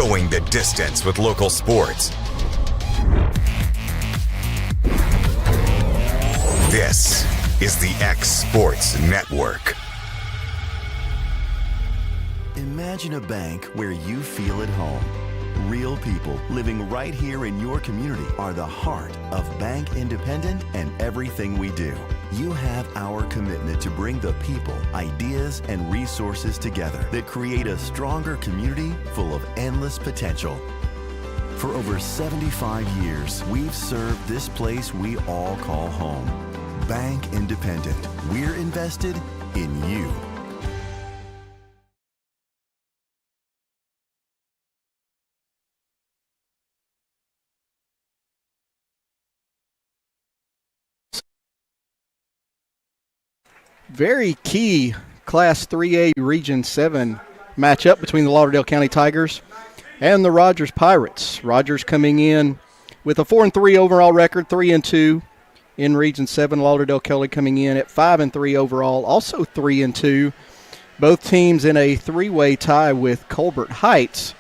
going the distance with local sports. This is the X Sports Network. Imagine a bank where you feel at home. Real people living right here in your community are the heart of Bank Independent and everything we do. You have our commitment to bring the people, ideas, and resources together that create a stronger community full of endless potential. For over 75 years, we've served this place we all call home. Bank Independent. We're invested in you. Very key Class 3A Region 7 matchup between the Lauderdale County Tigers and the Rogers Pirates. Rogers coming in with a 4-3 overall record, 3-2 in Region 7. Lauderdale County coming in at 5-3 overall, also 3-2. Both teams in a three-way tie with Colbert Heights,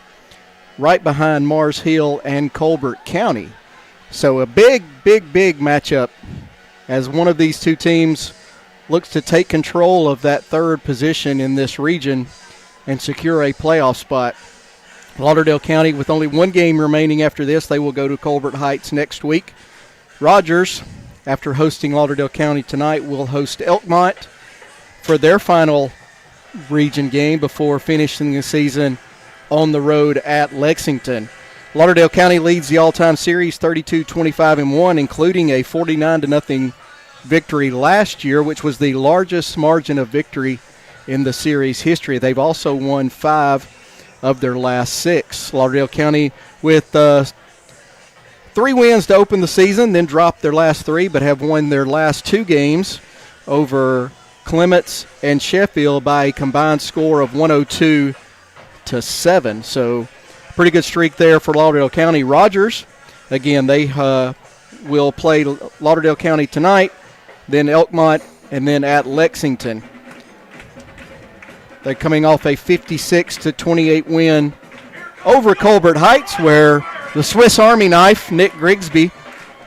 right behind Mars Hill and Colbert County. So a big matchup as one of these two teams looks to take control of that third position in this region and secure a playoff spot. Lauderdale County, with only one game remaining after this, they will go to Colbert Heights next week. Rogers, after hosting Lauderdale County tonight, will host Elkmont for their final region game before finishing the season on the road at Lexington. Lauderdale County leads the all-time series 32-25-1, including a 49-0 victory last year, which was the largest margin of victory in the series history. They've also won 5 of their last 6. Lauderdale County with 3 wins to open the season, then dropped their last 3, but have won their last 2 games over Clements and Sheffield by a combined score of 102-7. So pretty good streak there for Lauderdale County. Rogers, again, they will play Lauderdale County tonight, then Elkmont, and then at Lexington. They're coming off a 56-28 win over Colbert Heights, where the Swiss Army knife, Nick Grigsby,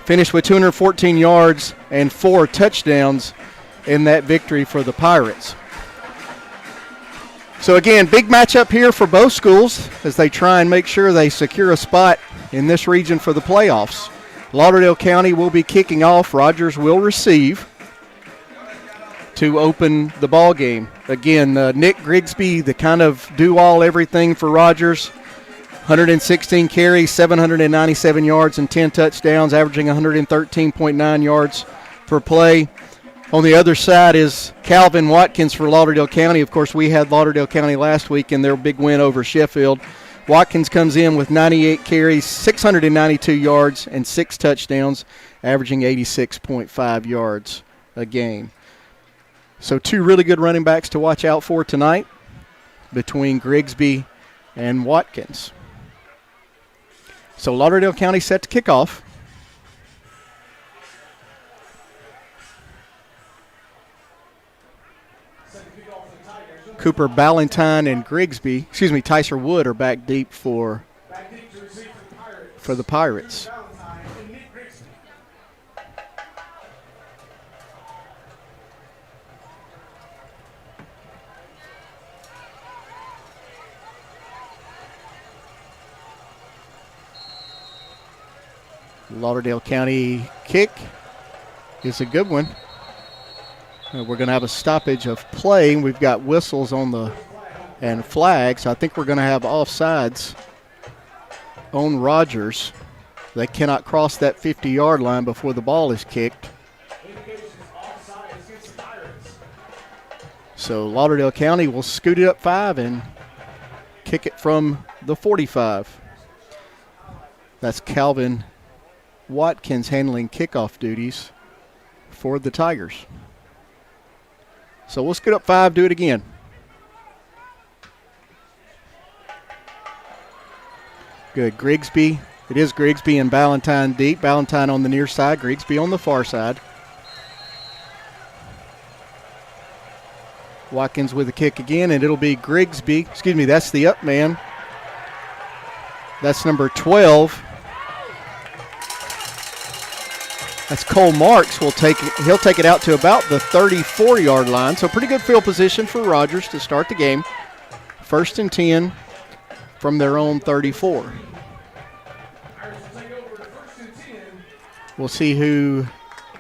finished with 214 yards and 4 touchdowns in that victory for the Pirates. So again, big matchup here for both schools as they try and make sure they secure a spot in this region for the playoffs. Lauderdale County will be kicking off. Rogers will receive to open the ball game. Again, Nick Grigsby, the kind of do-all everything for Rogers. 116 carries, 797 yards, and 10 touchdowns, averaging 113.9 yards per play. On the other side is Calvin Watkins for Lauderdale County. Of course, we had Lauderdale County last week in their big win over Sheffield. Watkins comes in with 98 carries, 692 yards, and 6 touchdowns, averaging 86.5 yards a game. So 2 really good running backs to watch out for tonight between Grigsby and Watkins. So Lauderdale County set to kick off. Cooper Ballantyne and Tyser Wood are back deep for the Pirates. Lauderdale County kick is a good one. We're going to have a stoppage of play. We've got whistles and flags. I think we're going to have offsides on Rogers. They cannot cross that 50-yard line before the ball is kicked. So Lauderdale County will scoot it up 5 and kick it from the 45. That's Calvin Watkins handling kickoff duties for the Tigers. So we'll scoot up 5, do it again. Good. Grigsby. It is Grigsby and Ballantyne deep. Ballantyne on the near side, Grigsby on the far side. Watkins with the kick again, and it'll be Grigsby. Excuse me, that's the up man. That's number 12. That's Cole Marks. He'll take it out to about the 34-yard line. So pretty good field position for Rogers to start the game. 1st and 10 from their own 34. We'll see who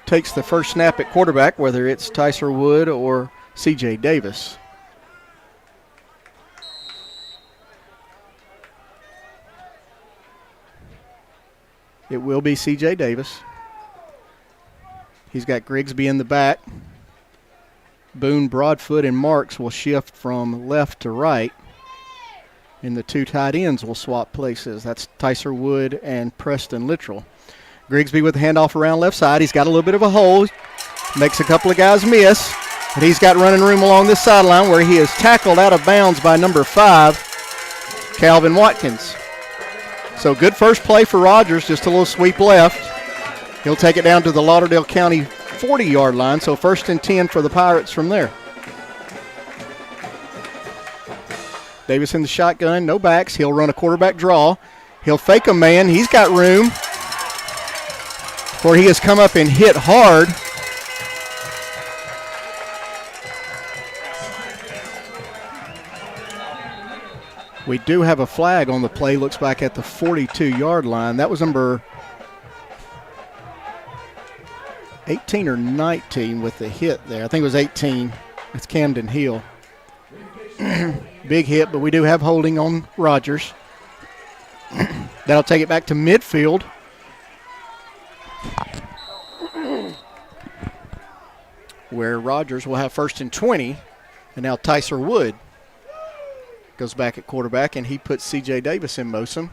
takes the first snap at quarterback, whether it's Tyser Wood or C.J. Davis. It will be C.J. Davis. He's got Grigsby in the back. Boone, Broadfoot, and Marks will shift from left to right. And the 2 tight ends will swap places. That's Tyser Wood and Preston Littrell. Grigsby with the handoff around left side. He's got a little bit of a hole. Makes a couple of guys miss. And he's got running room along this sideline where he is tackled out of bounds by number 5, Calvin Watkins. So good first play for Rogers, just a little sweep left. He'll take it down to the Lauderdale County 40-yard line, so 1st and 10 for the Pirates from there. Davis in the shotgun, no backs. He'll run a quarterback draw. He'll fake a man. He's got room where he has come up and hit hard. We do have a flag on the play. Looks back at the 42-yard line. That was number 18 or 19 with the hit there. I think it was 18. It's Camden Hill. Big hit, but we do have holding on Rogers. That'll take it back to midfield. Where Rogers will have 1st and 20. And now Tyser Wood goes back at quarterback, and he puts C.J. Davis in motion.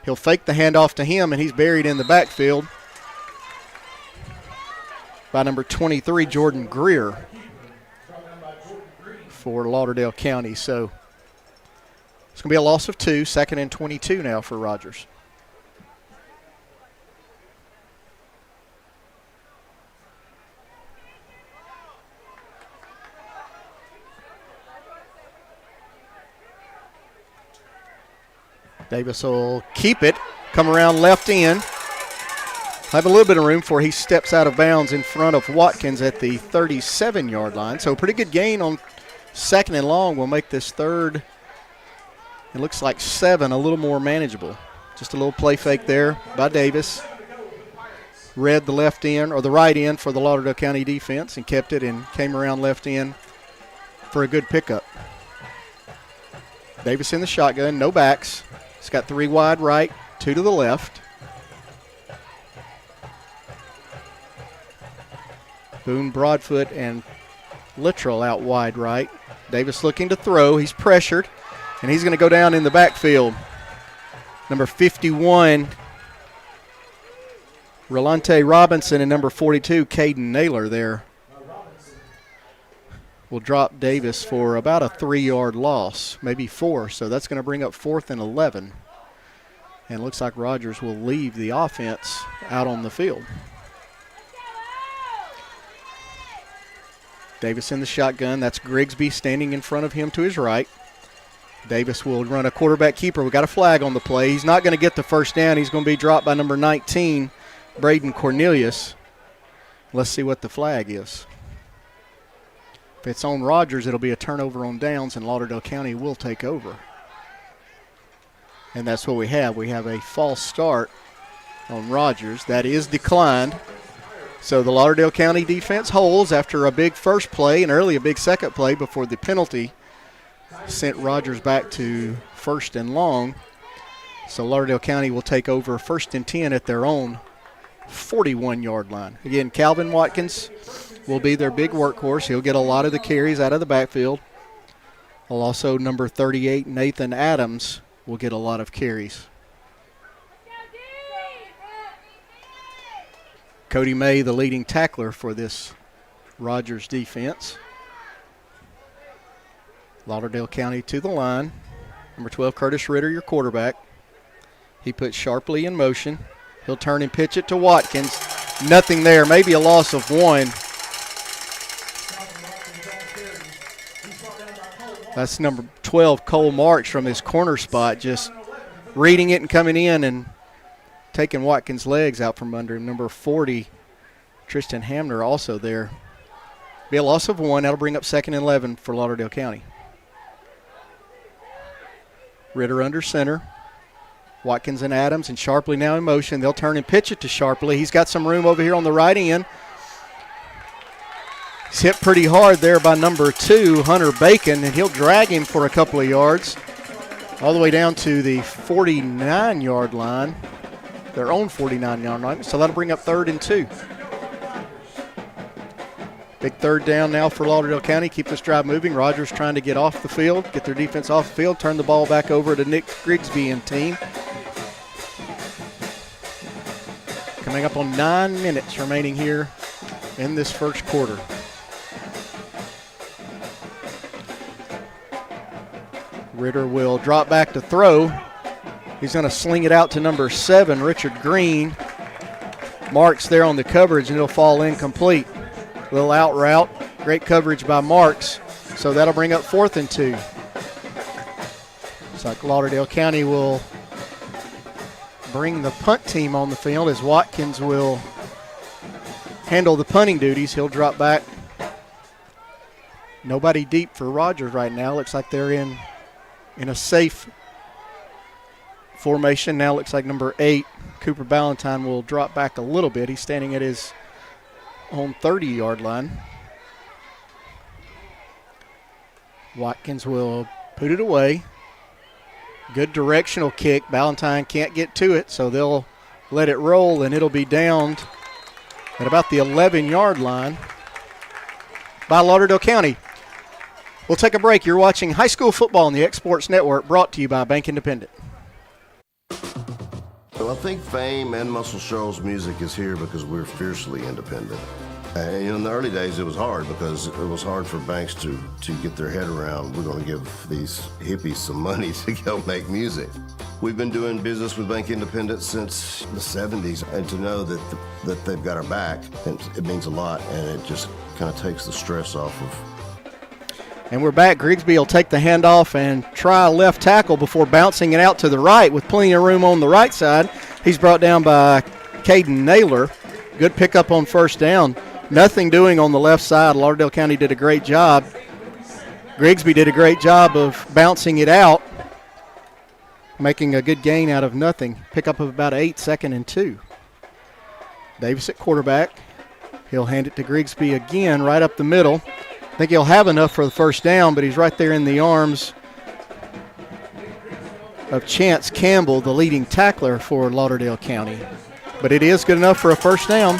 He'll fake the handoff to him, and he's buried in the backfield by number 23, Jordan Greer, for Lauderdale County. So it's going to be a loss of 2, 2nd and 22 now for Rogers. Davis will keep it, come around left end. Have a little bit of room for he steps out of bounds in front of Watkins at the 37-yard line. So pretty good gain on 2nd and long. Will make this 3rd, it looks like 7, a little more manageable. Just a little play fake there by Davis. Read the left end or the right end for the Lauderdale County defense and kept it and came around left end for a good pickup. Davis in the shotgun, no backs. He's got 3 wide right, 2 to the left. Boone, Broadfoot, and Littrell out wide right. Davis looking to throw. He's pressured, and he's going to go down in the backfield. Number 51, Rolante Robinson, and number 42, Caden Naylor there. Will drop Davis for about a 3-yard loss, maybe 4. So that's going to bring up 4th and 11. And it looks like Rogers will leave the offense out on the field. Davis in the shotgun. That's Grigsby standing in front of him to his right. Davis will run a quarterback keeper. We got a flag on the play. He's not going to get the first down. He's going to be dropped by number 19, Braden Cornelius. Let's see what the flag is. If it's on Rogers, it'll be a turnover on downs, and Lauderdale County will take over. And that's what we have. We have a false start on Rogers. That is declined. So the Lauderdale County defense holds after a big first play and early a big second play before the penalty sent Rogers back to 1st and long. So Lauderdale County will take over 1st and 10 at their own 41-yard line. Again, Calvin Watkins will be their big workhorse. He'll get a lot of the carries out of the backfield. Also, number 38, Nathan Adams, will get a lot of carries. Cody May, the leading tackler for this Rogers defense. Lauderdale County to the line. Number 12, Curtis Ritter, your quarterback. He puts Sharpley in motion. He'll turn and pitch it to Watkins. Nothing there, maybe a loss of 1. That's number 12, Cole Marks, from his corner spot, just reading it and coming in and taking Watkins' legs out from under him. Number 40, Tristan Hamner, also there. Be a loss of 1. That'll bring up 2nd and 11 for Lauderdale County. Ritter under center. Watkins and Adams and Sharpley now in motion. They'll turn and pitch it to Sharpley. He's got some room over here on the right end. He's hit pretty hard there by number 2, Hunter Bacon, and he'll drag him for a couple of yards all the way down to the 49-yard line, their own 49-yard line. So that'll bring up 3rd and 2. Big 3rd down now for Lauderdale County. Keep this drive moving. Rogers trying to get off the field, get their defense off the field, turn the ball back over to Nick Grigsby and team. Coming up on 9 minutes remaining here in this first quarter. Ritter will drop back to throw. He's going to sling it out to number 7, Richard Green. Marks there on the coverage, and it'll fall incomplete. Little out route. Great coverage by Marks. So that'll bring up 4th and 2. Looks like Lauderdale County will bring the punt team on the field as Watkins will handle the punting duties. He'll drop back. Nobody deep for Rogers right now. Looks like they're in a safe formation. Now looks like number 8, Cooper Ballantyne, will drop back a little bit. He's standing at his own 30-yard line. Watkins will put it away. Good directional kick. Ballantyne can't get to it, so they'll let it roll, and it'll be downed at about the 11-yard line by Lauderdale County. We'll take a break. You're watching high school football on the X Sports Network, brought to you by Bank Independent. Well, I think Fame and Muscle Shoals music is here because we're fiercely independent. In the early days, it was hard because it was hard for banks to get their head around, we're going to give these hippies some money to go make music. We've been doing business with Bank Independent since the 70s, and to know that they've got our back, it means a lot, and it just kind of takes the stress off of. And we're back. Grigsby will take the handoff and try left tackle before bouncing it out to the right with plenty of room on the right side. He's brought down by Caden Naylor. Good pickup on first down. Nothing doing on the left side. Lauderdale County did a great job. Grigsby did a great job of bouncing it out, making a good gain out of nothing. Pickup of about 8, 2nd and 2. Davis at quarterback. He'll hand it to Grigsby again right up the middle. I think he'll have enough for the first down, but he's right there in the arms of Chance Campbell, the leading tackler for Lauderdale County. But it is good enough for a first down.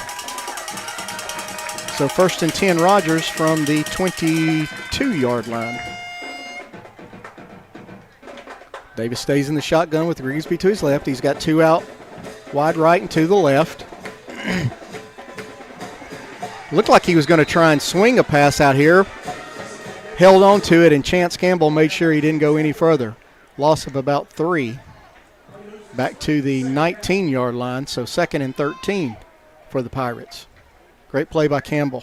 So 1st and 10 Rogers from the 22-yard line. Davis stays in the shotgun with Grigsby to his left. He's got 2 out wide right and to the left. Looked like he was going to try and swing a pass out here. Held on to it, and Chance Campbell made sure he didn't go any further. Loss of about 3. Back to the 19-yard line, so 2nd and 13 for the Pirates. Great play by Campbell.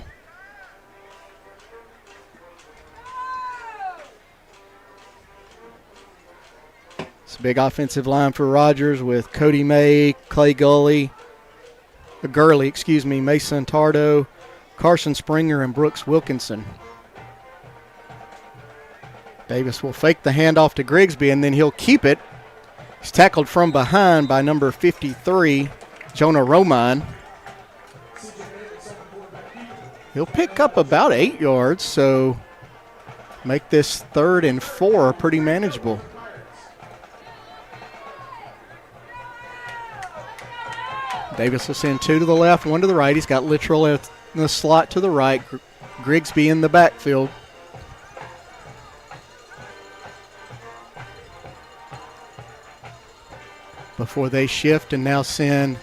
It's a big offensive line for Rogers with Cody May, Clay Gurley, Mason Tardo, Carson Springer, and Brooks Wilkinson. Davis will fake the handoff to Grigsby, and then he'll keep it. He's tackled from behind by number 53, Jonah Roman. He'll pick up about 8 yards, so make this 3rd and 4 pretty manageable. Davis will send 2 to the left, 1 to the right. He's got Littrell in the slot to the right. Grigsby in the backfield. Before they shift and now send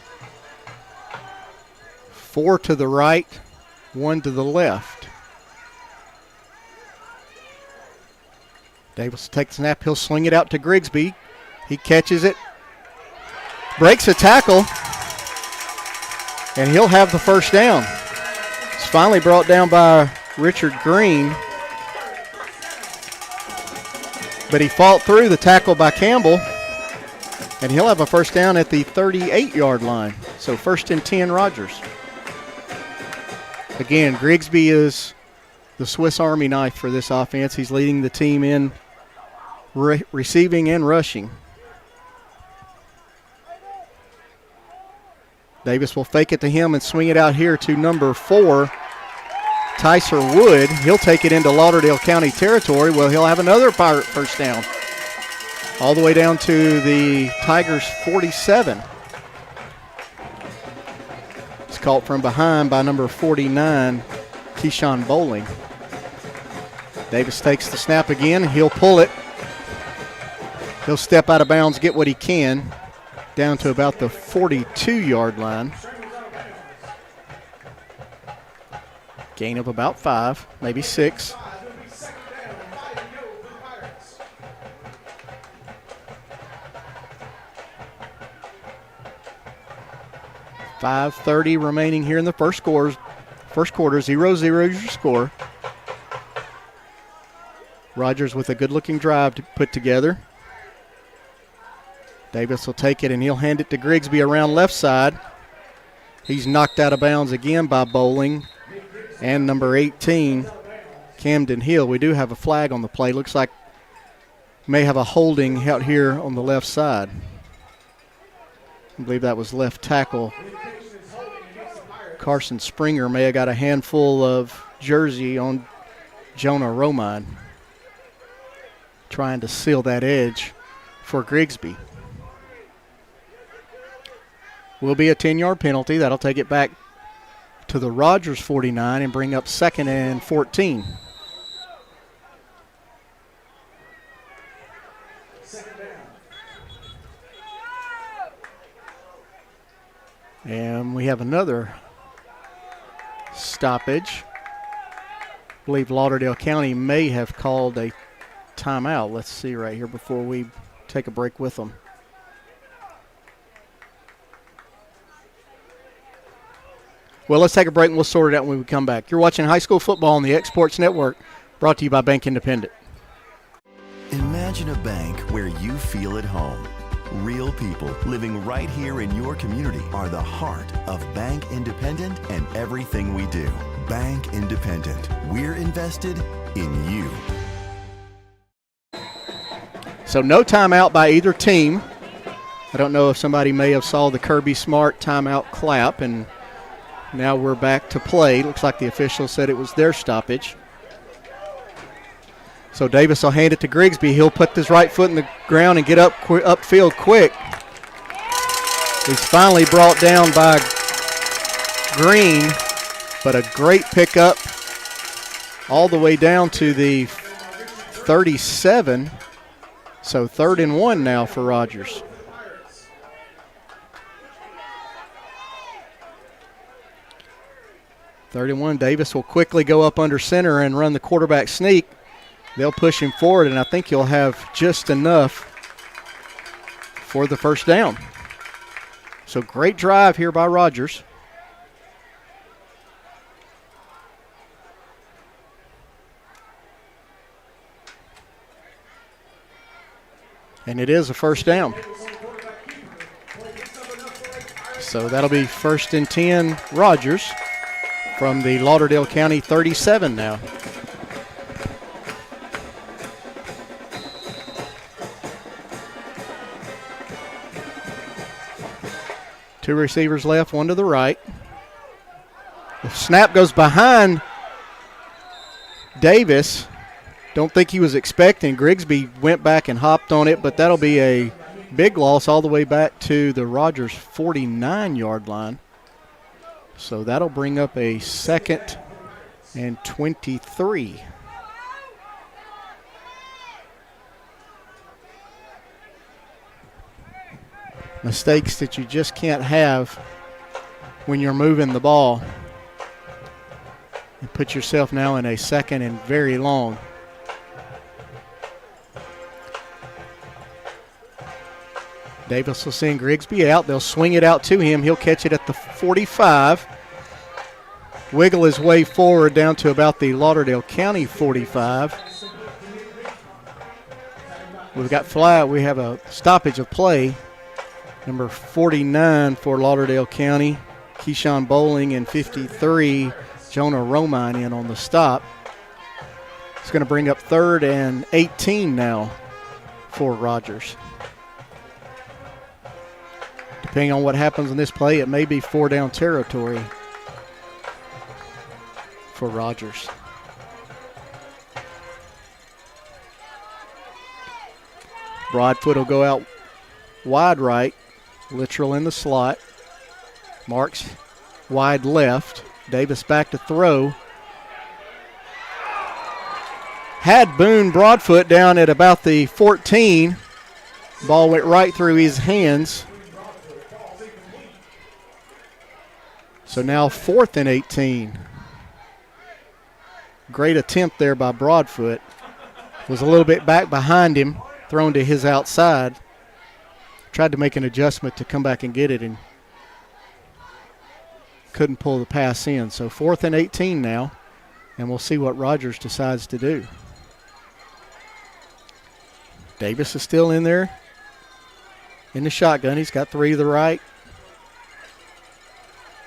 4 to the right, 1 to the left. Davis will take the snap. He'll sling it out to Grigsby. He catches it, breaks a tackle, and he'll have the first down. It's finally brought down by Richard Green, but he fought through the tackle by Campbell. And he'll have a first down at the 38-yard line. So 1st and 10, Rogers. Again, Grigsby is the Swiss Army knife for this offense. He's leading the team in receiving and rushing. Davis will fake it to him and swing it out here to number 4, Tyser Wood. He'll take it into Lauderdale County territory. Well, he'll have another Pirate first down. All the way down to the Tigers' 47. It's caught from behind by number 49, Keyshawn Bowling. Davis takes the snap again. He'll pull it. He'll step out of bounds, get what he can, down to about the 42-yard line. Gain of about 5, maybe 6. .530 remaining here in the first quarter. 0-0 is your score. Rogers with a good-looking drive to put together. Davis will take it and he'll hand it to Grigsby around left side. He's knocked out of bounds again by Bowling and number 18, Camden Hill. We do have a flag on the play. Looks like may have a holding out here on the left side. I believe that was left tackle. Carson Springer may have got a handful of jersey on Jonah Romine, trying to seal that edge for Grigsby. Will be a 10-yard penalty. That'll take it back to the Rogers 49 and bring up 2nd and 14. And we have another stoppage. I believe Lauderdale County may have called a timeout. Let's see right here before we take a break with them. Well, let's take a break and we'll sort it out when we come back. You're watching high school football on the X-Sports Network, brought to you by Bank Independent. Imagine a bank where you feel at home. Real people living right here in your community are the heart of Bank Independent and everything we do. Bank Independent. We're invested in you. So no timeout by either team. I don't know if somebody may have saw the Kirby Smart timeout clap, and now we're back to play. Looks like the official said it was their stoppage. So Davis will hand it to Grigsby. He'll put his right foot in the ground and get upfield quick. He's finally brought down by Green, but a great pickup all the way down to the 37. So 3rd and 1 now for Rogers. Davis will quickly go up under center and run the quarterback sneak. They'll push him forward, and I think he'll have just enough for the first down. So great drive here by Rogers. And it is a first down. So that'll be 1st and 10 Rogers from the Lauderdale County 37 now. Two receivers left, one to the right. The snap goes behind Davis. Don't think he was expecting. Grigsby went back and hopped on it, but that'll be a big loss all the way back to the Rogers 49-yard line. So that'll bring up a 2nd and 23. Mistakes that you just can't have when you're moving the ball. And put yourself now in a 2nd and very long. Davis will send Grigsby out. They'll swing it out to him. He'll catch it at the 45. Wiggle his way forward down to about the Lauderdale County 45. We've got flag. We have a stoppage of play Number 49 for Lauderdale County, Keyshawn Bowling, and 53, Jonah Romine in on the stop. It's going to bring up 3rd and 18 now for Rogers. Depending on what happens in this play, it may be 4-down territory for Rogers. Broadfoot will go out wide right, Littrell in the slot. Marks wide left. Davis back to throw. Had Boone Broadfoot down at about the 14. Ball went right through his hands. So now 4th and 18. Great attempt there by Broadfoot. Was a little bit back behind him, thrown to his outside. Tried to make an adjustment to come back and get it and couldn't pull the pass in. So 4th and 18 now, and we'll see what Rogers decides to do. Davis is still in there in the shotgun. He's got 3 to the right.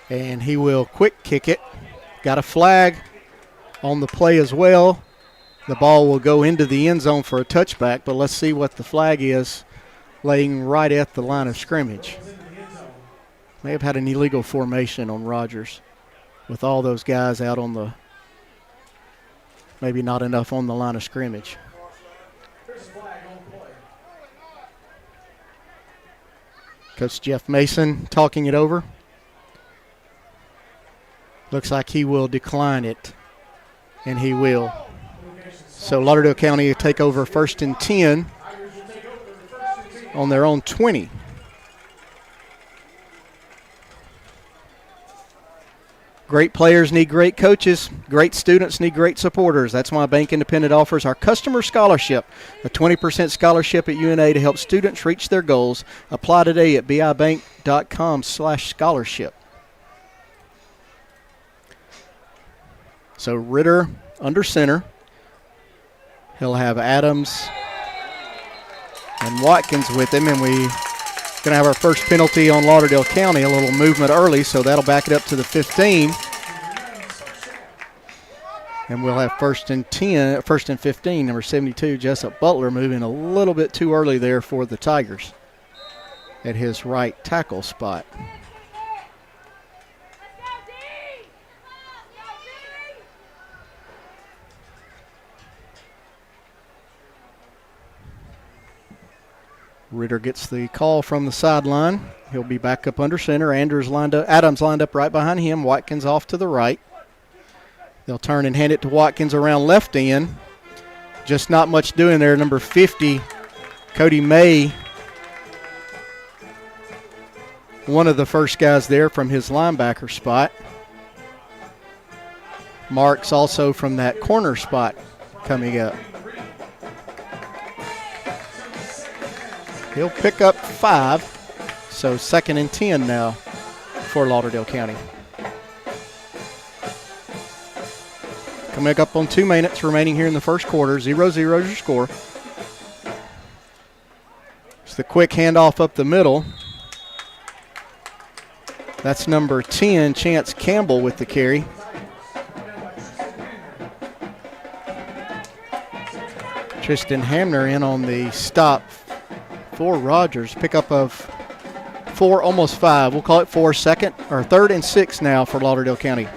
And he will quick kick it. Got a flag on the play as well. The ball will go into the end zone for a touchback, but let's see what the flag is laying right at the line of scrimmage. May have had an illegal formation on Rogers with all those guys out on the, maybe not enough on the line of scrimmage. Coach Jeff Mason talking it over. Looks like he will decline it, and he will. So Lauderdale County will take over 1st and 10 on their own 20. Great players need great coaches. Great students need great supporters. That's why Bank Independent offers our customer scholarship, a 20% scholarship at UNA to help students reach their goals. Apply today at bibank.com/scholarship. So Ritter under center. He'll have Adams and Watkins with him, and we're going to have our first penalty on Lauderdale County, a little movement early, so that'll back it up to the 15. And we'll have 1st and 15, number 72, Jessup Butler, moving a little bit too early there for the Tigers at his right tackle spot. Ritter gets the call from the sideline. He'll be back up under center. Adams lined up right behind him. Watkins off to the right. They'll turn and hand it to Watkins around left end. Just not much doing there. Number 50, Cody May, one of the first guys there from his linebacker spot. Marks also from that corner spot coming up. He'll pick up 5, so 2nd and 10 now for Lauderdale County. Coming up on 2 minutes remaining here in the first quarter. 0-0 is your score. It's the quick handoff up the middle. That's number 10, Chance Campbell with the carry. Tristan Hamner in on the stop for Rogers. Pickup of 4, almost 5. We'll call it 4, 3rd and 6 now for Lauderdale County.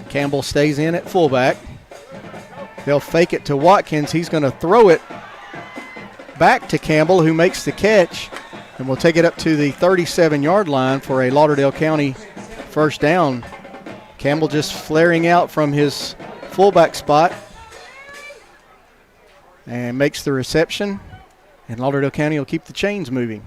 Campbell stays in at fullback. They'll fake it to Watkins. He's going to throw it back to Campbell, who makes the catch, and we'll take it up to the 37-yard line for a Lauderdale County first down. Campbell just flaring out from his fullback spot and makes the reception, and Lauderdale County will keep the chains moving.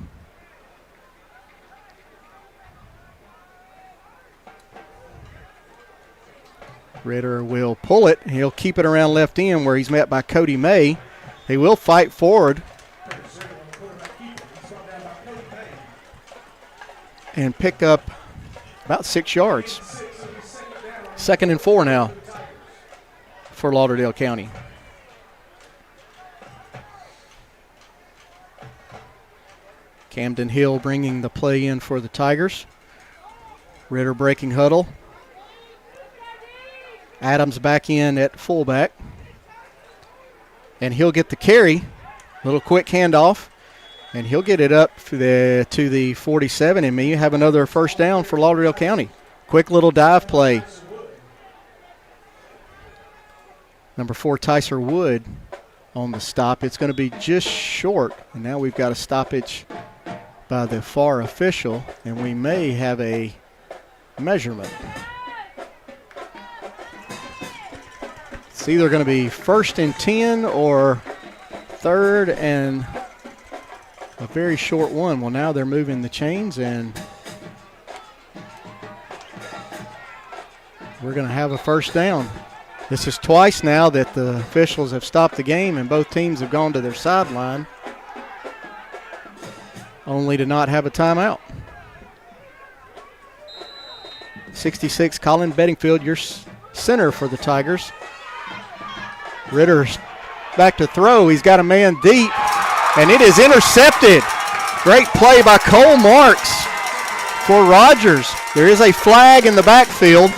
Ritter will pull it. He'll keep it around left end where he's met by Cody May. He will fight forward and pick up about 6 yards. 2nd and 4 now for Lauderdale County. Camden Hill bringing the play in for the Tigers. Ritter breaking huddle. Adams back in at fullback. And he'll get the carry. Little quick handoff. And he'll get it up to the 47. And you have another first down for Lauderdale County. Quick little dive play. Number 4, Tyser Wood on the stop. It's going to be just short. And now we've got a stoppage by the FAR official. And we may have a measurement. It's either going to be 1st and 10 or 3rd and a very short one. Well, now they're moving the chains, and we're going to have a first down. This is twice now that the officials have stopped the game, and both teams have gone to their sideline, only to not have a timeout. 66, Colin Bedingfield, your center for the Tigers. Ritter's back to throw. He's got a man deep, and it is intercepted. Great play by Cole Marks for Rogers. There is a flag in the backfield.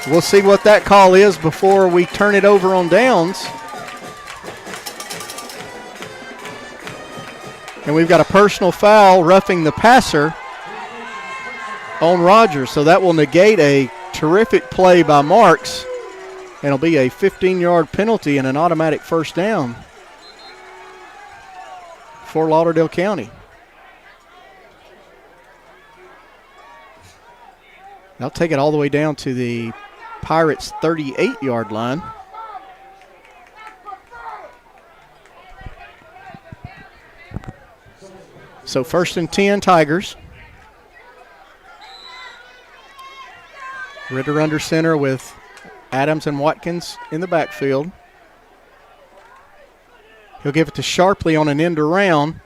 We'll see what that call is before we turn it over on downs. And we've got a personal foul roughing the passer on Rogers. So that will negate a terrific play by Marks. And it'll be a 15-yard penalty and an automatic first down for Lauderdale County. They'll take it all the way down to the Pirates' 38-yard line. So 1st and 10, Tigers. Ritter under center with Adams and Watkins in the backfield. He'll give it to Sharpley on an end around.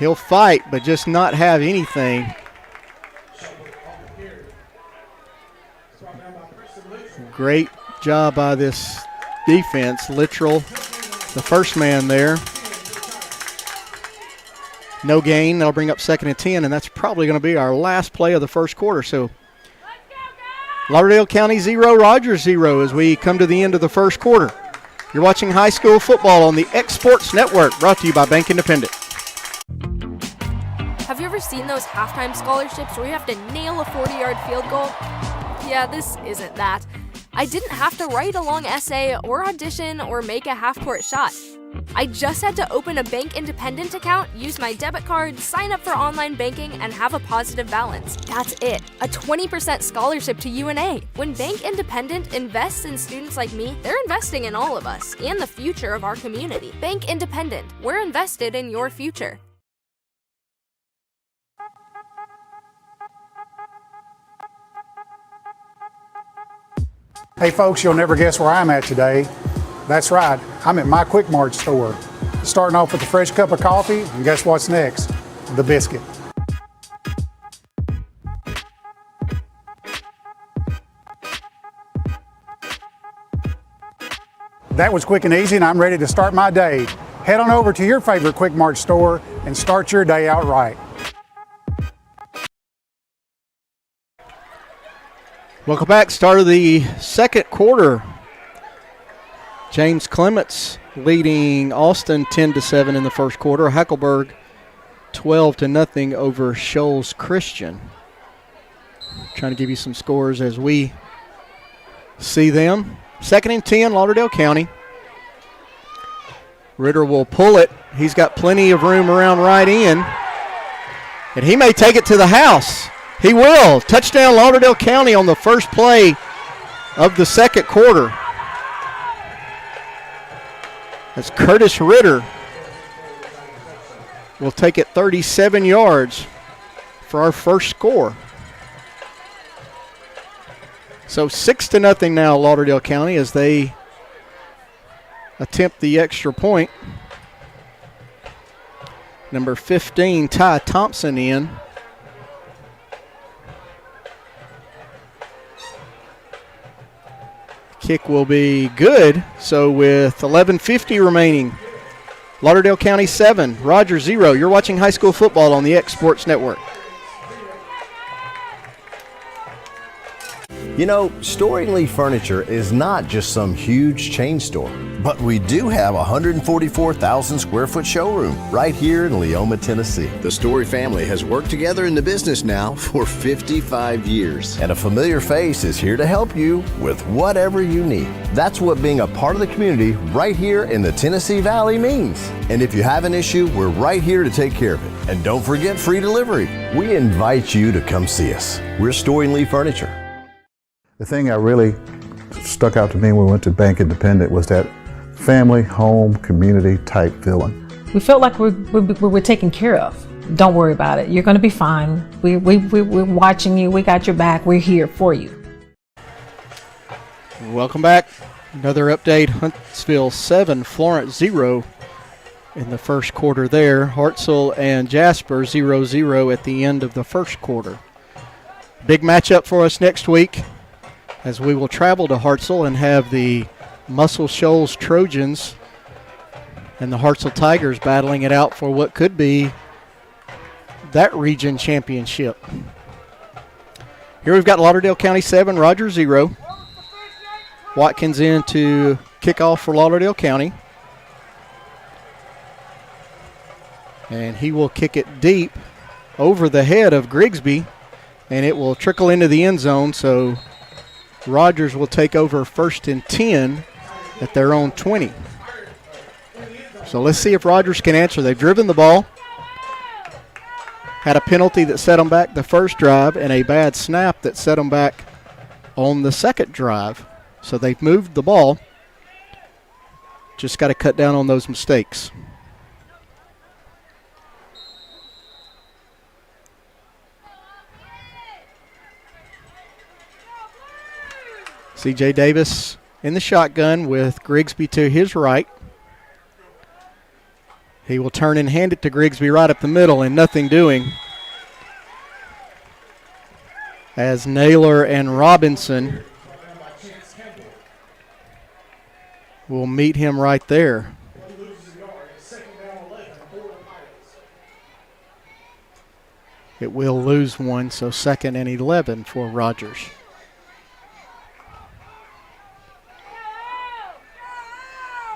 He'll fight, but just not have anything. Great job by this defense. Littrell, the first man there. No gain. That'll bring up 2nd and 10, and that's probably going to be our last play of the first quarter. So Lauderdale County 0, Rogers 0 as we come to the end of the first quarter. You're watching high school football on the X Sports Network, brought to you by Bank Independent. Have you ever seen those halftime scholarships where you have to nail a 40-yard field goal? Yeah, this isn't that. I didn't have to write a long essay or audition or make a half-court shot. I just had to open a Bank Independent account, use my debit card, sign up for online banking, and have a positive balance. That's it. A 20% scholarship to UNA. When Bank Independent invests in students like me, they're investing in all of us and the future of our community. Bank Independent. We're invested in your future. Hey folks, you'll never guess where I'm at today. That's right, I'm at my Quick Mart store. Starting off with a fresh cup of coffee, and guess what's next? The biscuit. That was quick and easy, and I'm ready to start my day. Head on over to your favorite Quick Mart store and start your day out right. Welcome back. Start of the second quarter. James Clements leading Austin 10-7 in the first quarter. Hackleburg 12-0 over Shoals Christian. Trying to give you some scores as we see them. 2nd and 10, Lauderdale County. Ritter will pull it. He's got plenty of room around right in. And he may take it to the house. He will. Touchdown Lauderdale County on the first play of the second quarter. As Curtis Ritter will take it 37 yards for our first score. So 6-0 now Lauderdale County as they attempt the extra point. Number 15, Ty Thompson in. Kick will be good. So with 11:50 remaining, Lauderdale County 7, Rogers 0. You're watching high school football on the X Sports Network. You know, Storing Lee Furniture is not just some huge chain store, but we do have a 144,000 square foot showroom right here in Leoma, Tennessee. The Story family has worked together in the business now for 55 years. And a familiar face is here to help you with whatever you need. That's what being a part of the community right here in the Tennessee Valley means. And if you have an issue, we're right here to take care of it. And don't forget free delivery. We invite you to come see us. We're Storing Lee Furniture. The thing that really stuck out to me when we went to Bank Independent was that family, home, community type feeling. We felt like we were taken care of. Don't worry about it. You're going to be fine. We're watching you. We got your back. We're here for you. Welcome back. Another update. Huntsville 7, Florence 0 in the first quarter there. Hartselle and Jasper 0-0 at the end of the first quarter. Big matchup for us next week, as we will travel to Hartselle and have the Muscle Shoals Trojans and the Hartselle Tigers battling it out for what could be that region championship. Here we've got Lauderdale County 7, Rogers 0. Watkins in to kick off for Lauderdale County. And he will kick it deep over the head of Grigsby, and it will trickle into the end zone, so Rogers will take over 1st and 10 at their own 20. So let's see if Rogers can answer. They've driven the ball, had a penalty that set them back the first drive, and a bad snap that set them back on the second drive. So they've moved the ball. Just got to cut down on those mistakes. C.J. Davis in the shotgun with Grigsby to his right. He will turn and hand it to Grigsby right up the middle, and nothing doing, as Naylor and Robinson will meet him right there. It will lose one, so 2nd and 11 for Rogers.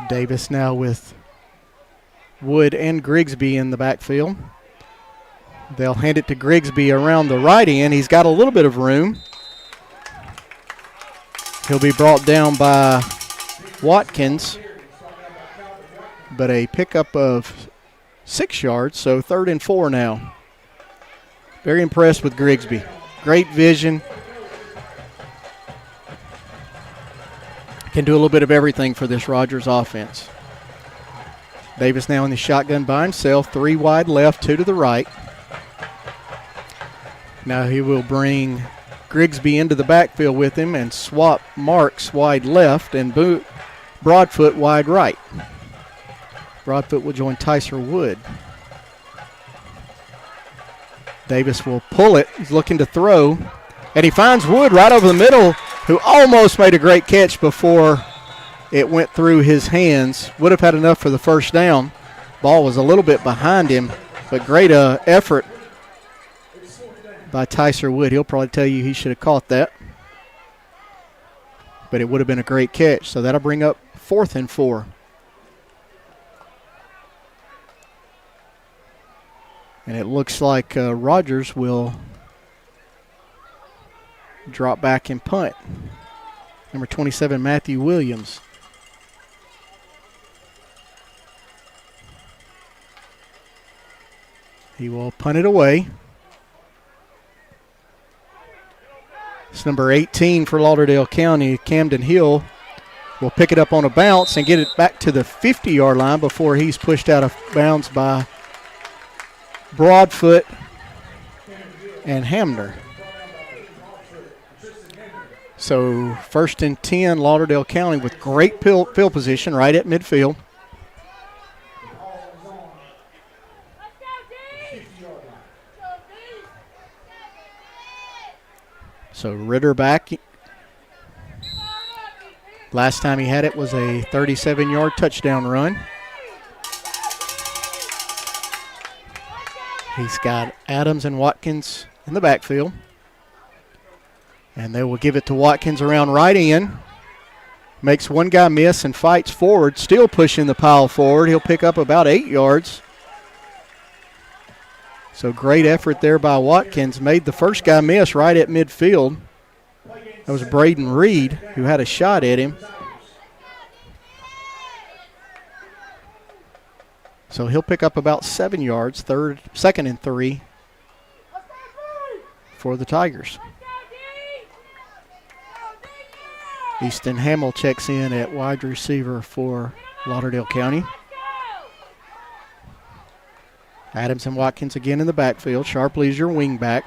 Davis now with Wood and Grigsby in the backfield. They'll hand it to Grigsby around the right end. He's got a little bit of room. He'll be brought down by Watkins, but a pickup of 6 yards, so 3rd and 4 now. Very impressed with Grigsby. Great vision. Can do a little bit of everything for this Rogers offense. Davis now in the shotgun by himself, 3 wide left, 2 to the right. Now he will bring Grigsby into the backfield with him and swap Marks wide left and Broadfoot wide right. Broadfoot will join Tyser Wood. Davis will pull it. He's looking to throw, and he finds Wood right over the middle, who almost made a great catch before it went through his hands. Would have had enough for the first down. Ball was a little bit behind him, but great effort by Tyser Wood. He'll probably tell you he should have caught that, but it would have been a great catch. So that'll bring up 4th and 4. And it looks like Rogers will drop back and punt. Number 27, Matthew Williams. He will punt it away. It's number 18 for Lauderdale County. Camden Hill will pick it up on a bounce and get it back to the 50-yard line before he's pushed out of bounds by Broadfoot and Hamner. So 1st and 10, Lauderdale County with great field position right at midfield. So Ritter back Last time he had it was a 37-yard touchdown run. He's got Adams and Watkins in the backfield. And they will give it to Watkins around right end. Makes one guy miss and fights forward, still pushing the pile forward. He'll pick up about 8 yards. So great effort there by Watkins. Made the first guy miss right at midfield. That was Braden Reed who had a shot at him. So he'll pick up about 7 yards, second and 3 for the Tigers. Easton Hamill checks in at wide receiver for Lauderdale County. Adams and Watkins again in the backfield. Sharpley is your wing back.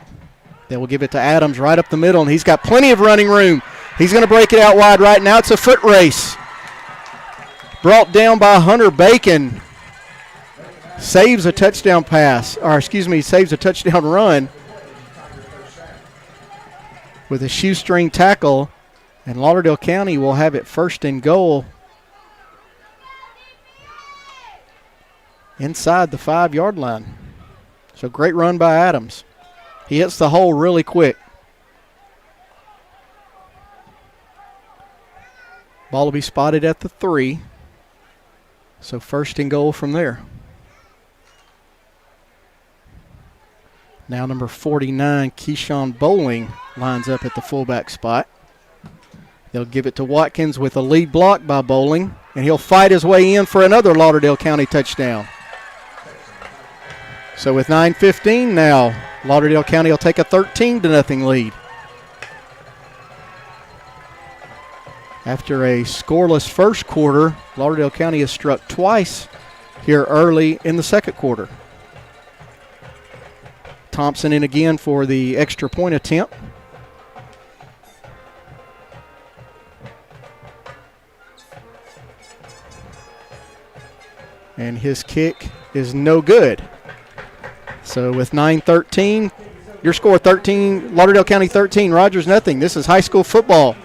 They will give it to Adams right up the middle, and he's got plenty of running room. He's going to break it out wide right now. It's a foot race. Brought down by Hunter Bacon. Saves a touchdown pass, saves a touchdown run with a shoestring tackle, and Lauderdale County will have it first and goal inside the 5-yard line. So great run by Adams. He hits the hole really quick. Ball will be spotted at the 3. So first and goal from there. Now number 49, Keyshawn Bowling, lines up at the fullback spot. They'll give it to Watkins with a lead block by Bowling, and he'll fight his way in for another Lauderdale County touchdown. So with 9:15 now, Lauderdale County will take a 13-0 lead. After a scoreless first quarter, Lauderdale County has struck twice here early in the second quarter. Thompson in again for the extra point attempt. And his kick is no good. So with 9:13, your score 13, Lauderdale County 13, Rogers nothing. This is high school football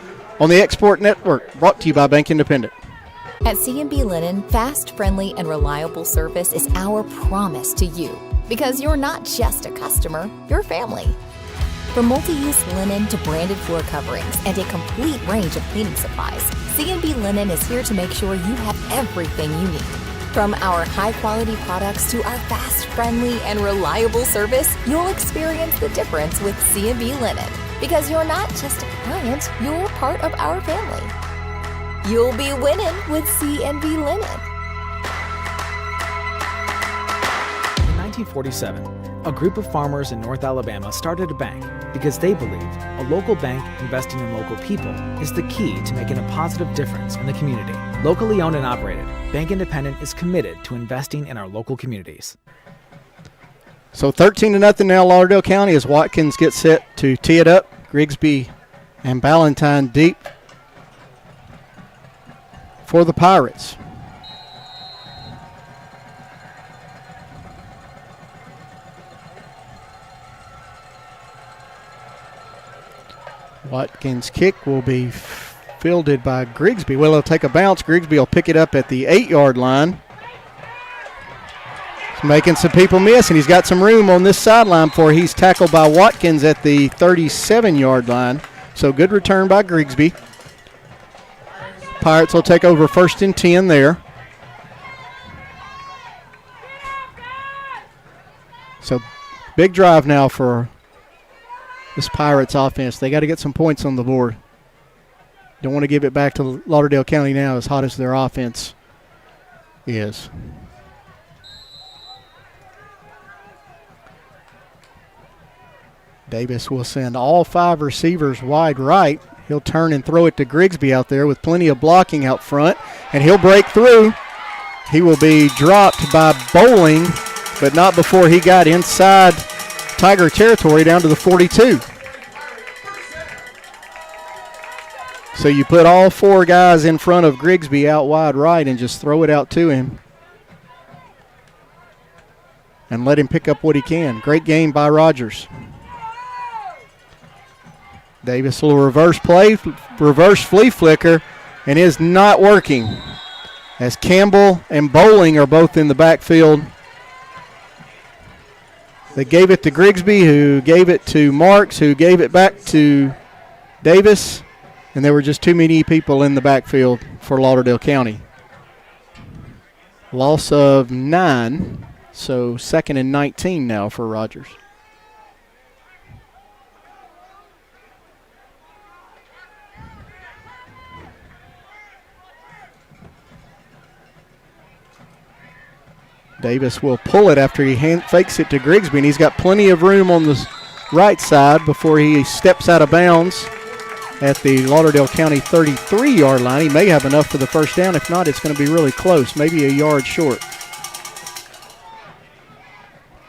on the Export Network, brought to you by Bank Independent. At C&B Linen, fast, friendly, and reliable service is our promise to you. Because you're not just a customer, you're family. From multi-use linen to branded floor coverings and a complete range of cleaning supplies, C&B Linen is here to make sure you have everything you need. From our high-quality products to our fast, friendly, and reliable service, you'll experience the difference with C&B Linen. Because you're not just a client, you're part of our family. You'll be winning with C&B Linen. In 1947, a group of farmers in North Alabama started a bank because they believed a local bank investing in local people is the key to making a positive difference in the community. Locally owned and operated, Bank Independent is committed to investing in our local communities. So 13-0 now, Lauderdale County, as Watkins gets set to tee it up. Grigsby and Ballantyne deep for the Pirates. Watkins' kick will be fielded by Grigsby. Well, he'll take a bounce. Grigsby will pick it up at the 8-yard line. He's making some people miss, and he's got some room on this sideline before he's tackled by Watkins at the 37-yard line. So good return by Grigsby. Pirates will take over first and 10 there. So big drive now for this Pirates offense. They got to get some points on the board. Don't want to give it back to Lauderdale County now, as hot as their offense is. Davis will send all 5 receivers wide right. He'll turn and throw it to Grigsby out there with plenty of blocking out front, and he'll break through. He will be dropped by Bowling, but not before he got inside Tiger territory down to the 42. So you put all 4 guys in front of Grigsby out wide right and just throw it out to him and let him pick up what he can. Great game by Rogers. Davis will reverse play, reverse flea flicker, and is not working, as Campbell and Bowling are both in the backfield. They gave it to Grigsby, who gave it to Marks, who gave it back to Davis, and there were just too many people in the backfield for Lauderdale County. Loss of 9, so 2nd and 19 now for Rogers. Davis will pull it after he fakes it to Grigsby, and he's got plenty of room on the right side before he steps out of bounds at the Lauderdale County 33-yard line. He may have enough for the first down. If not, it's going to be really close, maybe a yard short.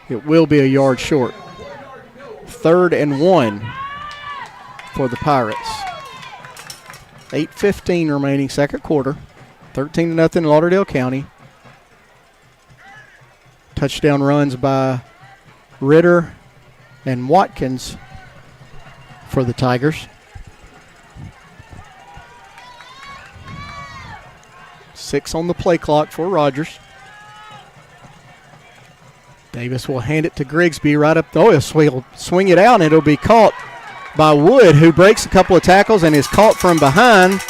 It will be a yard short. 3rd and 1 for the Pirates. 8:15 remaining, second quarter. 13-0 Lauderdale County. Touchdown runs by Ritter and Watkins for the Tigers. 6 on the play clock for Rogers. Davis will hand it to Grigsby right up. He'll swing it out, and it'll be caught by Wood, who breaks a couple of tackles and is caught from behind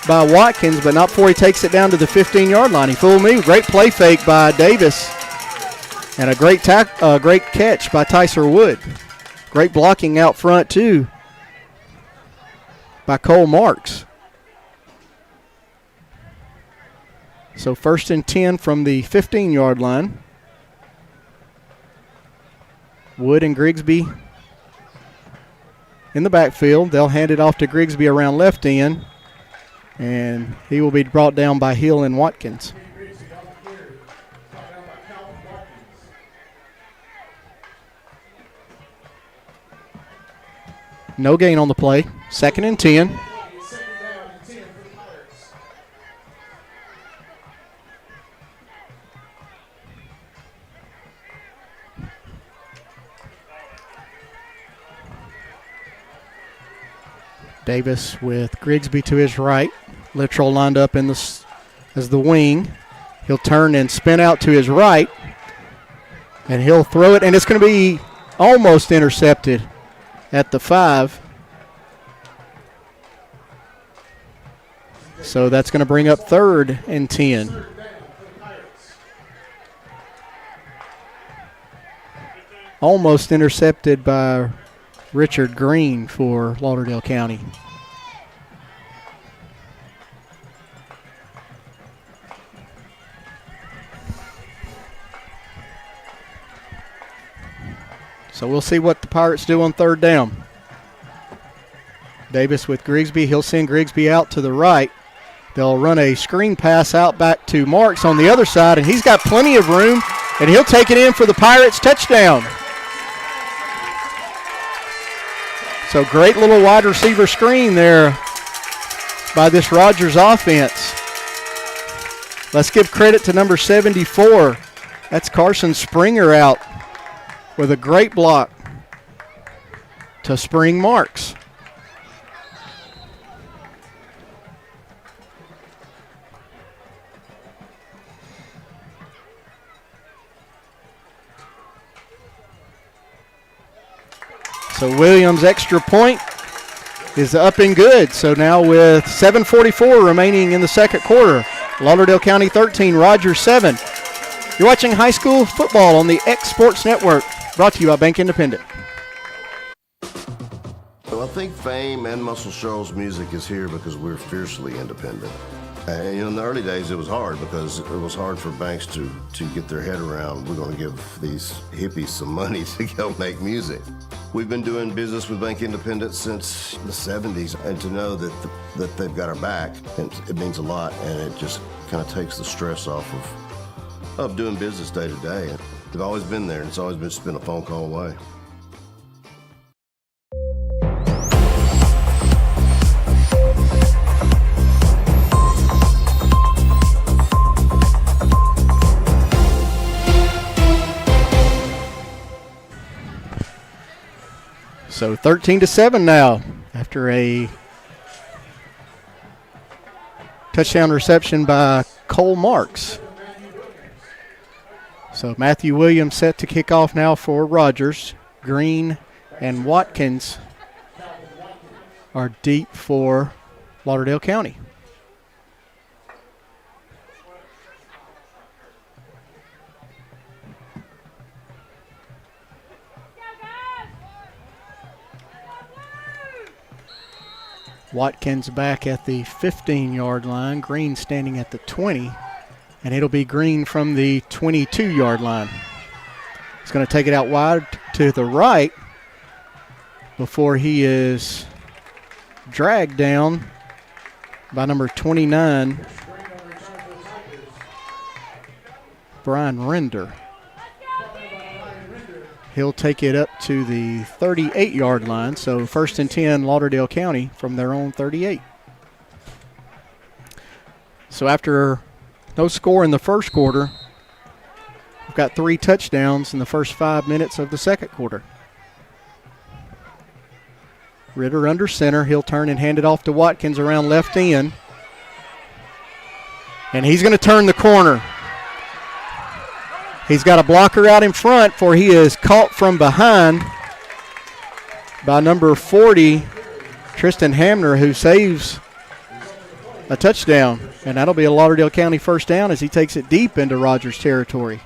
by Watkins, but not before he takes it down to the 15-yard line. He fooled me. Great play fake by Davis. And a great catch by Tyser Wood. Great blocking out front, too, by Cole Marks. So 1st and 10 from the 15-yard line. Wood and Grigsby in the backfield. They'll hand it off to Grigsby around left end, and he will be brought down by Hill and Watkins. No gain on the play. 2nd and 10. Davis with Grigsby to his right. Littrell lined up in as the wing. He'll turn and spin out to his right, and he'll throw it, and it's going to be almost intercepted at the 5. So that's going to bring up 3rd and 10. Almost intercepted by Richard Green for Lauderdale County. So we'll see what the Pirates do on 3rd down. Davis with Grigsby. He'll send Grigsby out to the right. They'll run a screen pass out back to Marks on the other side, and he's got plenty of room, and he'll take it in for the Pirates. Touchdown. So great little wide receiver screen there by this Rogers offense. Let's give credit to number 74. That's Carson Springer out with a great block to Spring Marks. So Williams' extra point is up and good. So now with 7:44 remaining in the second quarter, Lauderdale County 13, Rogers 7. You're watching high school football on the X Sports Network, brought to you by Bank Independent. Well, I think Fame and Muscle Shoals music is here because we're fiercely independent. And in the early days, it was hard because it was hard for banks to get their head around, we're going to give these hippies some money to go make music. We've been doing business with Bank Independent since the 70s, and to know that they've got our back, it means a lot, and it just kind of takes the stress off of doing business day to day. They've always been there, and it's always just been a phone call away. So 13-7 now after a Touchdown reception by Cole Marks. So Matthew Williams set to kick off now for Rogers. Green and Watkins are deep for Lauderdale County. Watkins back at the 15-yard line. Green standing at the 20. And it'll be Green from the 22-yard line. He's going to take it out wide to the right before he is dragged down by number 29, Brian Render. He'll take it up to the 38-yard line, so 1st and 10 Lauderdale County from their own 38. So after no score in the first quarter, we've got 3 touchdowns in the first 5 minutes of the second quarter. Ritter under center. He'll turn and hand it off to Watkins around left end. And he's going to turn the corner. He's got a blocker out in front, for he is caught from behind by number 40, Tristan Hamner, who saves a touchdown. And that'll be a Lauderdale County first down as he takes it deep into Rogers territory.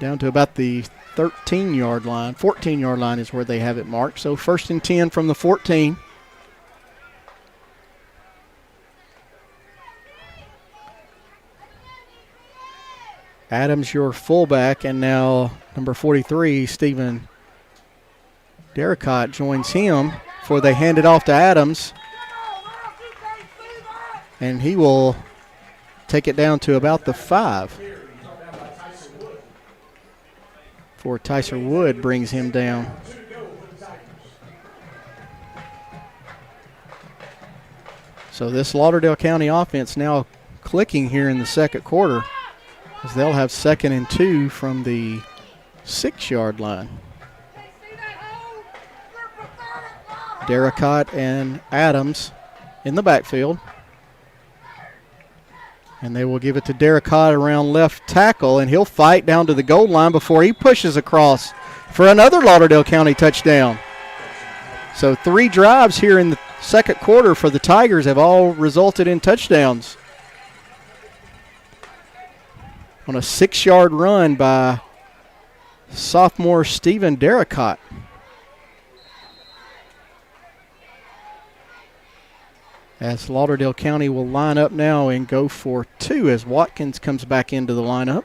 Down to about the 13-yard line. 14-yard line is where they have it marked. So 1st and 10 from the 14. Adams, your fullback, and now number 43, Stephen Derricott, joins him before they hand it off to Adams. And he will take it down to about the 5. For Tyser Wood brings him down. So this Lauderdale County offense now clicking here in the second quarter, as they'll have 2nd and 2 from the 6-yard line. Derricott and Adams in the backfield. And they will give it to Derricott around left tackle, and he'll fight down to the goal line before he pushes across for another Lauderdale County touchdown. So 3 drives here in the second quarter for the Tigers have all resulted in touchdowns. On a 6-yard run by sophomore Stephen Derricott. As Lauderdale County will line up now and go for 2 as Watkins comes back into the lineup.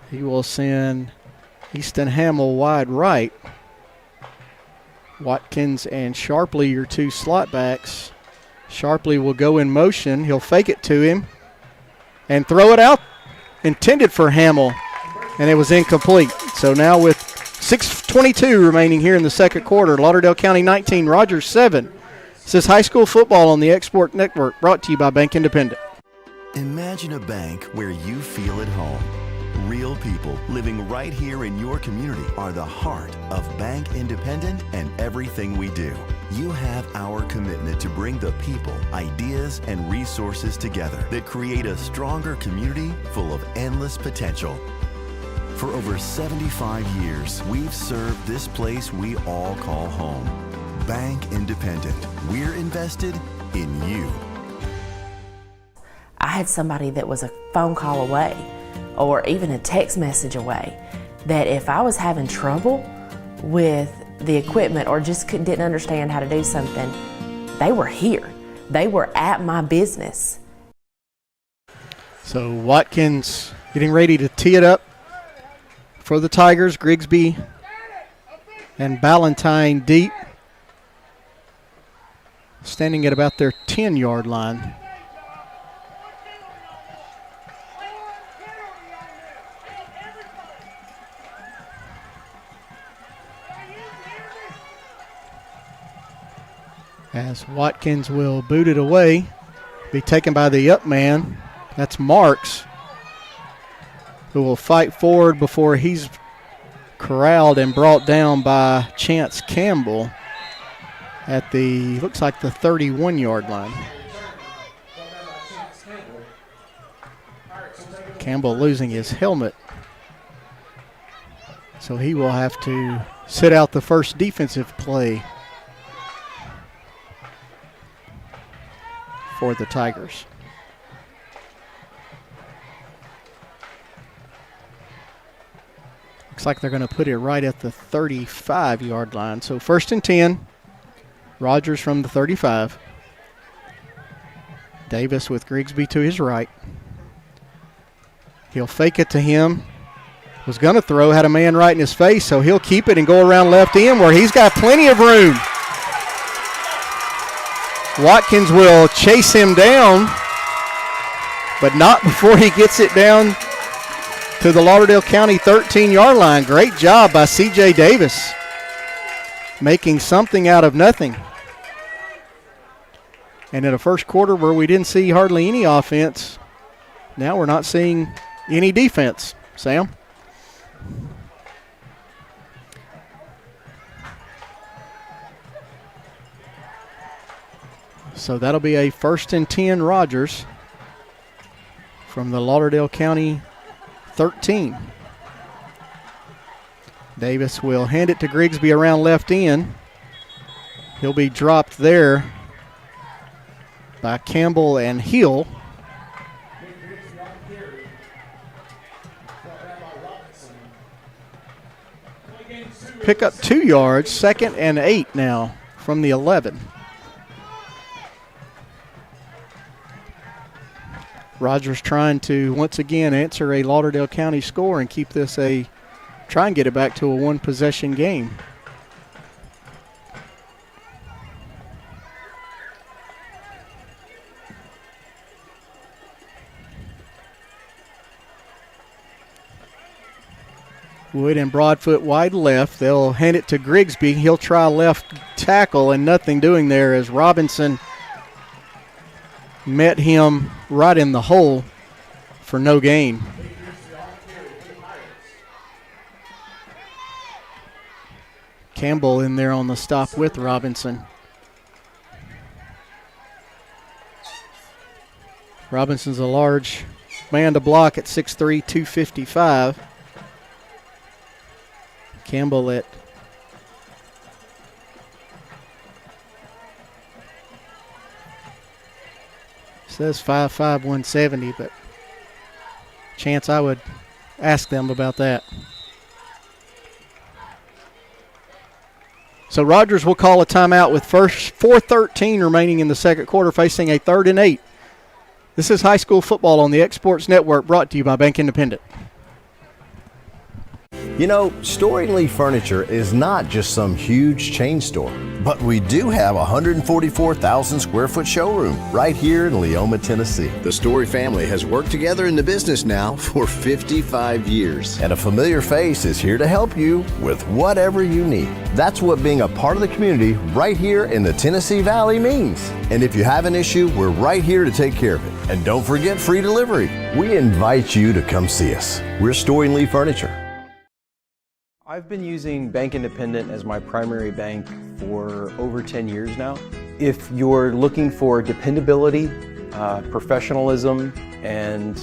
He will send Easton Hamill wide right. Watkins and Sharpley, your 2 slot backs. Sharpley will go in motion. He'll fake it to him and throw it out, intended for Hamill, and it was incomplete. So now with 6:22 remaining here in the second quarter, Lauderdale County 19, Rogers 7. This is high school football on the Export Network, brought to you by Bank Independent. Imagine a bank where you feel at home. Real people living right here in your community are the heart of Bank Independent and everything we do. You have our commitment to bring the people, ideas, and resources together that create a stronger community full of endless potential. For over 75 years, we've served this place we all call home. Bank Independent. We're invested in you. I had somebody that was a phone call away or even a text message away, that if I was having trouble with the equipment or just didn't understand how to do something, they were here. They were at my business. So Watkins getting ready to tee it up for the Tigers. Grigsby and Ballantyne deep, standing at about their 10-yard line. As Watkins will boot it away, be taken by the up man. That's Marks. who will fight forward before he's corralled and brought down by Chance Campbell at the, looks like the 31-yard line. Campbell losing his helmet, so he will have to sit out the first defensive play for the Tigers. Looks like they're going to put it right at the 35-yard line. So 1st and 10, Rogers from the 35. Davis with Grigsby to his right. He'll fake it to him. Was going to throw, had a man right in his face, so he'll keep it and go around left end where he's got plenty of room. Watkins will chase him down, but not before he gets it down to the Lauderdale County 13-yard line. Great job by C.J. Davis, making something out of nothing. And in a first quarter where we didn't see hardly any offense, now we're not seeing any defense. Sam? So that'll be a 1st and 10 Rogers from the Lauderdale County 13. Davis will hand it to Grigsby around left end. He'll be dropped there by Campbell and Hill. Pick up 2 yards, 2nd and 8 now from the 11. Rogers trying to once again answer a Lauderdale County score and keep this try and get it back to a one-possession game. Wood and Broadfoot wide left. They'll hand it to Grigsby. He'll try left tackle and nothing doing there as Robinson met him right in the hole for no gain. Campbell in there on the stop with Robinson. Robinson's a large man to block at 6'3", 255. Campbell at says 5'5", 170, but Chance, I would ask them about that. So Rogers will call a timeout with 4:13 remaining in the second quarter, facing a 3rd and 8. This is high school football on the X Sports Network, brought to you by Bank Independent. You know, Storing Lee Furniture is not just some huge chain store, but we do have a 144,000 square foot showroom right here in Leoma, Tennessee. The Story family has worked together in the business now for 55 years. And a familiar face is here to help you with whatever you need. That's what being a part of the community right here in the Tennessee Valley means. And if you have an issue, we're right here to take care of it. And don't forget free delivery. We invite you to come see us. We're Storing Lee Furniture. I've been using Bank Independent as my primary bank for over 10 years now. If you're looking for dependability, professionalism, and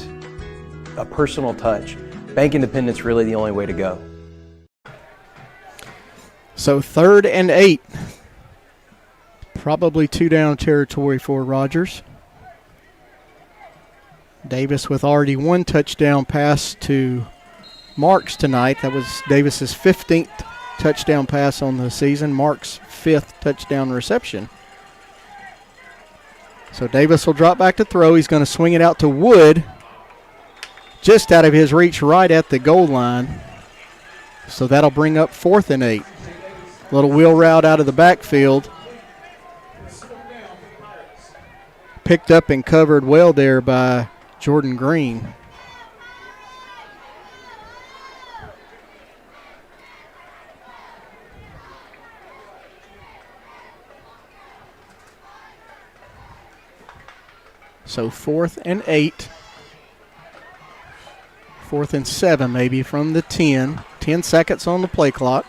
a personal touch, Bank Independent's really the only way to go. So 3rd and 8. Probably 2-down territory for Rogers. Davis with already 1 touchdown pass to Marks tonight. That was Davis's 15th touchdown pass on the season. Marks' 5th touchdown reception. So Davis will drop back to throw. He's going to swing it out to Wood. Just out of his reach right at the goal line. So that'll bring up 4th and 8. Little wheel route out of the backfield. Picked up and covered well there by Jordan Green. So 4th and 8 4th and 7 maybe from the 10. 10 seconds on the play clock.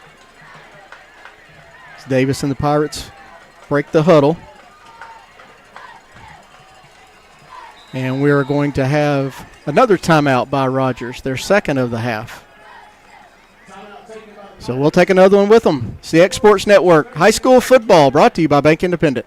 As Davis and the Pirates break the huddle. And we are going to have another timeout by Rogers, their second of the half. So we'll take another one with them. It's the X Sports Network. High school football brought to you by Bank Independent.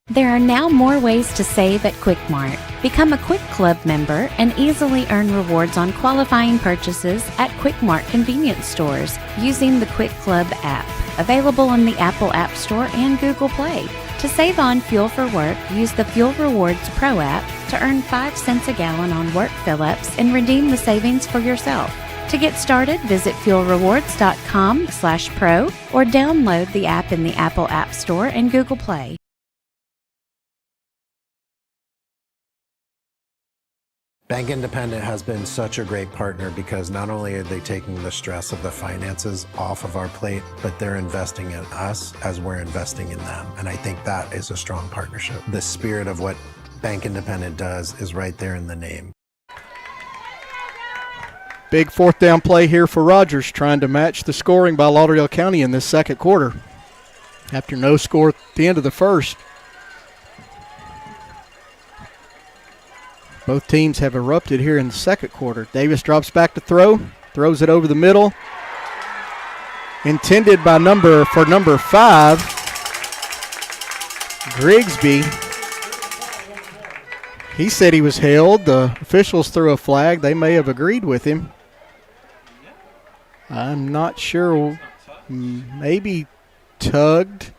There are now more ways to save at Quick Mart. Become a Quick Club member and easily earn rewards on qualifying purchases at Quick Mart convenience stores using the Quick Club app, available on the Apple App Store and Google Play. To save on fuel for work, use the Fuel Rewards Pro app to earn 5 cents a gallon on work fill-ups and redeem the savings for yourself. To get started, visit fuelrewards.com/pro or download the app in the Apple App Store and Google Play. Bank Independent has been such a great partner because not only are they taking the stress of the finances off of our plate, but they're investing in us as we're investing in them. And I think that is a strong partnership. The spirit of what Bank Independent does is right there in the name. Big 4th down play here for Rogers, trying to match the scoring by Lauderdale County in this second quarter. After no score at the end of the first. Both teams have erupted here in the second quarter. Davis drops back to throw, throws it over the middle. Intended by number 5, Grigsby. He said he was held. The officials threw a flag. They may have agreed with him. I'm not sure. Maybe tugged.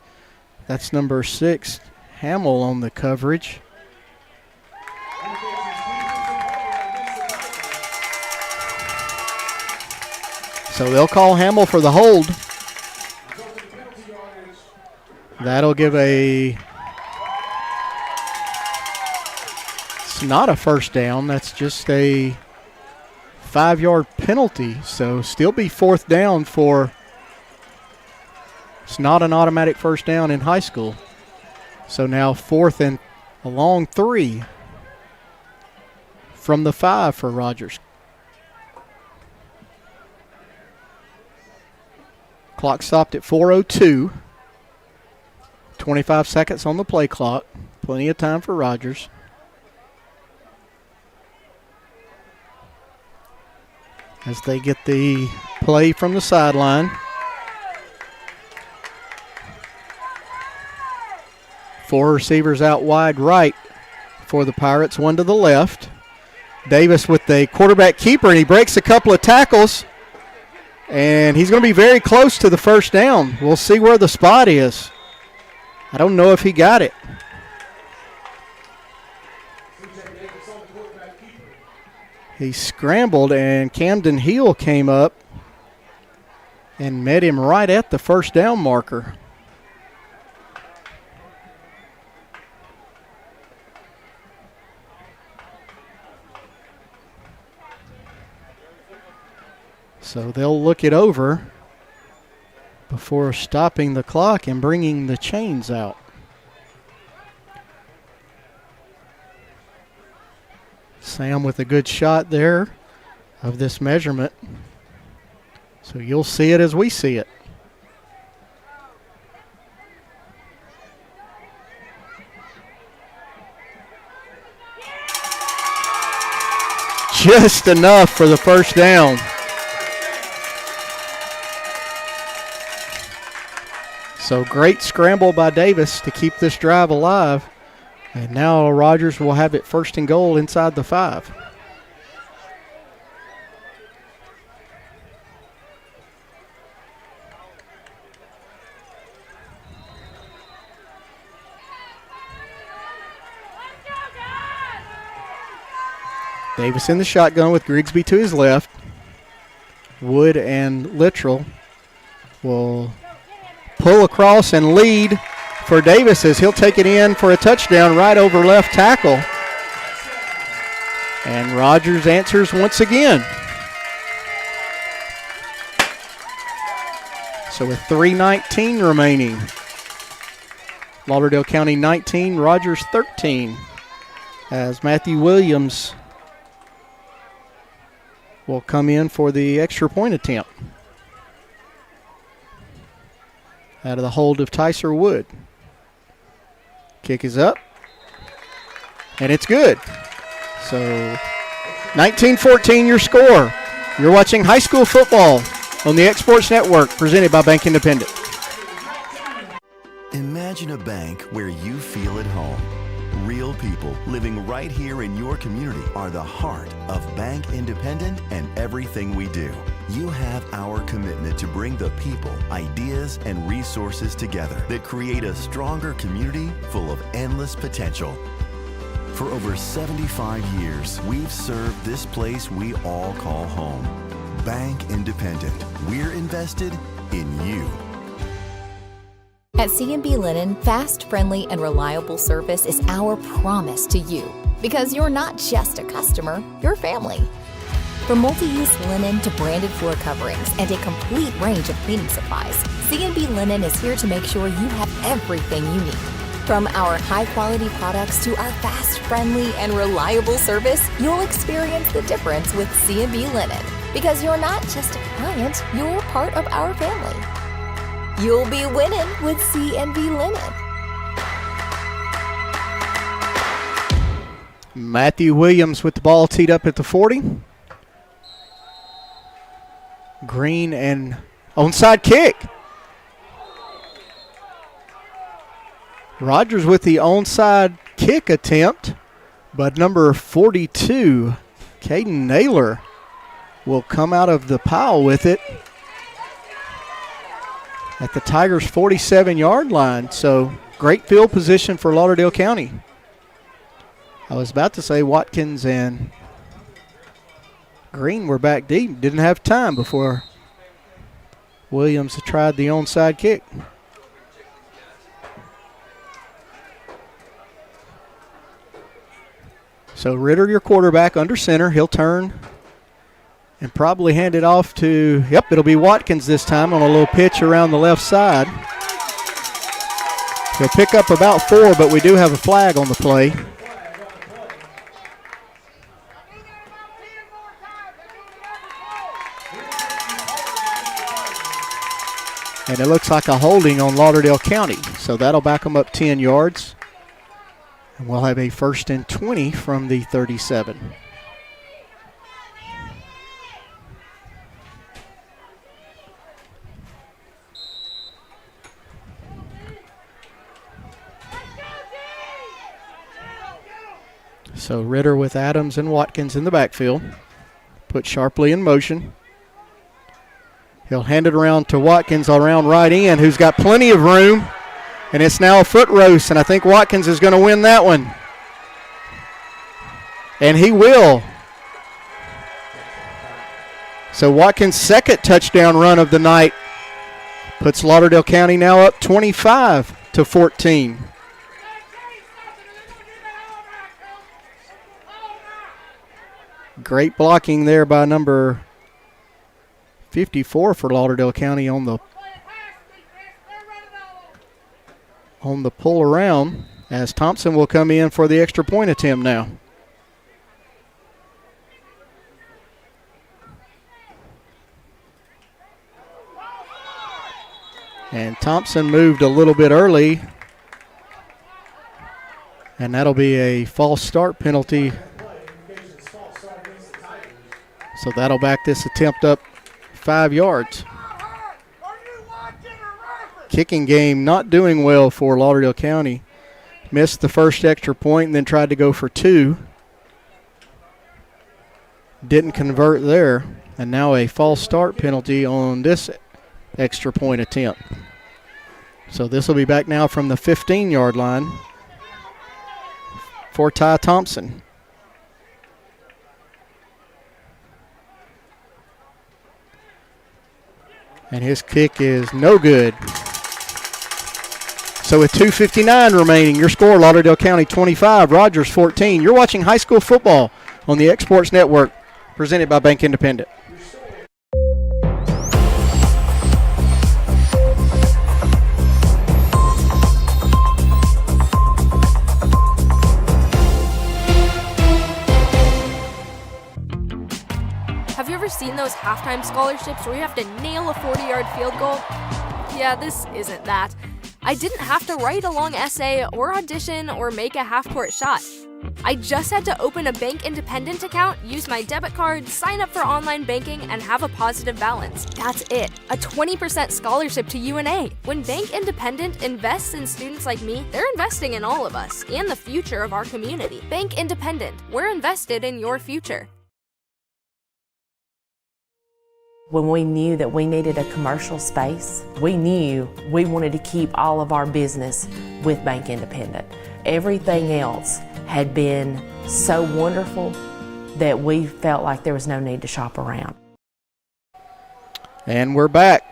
That's number 6, Hamill, on the coverage. So they'll call Hamill for the hold. That'll give it's not a first down. That's just a 5-yard penalty. So still be 4th down it's not an automatic first down in high school. So now 4th and a long 3 from the 5 for Rogers. Clock stopped at 4:02. 25 seconds on the play clock. Plenty of time for Rogers. As they get the play from the sideline. 4 receivers out wide right for the Pirates, 1 to the left. Davis with the quarterback keeper, and he breaks a couple of tackles. And he's going to be very close to the first down. We'll see where the spot is. I don't know if he got it. He scrambled, and Camden Heel came up and met him right at the first down marker. So they'll look it over before stopping the clock and bringing the chains out. Sam with a good shot there of this measurement. So you'll see it as we see it. Just enough for the first down. So great scramble by Davis to keep this drive alive. And now Rogers will have it 1st and goal inside the 5. Davis in the shotgun with Grigsby to his left. Wood and Littrell will pull across and lead for Davis as he'll take it in for a touchdown right over left tackle. And Rogers answers once again. So with 3:19 remaining, Lauderdale County 19, Rogers 13, as Matthew Williams will come in for the extra point attempt. Out of the hold of Tyser Wood. Kick is up. And it's good. So 19-14 your score. You're watching high school football on the X Sports Network, presented by Bank Independent. Imagine a bank where you feel at home. Real people living right here in your community are the heart of Bank Independent and everything we do. You have our commitment to bring the people, ideas, and resources together that create a stronger community full of endless potential. For over 75 years, we've served this place we all call home. Bank Independent. We're invested in you. At C&B Linen, fast, friendly, and reliable service is our promise to you. Because you're not just a customer, you're family. From multi-use linen to branded floor coverings and a complete range of cleaning supplies, C&B Linen is here to make sure you have everything you need. From our high-quality products to our fast, friendly, and reliable service, you'll experience the difference with C&B Linen. Because you're not just a client, you're part of our family. You'll be winning with C&B Linen. Matthew Williams with the ball teed up at the 40. Green and onside kick. Rogers with the onside kick attempt, but number 42, Caden Naylor, will come out of the pile with it at the Tigers' 47-yard line. So great field position for Lauderdale County. I was about to say Watkins and Green were back deep. Didn't have time before Williams tried the onside kick. So Ritter, your quarterback, under center. He'll turn and probably hand it off to, it'll be Watkins this time on a little pitch around the left side. He'll pick up about 4, but we do have a flag on the play. And it looks like a holding on Lauderdale County. So that'll back them up 10 yards. And we'll have a 1st and 20 from the 37. So Ritter with Adams and Watkins in the backfield. Put Sharpley in motion. He'll hand it around to Watkins around right end, who's got plenty of room. And it's now a foot roast, and I think Watkins is going to win that one. And he will. So Watkins' second touchdown run of the night puts Lauderdale County now up 25-14. Great blocking there by number 54 for Lauderdale County on the pull around, as Thompson will come in for the extra point attempt now. And Thompson moved a little bit early, and that'll be a false start penalty. So that'll back this attempt up 5 yards. Kicking game not doing well for Lauderdale County. Missed the first extra point and then tried to go for 2. Didn't convert there. And now a false start penalty on this extra point attempt. So this will be back now from the 15-yard line for Ty Thompson. And his kick is no good. So with 2:59 remaining, your score, Lauderdale County 25, Rogers 14. You're watching high school football on the X Sports Network, presented by Bank Independent. Have you seen those halftime scholarships where you have to nail a 40-yard field goal? Yeah, this isn't that. I didn't have to write a long essay or audition or make a half-court shot. I just had to open a Bank Independent account, use my debit card, sign up for online banking, and have a positive balance. That's it. A 20% scholarship to UNA. When Bank Independent invests in students like me, they're investing in all of us and the future of our community. Bank Independent. We're invested in your future. When we knew that we needed a commercial space, we knew we wanted to keep all of our business with Bank Independent. Everything else had been so wonderful that we felt like there was no need to shop around. And we're back.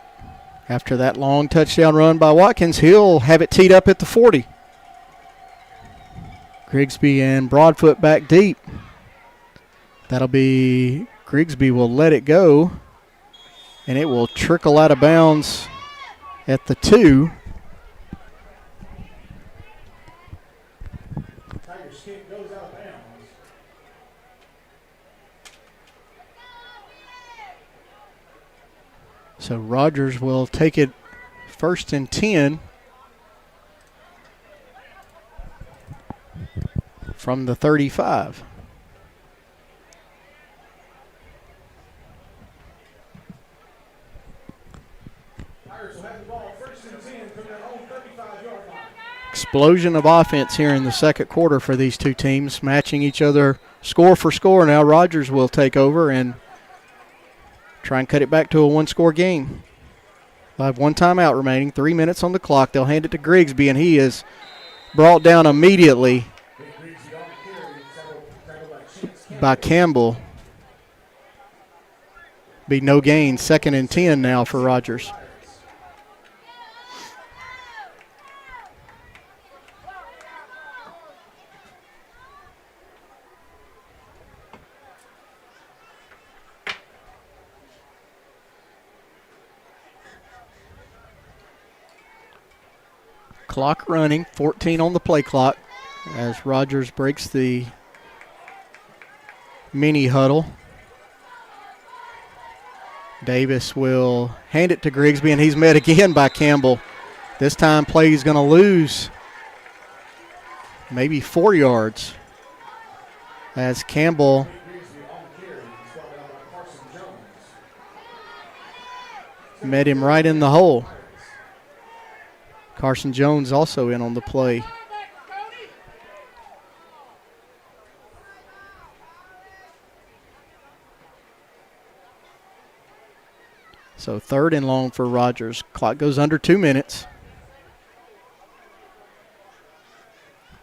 After that long touchdown run by Watkins, he'll have it teed up at the 40. Grigsby and Broadfoot back deep. That'll be, Grigsby will let it go, and it will trickle out of bounds at the 2. So Rogers will take it 1st and 10 from the 35. Explosion of offense here in the second quarter for these two teams, matching each other score for score. Now Rogers will take over and try and cut it back to a one-score game. They'll have one timeout remaining, 3 minutes on the clock. They'll hand it to Grigsby, and he is brought down immediately by Campbell. Be no gain, 2nd and 10 now for Rogers. Clock running, 14 on the play clock as Rogers breaks the mini huddle. Davis will hand it to Grigsby, and he's met again by Campbell. This time play is going to lose maybe 4 yards as Campbell met him right in the hole. Carson Jones also in on the play. So 3rd and long for Rogers. Clock goes under 2 minutes.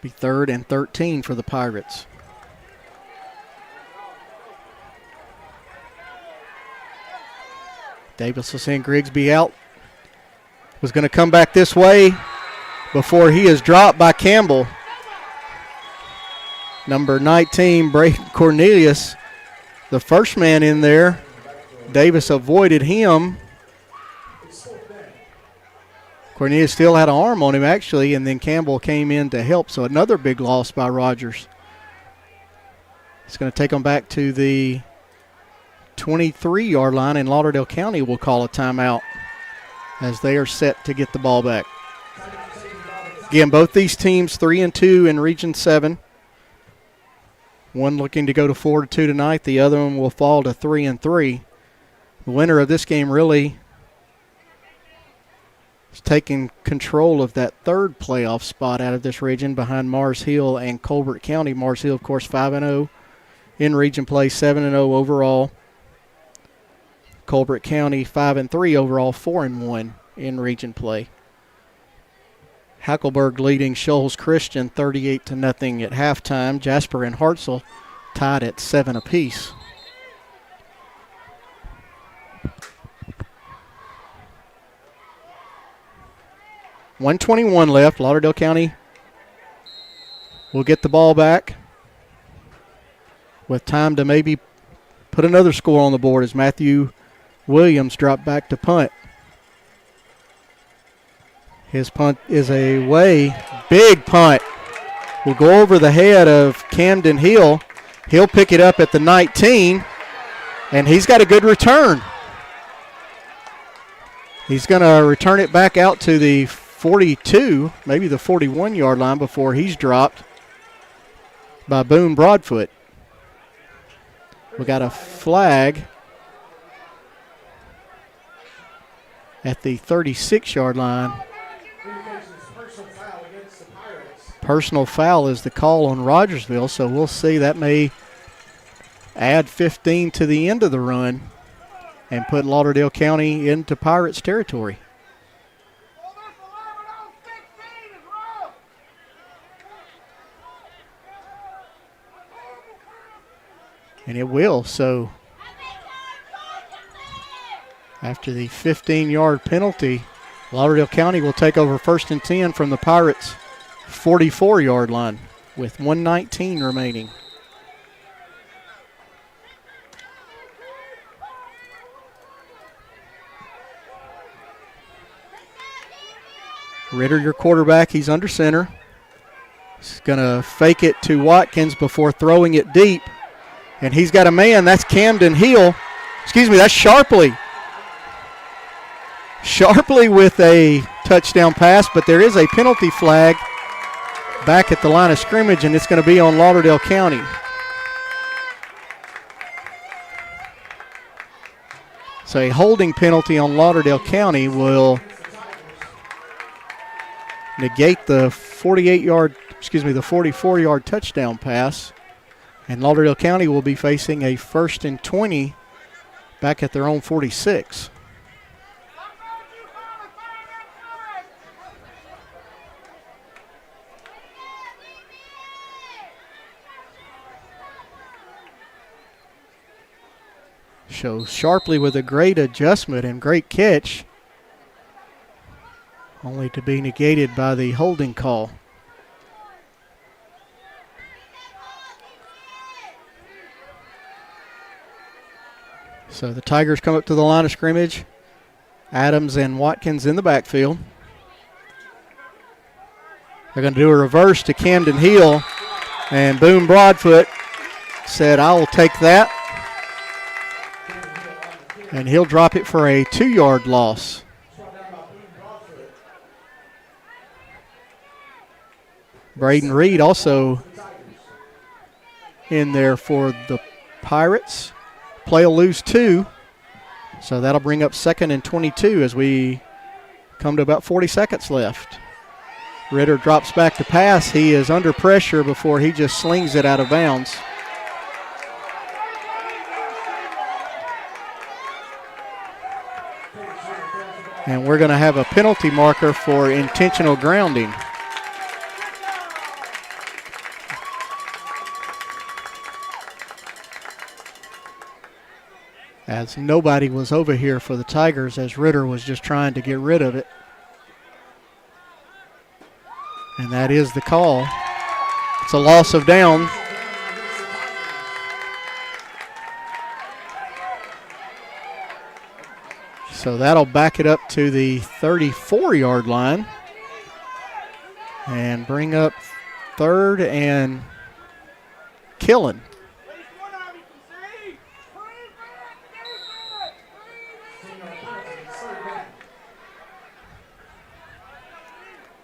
Be 3rd and 13 for the Pirates. Davis will send Grigsby out. Was going to come back this way before he is dropped by Campbell. Number 19, Brayden Cornelius, the first man in there. Davis avoided him. Cornelius still had an arm on him, actually, and then Campbell came in to help. So another big loss by Rogers. It's going to take them back to the 23-yard line, and Lauderdale County will call a timeout as they are set to get the ball back. Again, both these teams 3-2 in Region 7. One looking to go to 4-2 tonight. The other one will fall to 3-3. The winner of this game really is taking control of that 3rd playoff spot out of this region behind Mars Hill and Colbert County. Mars Hill, of course, 5-0 in region play, 7-0 overall. Colbert County 5-3 overall, 4-1 in region play. Hackleburg leading Shoals Christian 38-0 at halftime. Jasper and Hartselle tied at 7 apiece. .121 left. Lauderdale County will get the ball back with time to maybe put another score on the board as Matthew Williams dropped back to punt. His punt is away. Big punt. Will go over the head of Camden Hill. He'll pick it up at the 19. And he's got a good return. He's going to return it back out to the 42, maybe the 41-yard line before he's dropped by Boone Broadfoot. We got a flag at the 36-yard line. Personal foul is the call on Rogersville, so we'll see. That may add 15 to the end of the run and put Lauderdale County into Pirates territory. And it will. So after the 15-yard penalty, Lauderdale County will take over 1st and 10 from the Pirates' 44-yard line with 1:19 remaining. Ritter, your quarterback, he's under center. He's going to fake it to Watkins before throwing it deep. And he's got a man. That's Camden Hill. Excuse me, that's Sharpley. Sharpley with a touchdown pass, but there is a penalty flag back at the line of scrimmage, and it's going to be on Lauderdale County. So a holding penalty on Lauderdale County will negate the 44-yard touchdown pass. And Lauderdale County will be facing a 1st and 20 back at their own 46. So Sharpley with a great adjustment and great catch, only to be negated by the holding call. So the Tigers come up to the line of scrimmage. Adams and Watkins in the backfield. They're going to do a reverse to Camden Hill, and Boone Broadfoot said, "I will take that." And he'll drop it for a 2-yard loss. Braden Reed also in there for the Pirates. Play will lose 2, so that'll bring up 2nd and 22 as we come to about 40 seconds left. Ritter drops back to pass. He is under pressure before he just slings it out of bounds. And we're going to have a penalty marker for intentional grounding. As nobody was over here for the Tigers, as Ritter was just trying to get rid of it. And that is the call. It's a loss of down. So that'll back it up to the 34-yard line and bring up 3rd and Killen.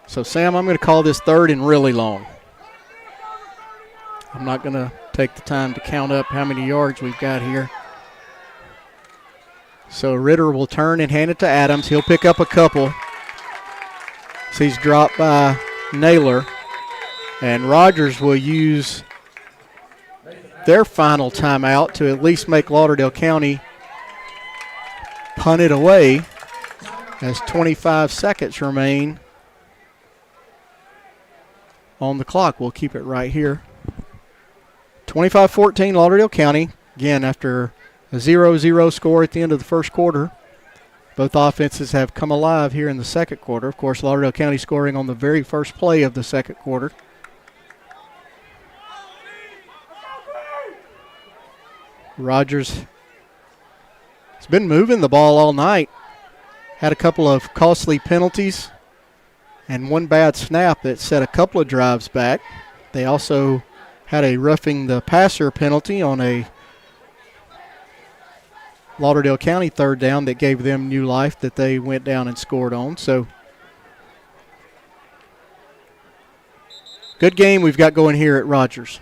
So, Sam, I'm going to call this 3rd and really long. I'm not going to take the time to count up how many yards we've got here. So Ritter will turn and hand it to Adams. He'll pick up a couple. So he's dropped by Naylor. And Rogers will use their final timeout to at least make Lauderdale County punt it away as 25 seconds remain on the clock. We'll keep it right here. 25-14 Lauderdale County. Again, after a 0-0 score at the end of the first quarter. Both offenses have come alive here in the second quarter. Of course, Lauderdale County scoring on the very first play of the second quarter. Rogers has been moving the ball all night. Had a couple of costly penalties and one bad snap that set a couple of drives back. They also had a roughing the passer penalty on a Lauderdale County third down that gave them new life that they went down and scored on. So good game we've got going here at Rogers.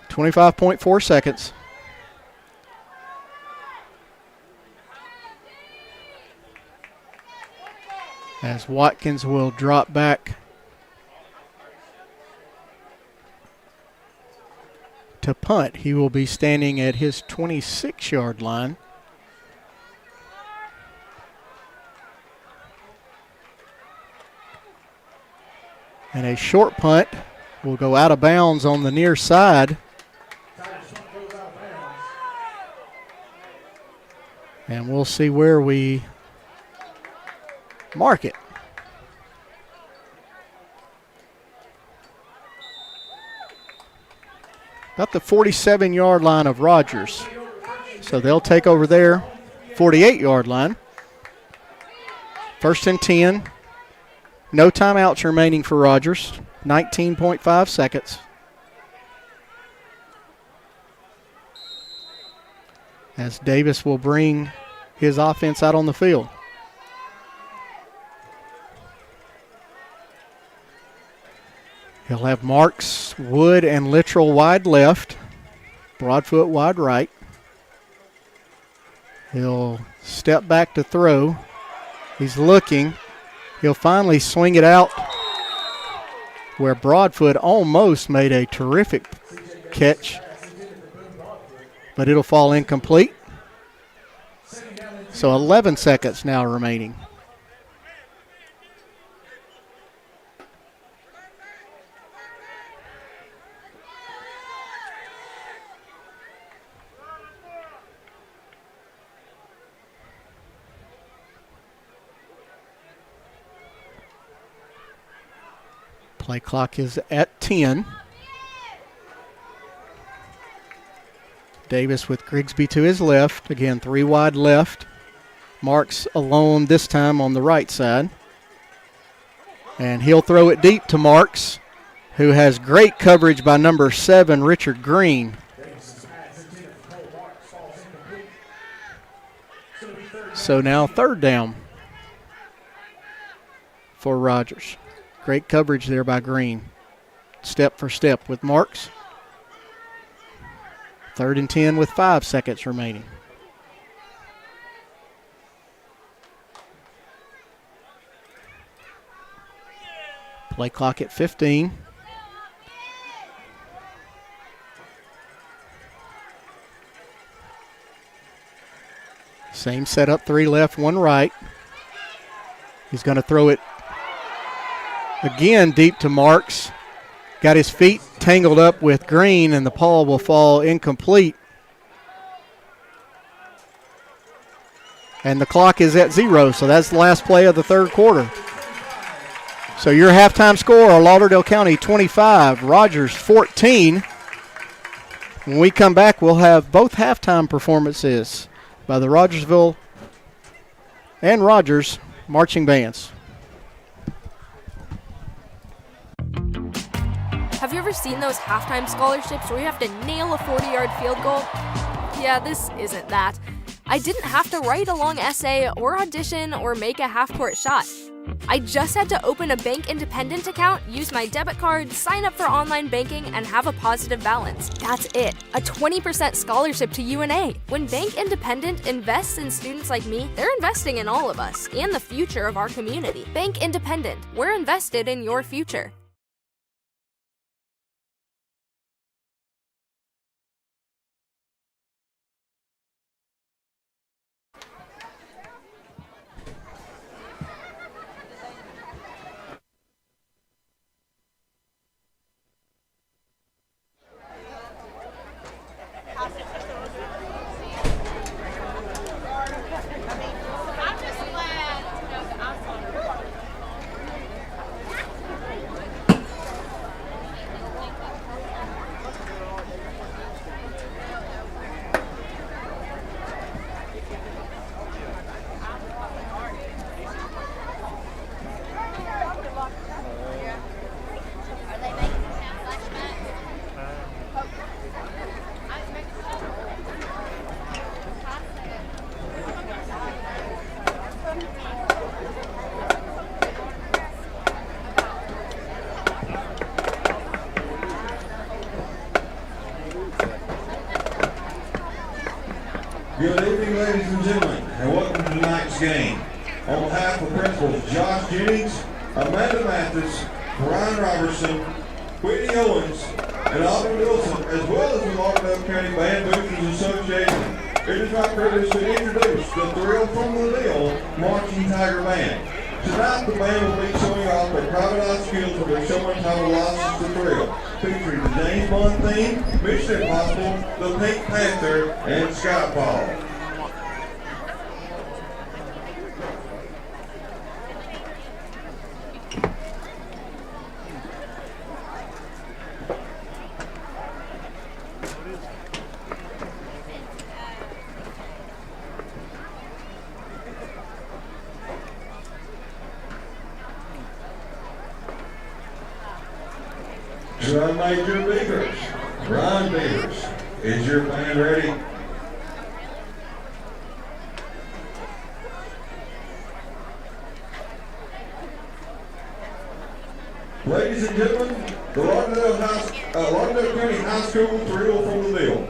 25.4 seconds. As Watkins will drop back to punt. He will be standing at his 26-yard line. And a short punt will go out of bounds on the near side. And we'll see where we mark it. About the 47-yard line of Rogers. So they'll take over their 48-yard line. 1st and 10. No timeouts remaining for Rogers. 19.5 seconds. As Davis will bring his offense out on the field. He'll have Marks, Wood, and Littrell wide left. Broadfoot wide right. He'll step back to throw. He's looking. He'll finally swing it out where Broadfoot almost made a terrific catch, but it'll fall incomplete. So 11 seconds now remaining. Play clock is at 10. Davis with Grigsby to his left. Again, 3 wide left. Marks alone this time on the right side. And he'll throw it deep to Marks, who has great coverage by number 7, Richard Green. So now 3rd down for Rogers. Great coverage there by Green. Step for step with Marks. 3rd and 10 with 5 seconds remaining. Play clock at 15. Same setup, 3 left, 1 right. He's going to throw it again deep to Marks. Got his feet tangled up with Green, and the ball will fall incomplete. And the clock is at 0, so that's the last play of the 3rd quarter. So your halftime score, Lauderdale County 25, Rogers 14. When we come back, we'll have both halftime performances by the Rogersville and Rogers marching bands. Have you ever seen those halftime scholarships where you have to nail a 40-yard field goal? Yeah, this isn't that. I didn't have to write a long essay or audition or make a half-court shot. I just had to open a Bank Independent account, use my debit card, sign up for online banking, and have a positive balance. That's it. A 20% scholarship to UNA. When Bank Independent invests in students like me, they're investing in all of us and the future of our community. Bank Independent. We're invested in your future. Good evening, ladies and gentlemen, and welcome to tonight's game. On behalf of Principals Josh Jennings, Amanda Mathis, Brian Robertson, Whitney Owens, and Aubrey Wilson, as well as the Lauderdale County Band Boosters Association, it is my privilege to introduce the Thrill from the Deal Marching Tiger Band. Tonight, the band will be showing off their private eye skills with their show entitled License to Thrill, featuring the James Bond theme, Mission Impossible, the Pink Panther, and Skyfall. Drum Major Beavers, Ron Beavers, is your band ready? Ladies and gentlemen, the Lauderdale County High School Thrill from the Deal.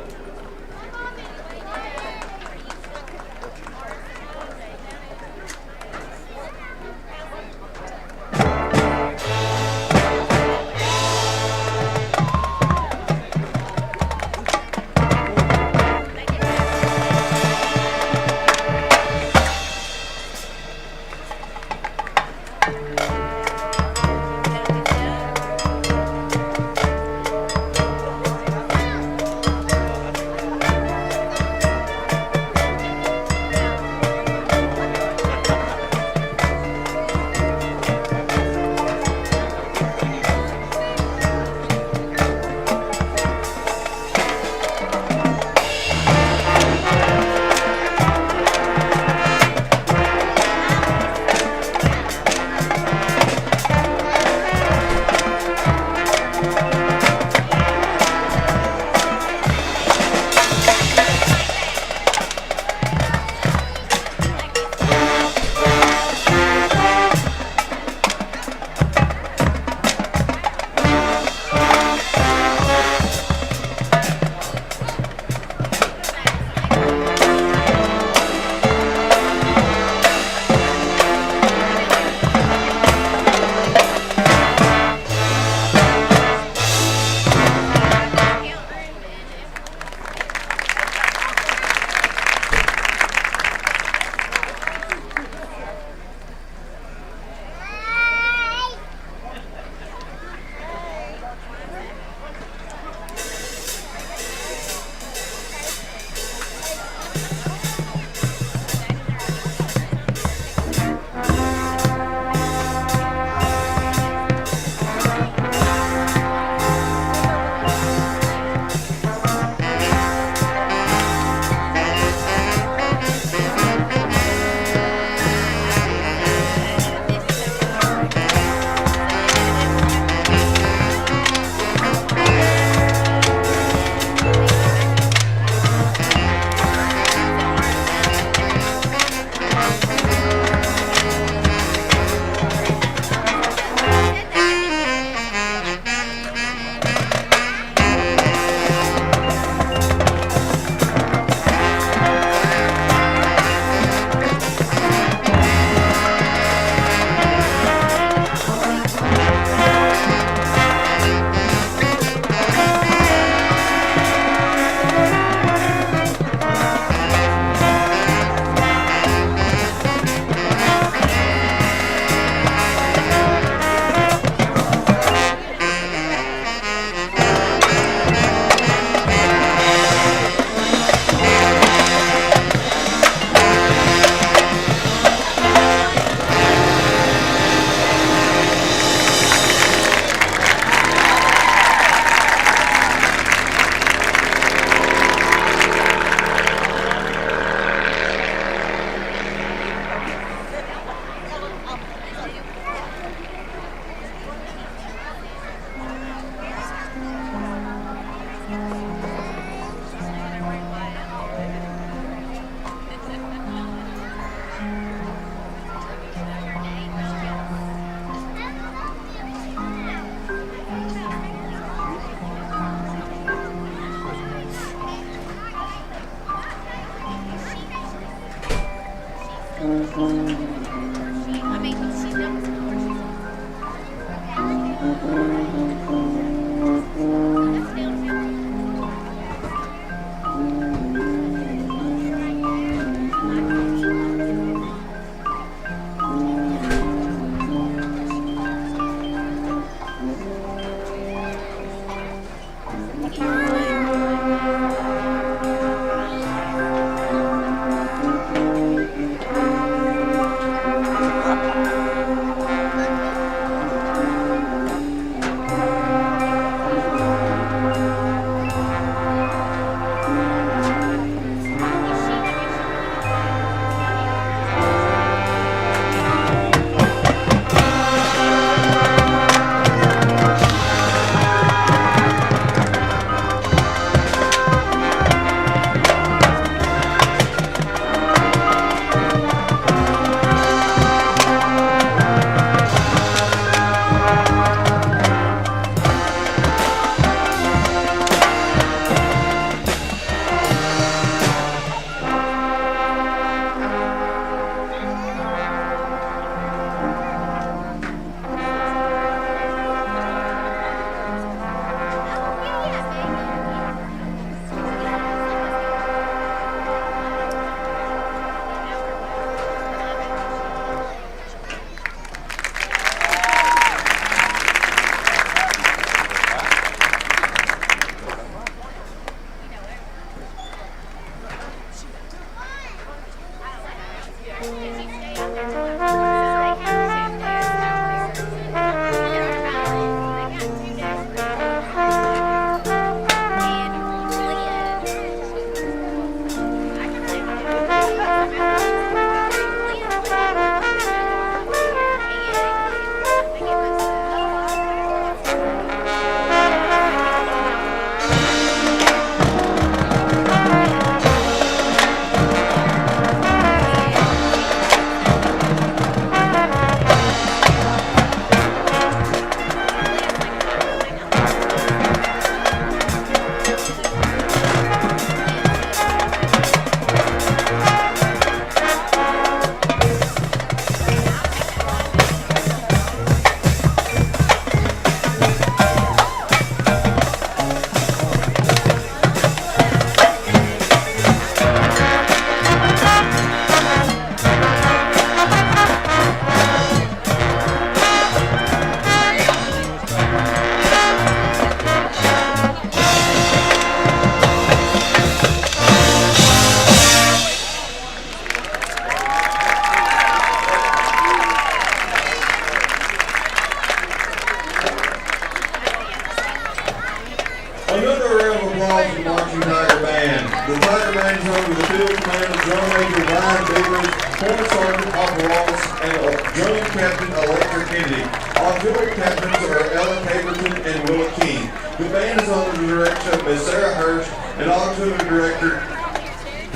applause for the Marching Tiger Band. The Tiger Band is under the field command of Drum Major Ryan Beavers, Corps Sergeant Papa Ross, and Drum Captain Electra Kennedy. Auxiliary captains are Ellen Caperton and Willa King. The band is under the direction of Ms. Sarah Hurst and Auxiliary Director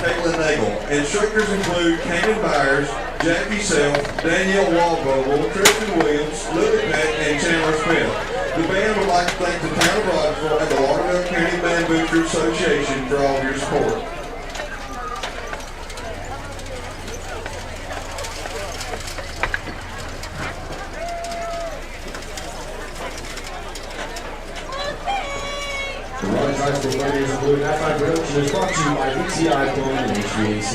Caitlin Nagel. Instructors include Kanan Byers, Jackie Self, Danielle Walvogel, Tristan Williams, Lily Peck, and Chandler Smith. The band would like to thank the town of Rogersville and the Lauderdale County Band Booster Association for all of your support. The Rogers High School Players and Blue Halftime Production is brought to you by BTI Plumbing and HVAC.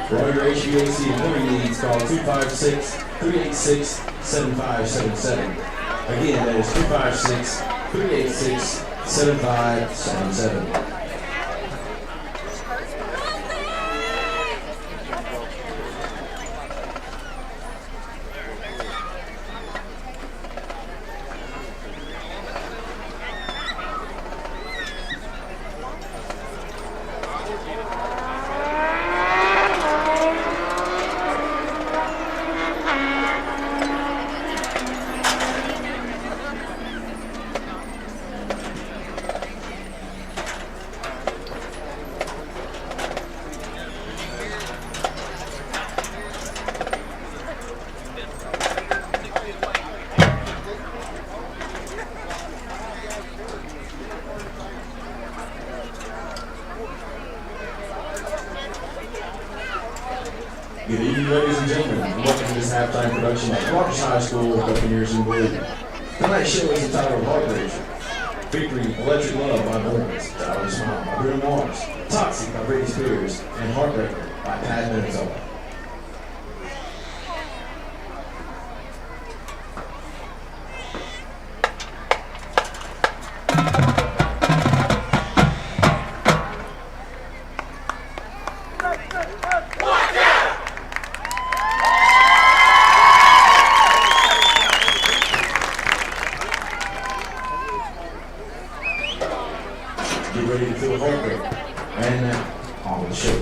For all your HVAC and plumbing needs, call 256-386-7577. Again, that is 256-386-7577. Good evening, ladies and gentlemen, and welcome to this halftime production of Rogers High School Buccaneers in Blue. Tonight's show is entitled Heartbreaker, featuring Electric Love by Mormons, Dollar Smile by Bruno Mars, Toxic by Britney Spears, and Heartbreaker by Pat Minnesota. Get ready to feel heartbreak. And now, on with the show.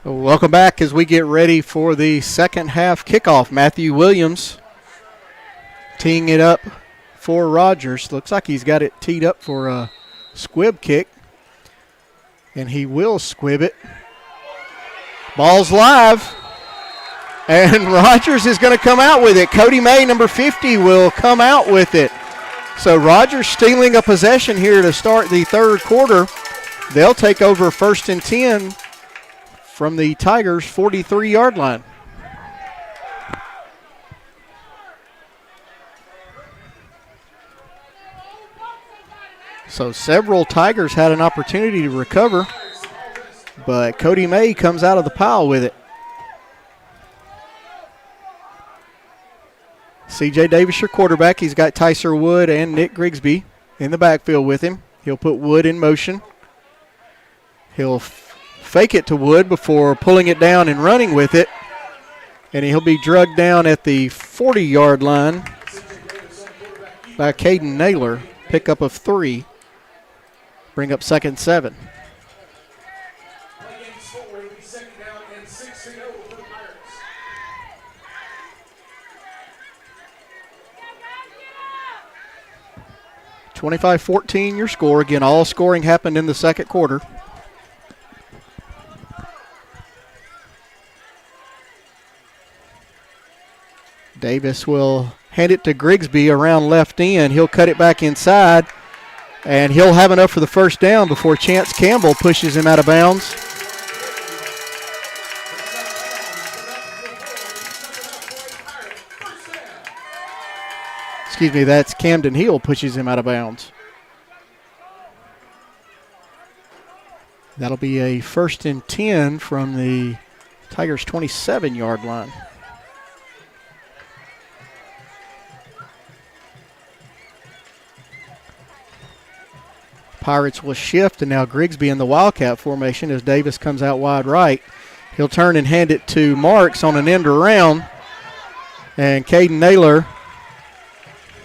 Welcome back as we get ready for the second half kickoff. Matthew Williams teeing it up for Rogers. Looks like he's got it teed up for a squib kick, and he will squib it. Ball's live, and Rogers is going to come out with it. Cody May, number 50, will come out with it. So Rogers stealing a possession here to start the third quarter. They'll take over 1st and 10 from the Tigers' 43-yard line. So several Tigers had an opportunity to recover, but Cody May comes out of the pile with it. C.J. Davis, your quarterback. He's got Tyser Wood and Nick Grigsby in the backfield with him. He'll put Wood in motion. He'll fake it to Wood before pulling it down and running with it. And he'll be drugged down at the 40-yard line by Caden Naylor. Pickup of 3. Bring up 2nd and 7. 25-14 your score. Again, all scoring happened in the second quarter. Davis will hand it to Grigsby around left end. He'll cut it back inside, and he'll have enough for the first down before Chance Campbell pushes him out of bounds. Excuse me, that's Camden Hill pushes him out of bounds. That'll be a 1st and 10 from the Tigers' 27-yard line. Pirates will shift, and now Grigsby in the Wildcat formation as Davis comes out wide right. He'll turn and hand it to Marks on an end around, and Caden Naylor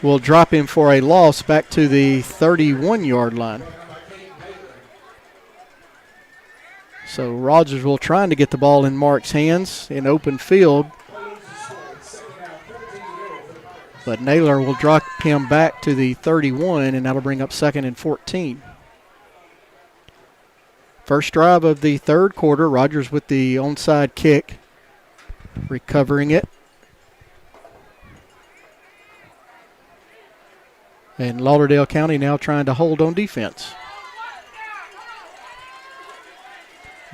will drop him for a loss back to the 31-yard line. So Rogersville trying to get the ball in Mark's hands in open field, but Naylor will drop him back to the 31, and that'll bring up 2nd and 14. First drive of the third quarter, Rogers with the onside kick, recovering it. And Lauderdale County now trying to hold on defense.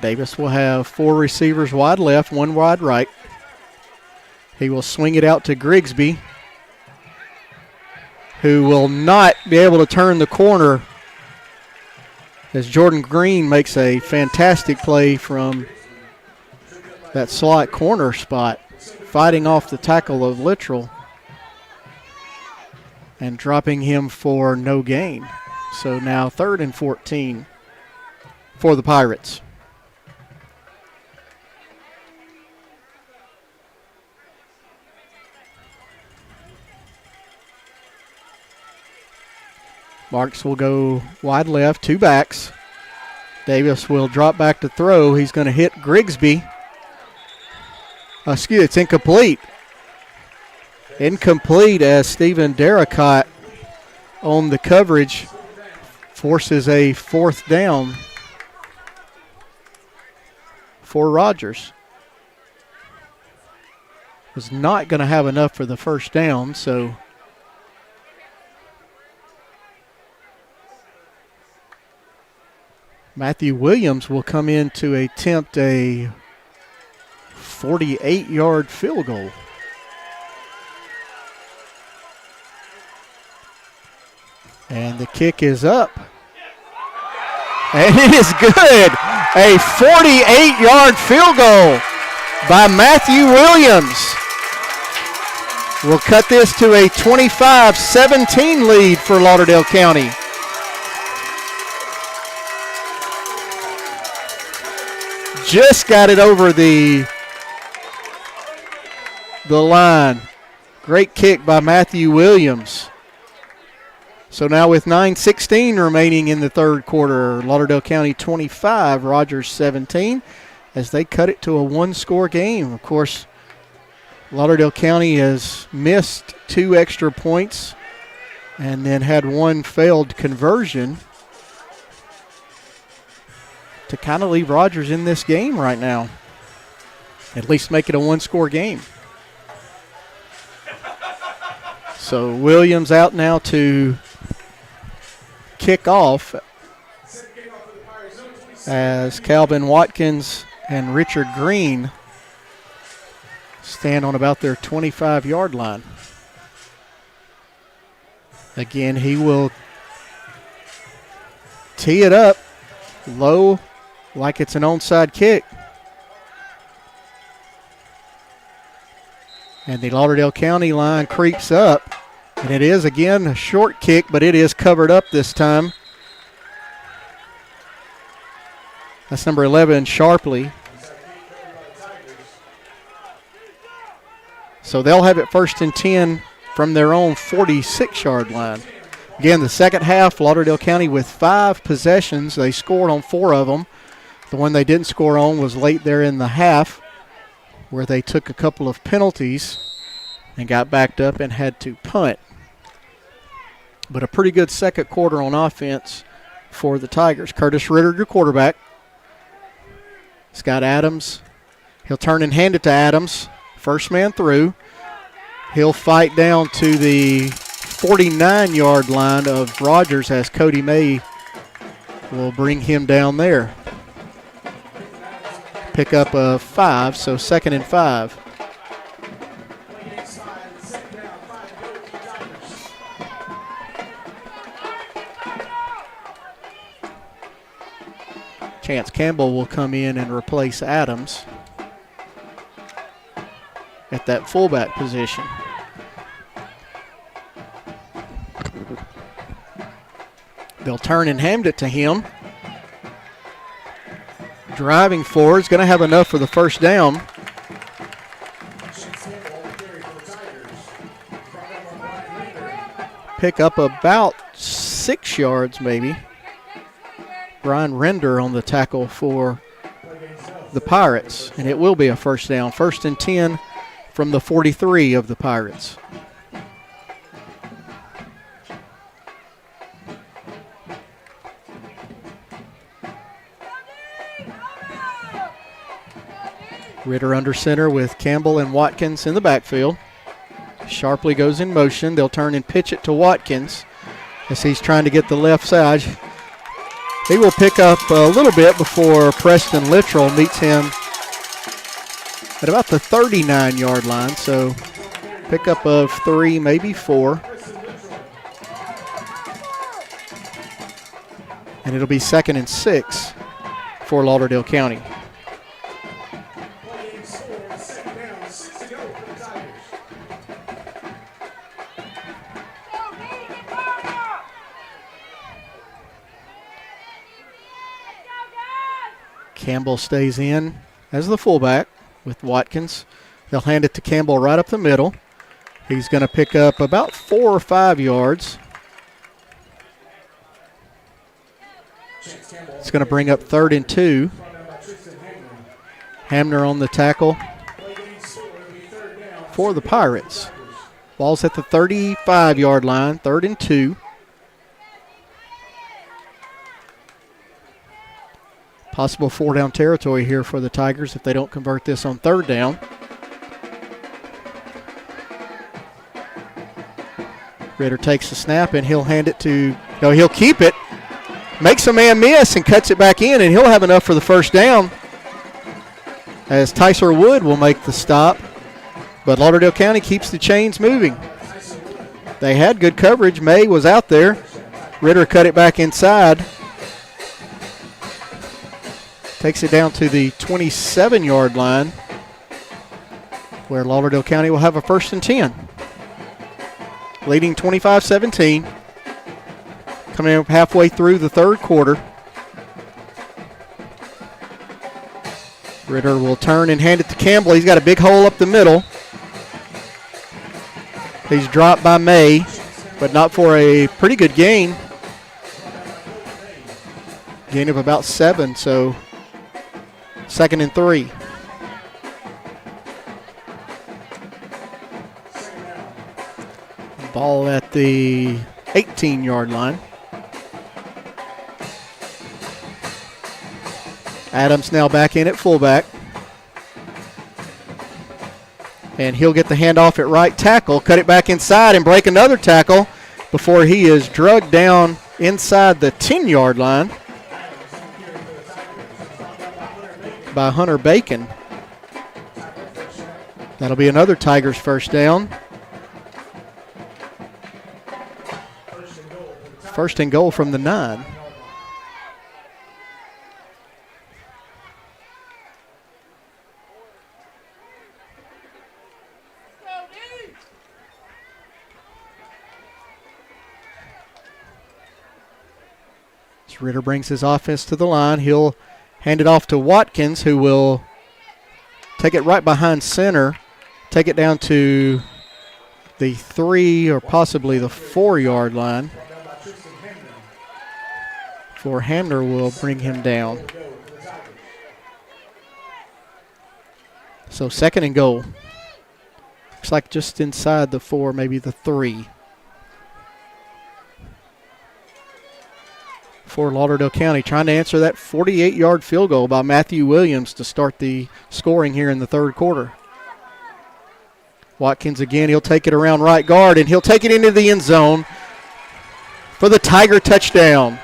Davis will have 4 receivers wide left, 1 wide right. He will swing it out to Grigsby, who will not be able to turn the corner as Jordan Green makes a fantastic play from that slot corner spot, fighting off the tackle of Littrell and dropping him for no gain. So now 3rd and 14 for the Pirates. Marks will go wide left, 2 backs. Davis will drop back to throw. He's going to hit Grigsby. It's incomplete. Incomplete as Stephen Darracott on the coverage forces a 4th down for Rogers. Was not going to have enough for the first down, so Matthew Williams will come in to attempt a 48-yard field goal. And the kick is up. And it is good. A 48-yard field goal by Matthew Williams will cut this to a 25-17 lead for Lauderdale County. Just got it over the line. Great kick by Matthew Williams. So now with 9:16 remaining in the third quarter, Lauderdale County 25, Rogers 17. as they cut it to a one-score game. Of course, Lauderdale County has missed 2 extra points and then had 1 failed conversion to kind of leave Rogers in this game right now. At least make it a one-score game. So Williams out now to kick off as Calvin Watkins and Richard Green stand on about their 25-yard line. Again, he will tee it up low like it's an onside kick. And the Lauderdale County line creeps up. And it is, again, a short kick, but it is covered up this time. That's number 11, Sharpley. So they'll have it 1st and 10 from their own 46-yard line. Again, the second half, Lauderdale County with 5 possessions. They scored on 4 of them. The one they didn't score on was late there in the half, where they took a couple of penalties and got backed up and had to punt. But a pretty good second quarter on offense for the Tigers. Curtis Ritter, your quarterback. Scott Adams, he'll turn and hand it to Adams. First man through. He'll fight down to the 49-yard line of Rogers as Cody May will bring him down there. Pick up a 5, so 2nd and 5. Chance Campbell will come in and replace Adams at that fullback position. They'll turn and hand it to him. Driving forward, is going to have enough for the first down. Pick up about 6 yards maybe. Brian Render on the tackle for the Pirates, and it will be a first down. 1st and 10 from the 43 of the Pirates. Ritter under center with Campbell and Watkins in the backfield. Sharpley goes in motion. They'll turn and pitch it to Watkins as he's trying to get the left side. He will pick up a little bit before Preston Littrell meets him at about the 39-yard line. So pickup of 3, maybe 4. And it'll be 2nd and 6 for Lauderdale County. Campbell stays in as the fullback with Watkins. They'll hand it to Campbell right up the middle. He's going to pick up about 4 or 5 yards. It's going to bring up 3rd and 2. Hamner on the tackle for the Pirates. Ball's at the 35-yard line, 3rd and 2. Possible 4-down territory here for the Tigers if they don't convert this on 3rd down. Ritter takes the snap and he'll hand it to, no, he'll keep it. Makes a man miss and cuts it back in, and he'll have enough for the first down as Tyser Wood will make the stop. But Lauderdale County keeps the chains moving. They had good coverage. May was out there. Ritter cut it back inside. Takes it down to the 27-yard line where Lauderdale County will have a 1st and 10. Leading 25-17. Coming in halfway through the 3rd quarter. Ritter will turn and hand it to Campbell. He's got a big hole up the middle. He's dropped by May, but not for a pretty good gain. Gain of about 7, so 2nd and 3. Ball at the 18-yard line. Adams now back in at fullback. And he'll get the handoff at right tackle, cut it back inside and break another tackle before he is drugged down inside the 10-yard line by Hunter Bacon. That'll be another Tigers first down. First and goal from the 9. As Ritter brings his offense to the line, he'll hand it off to Watkins, who will take it right behind center, take it down to the 3 or possibly the 4-yard line. For Hamner will bring him down. So 2nd and goal. Looks like just inside the 4, maybe the 3. For Lauderdale County, trying to answer that 48-yard field goal by Matthew Williams to start the scoring here in the 3rd quarter. Watkins again, he'll take it around right guard, and he'll take it into the end zone for the Tiger touchdown.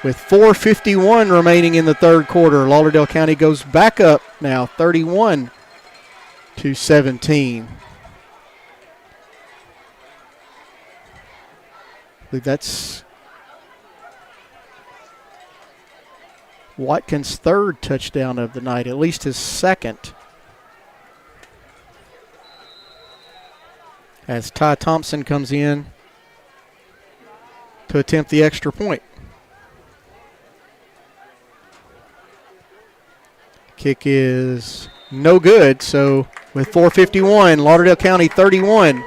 With 4:51 remaining in the 3rd quarter, Lauderdale County goes back up now 31-17. I believe that's Watkins' 3rd touchdown of the night, at least his 2nd. As Ty Thompson comes in to attempt the extra point. Kick is no good, so with 4:51, Lauderdale County 31,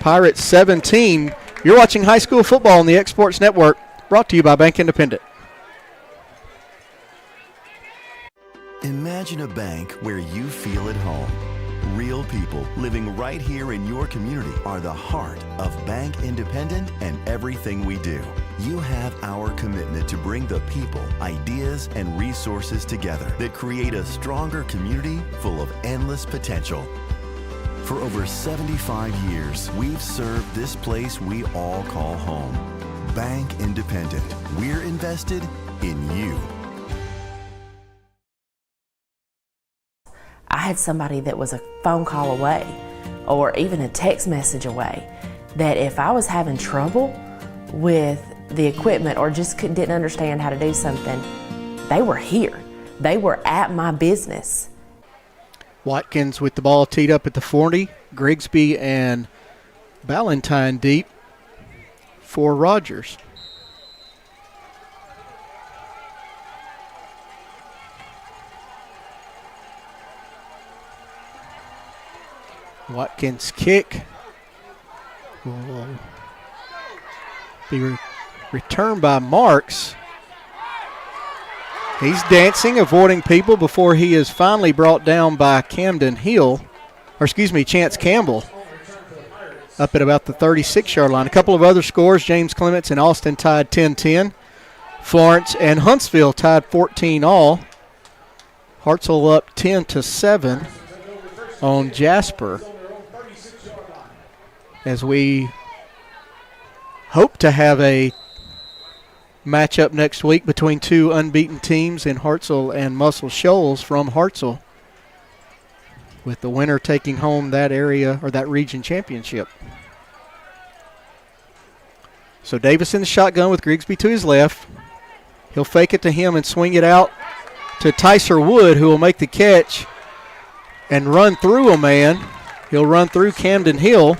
Pirates 17. You're watching high school football on the X Sports Network, brought to you by Bank Independent. Imagine a bank where you feel at home. Real people living right here in your community are the heart of Bank Independent and everything we do. You have our commitment to bring the people, ideas, and resources together that create a stronger community full of endless potential. For over 75 years, we've served this place we all call home. Bank Independent. We're invested in you. I had somebody that was a phone call away or even a text message away, that if I was having trouble with the equipment or just didn't understand how to do something, they were here. They were at my business. Watkins with the ball teed up at the 40. Grigsby and Ballantyne deep for Rogers. Watkins' kick will be returned by Marks. He's dancing, avoiding people before he is finally brought down by Chance Campbell up at about the 36-yard line. A couple of other scores, James Clements and Austin tied 10-10. Florence and Huntsville tied 14 all. Hartselle up 10-7 on Jasper, as we hope to have a matchup next week between two unbeaten teams in Hartselle and Muscle Shoals from Hartselle, with the winner taking home that area or that region championship. So Davis in the shotgun with Grigsby to his left. He'll fake it to him and swing it out to Tyser Wood, who will make the catch and run through a man. He'll run through Camden Hill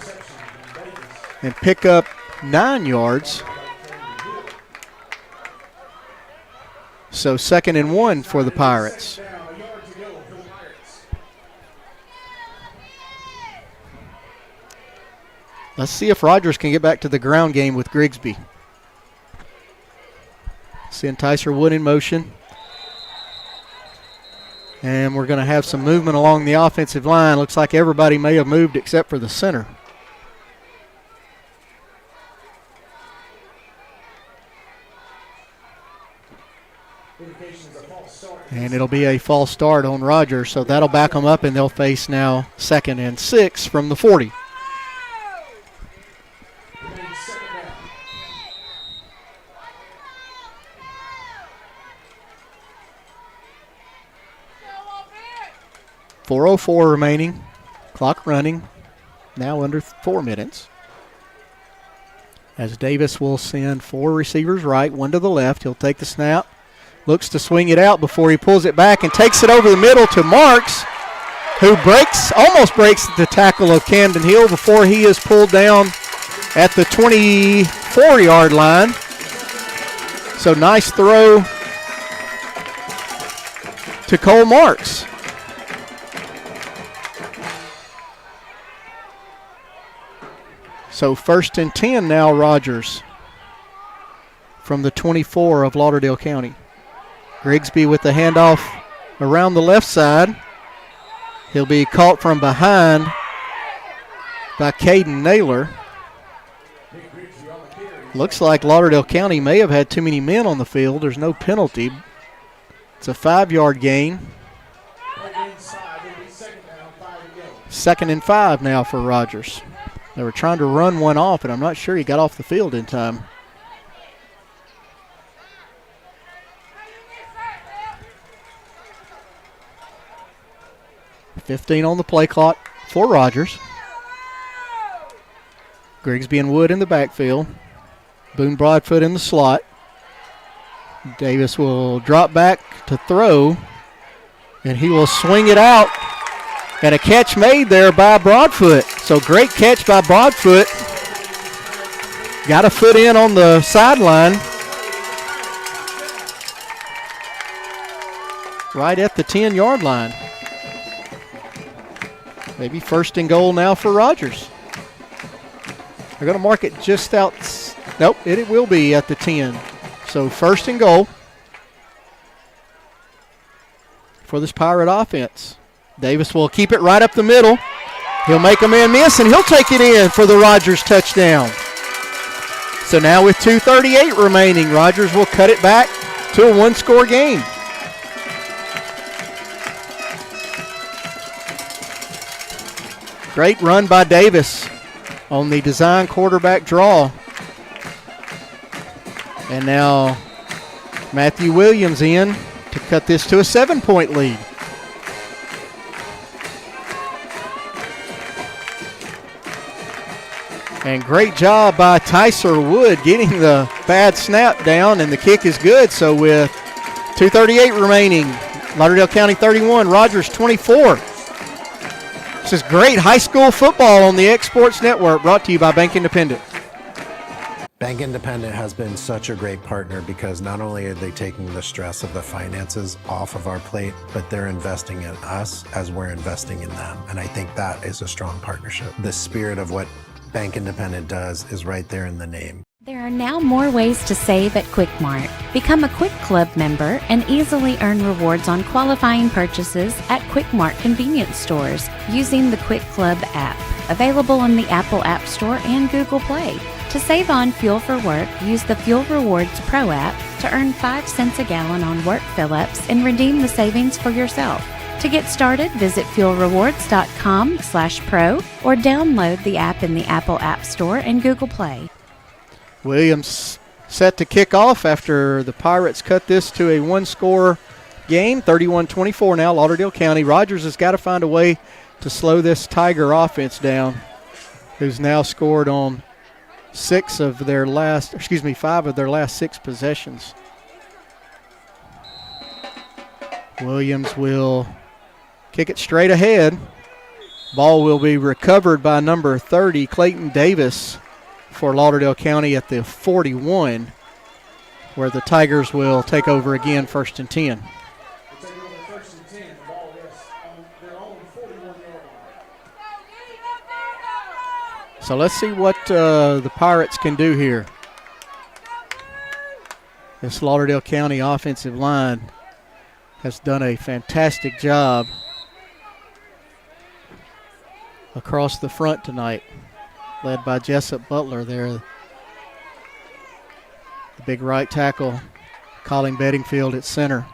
and pick up 9 yards. So 2nd and 1 for the Pirates. Let's see if Rogers can get back to the ground game with Grigsby. Send Tyser Wood in motion. And we're going to have some movement along the offensive line. Looks like everybody may have moved except for the center. And it'll be a false start on Rogers, so that'll back them up, and they'll face now 2nd and 6 from the 40. .404 remaining. Clock running. Now under 4 minutes. As Davis will send 4 receivers right, 1 to the left. He'll take the snap. Looks to swing it out before he pulls it back and takes it over the middle to Marks, who almost breaks the tackle of Camden Hill before he is pulled down at the 24-yard line. So nice throw to Cole Marks. So 1st and 10 now, Rogers from the 24 of Lauderdale County. Grigsby with the handoff around the left side. He'll be caught from behind by Caden Naylor. Looks like Lauderdale County may have had too many men on the field. There's no penalty. It's a 5-yard gain. 2nd and 5 now for Rogers. They were trying to run one off, and I'm not sure he got off the field in time. .15 on the play clock for Rogers. Grigsby and Wood in the backfield. Boone Broadfoot in the slot. Davis will drop back to throw, and he will swing it out. And a catch made there by Broadfoot. So great catch by Broadfoot. Got a foot in on the sideline. Right at the 10-yard line. Maybe 1st and goal now for Rogers. They're going to mark it just out. Nope, it will be at the 10. So 1st and goal for this Pirate offense. Davis will keep it right up the middle. He'll make a man miss, and he'll take it in for the Rogers touchdown. So now with 2:38 remaining, Rogers will cut it back to a 1-score game. Great run by Davis on the design quarterback draw. And now Matthew Williams in to cut this to a 7-point lead. And great job by Tyser Wood getting the bad snap down, and the kick is good. So with 2:38 remaining, Lauderdale County 31, Rogers 24. This is great high school football on the X Sports Network, brought to you by Bank Independent. Bank Independent has been such a great partner because not only are they taking the stress of the finances off of our plate, but they're investing in us as we're investing in them. And I think that is a strong partnership. The spirit of what Bank Independent does is right there in the name. There are now more ways to save at Quick Mart. Become a Quick Club member and easily earn rewards on qualifying purchases at Quick Mart convenience stores using the Quick Club app, available on the Apple App Store and Google Play. To save on fuel for work, use the Fuel Rewards Pro app to earn 5 cents a gallon on work fill-ups and redeem the savings for yourself. To get started, visit fuelrewards.com/pro or download the app in the Apple App Store and Google Play. Williams set to kick off after the Pirates cut this to a 1-score game, 31-24 now, Lauderdale County. Rogers has got to find a way to slow this Tiger offense down, who's now scored on 5 of their last 6 possessions. Williams will kick it straight ahead. Ball will be recovered by number 30, Clayton Davis, for Lauderdale County at the 41, where the Tigers will take over again, 1st and 10. So let's see what the Pirates can do here. This Lauderdale County offensive line has done a fantastic job across the front tonight, led by Jessup Butler there. The big right tackle, Colin Bedingfield at center.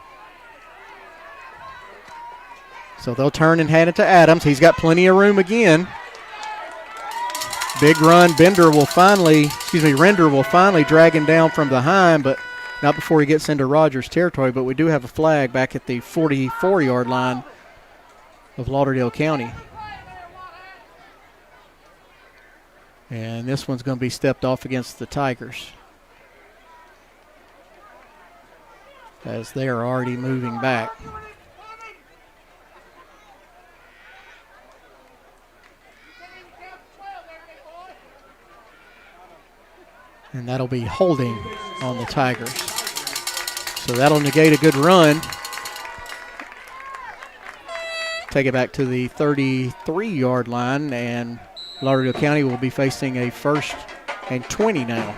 So they'll turn and hand it to Adams. He's got plenty of room again. Big run. Render will finally drag him down from behind, but not before he gets into Rogers territory. But we do have a flag back at the 44-yard line of Lauderdale County. And this one's going to be stepped off against the Tigers, as they are already moving back. And that'll be holding on the Tigers. So that'll negate a good run. Take it back to the 33-yard line, and Lauderdale County will be facing a 1st and 20 now.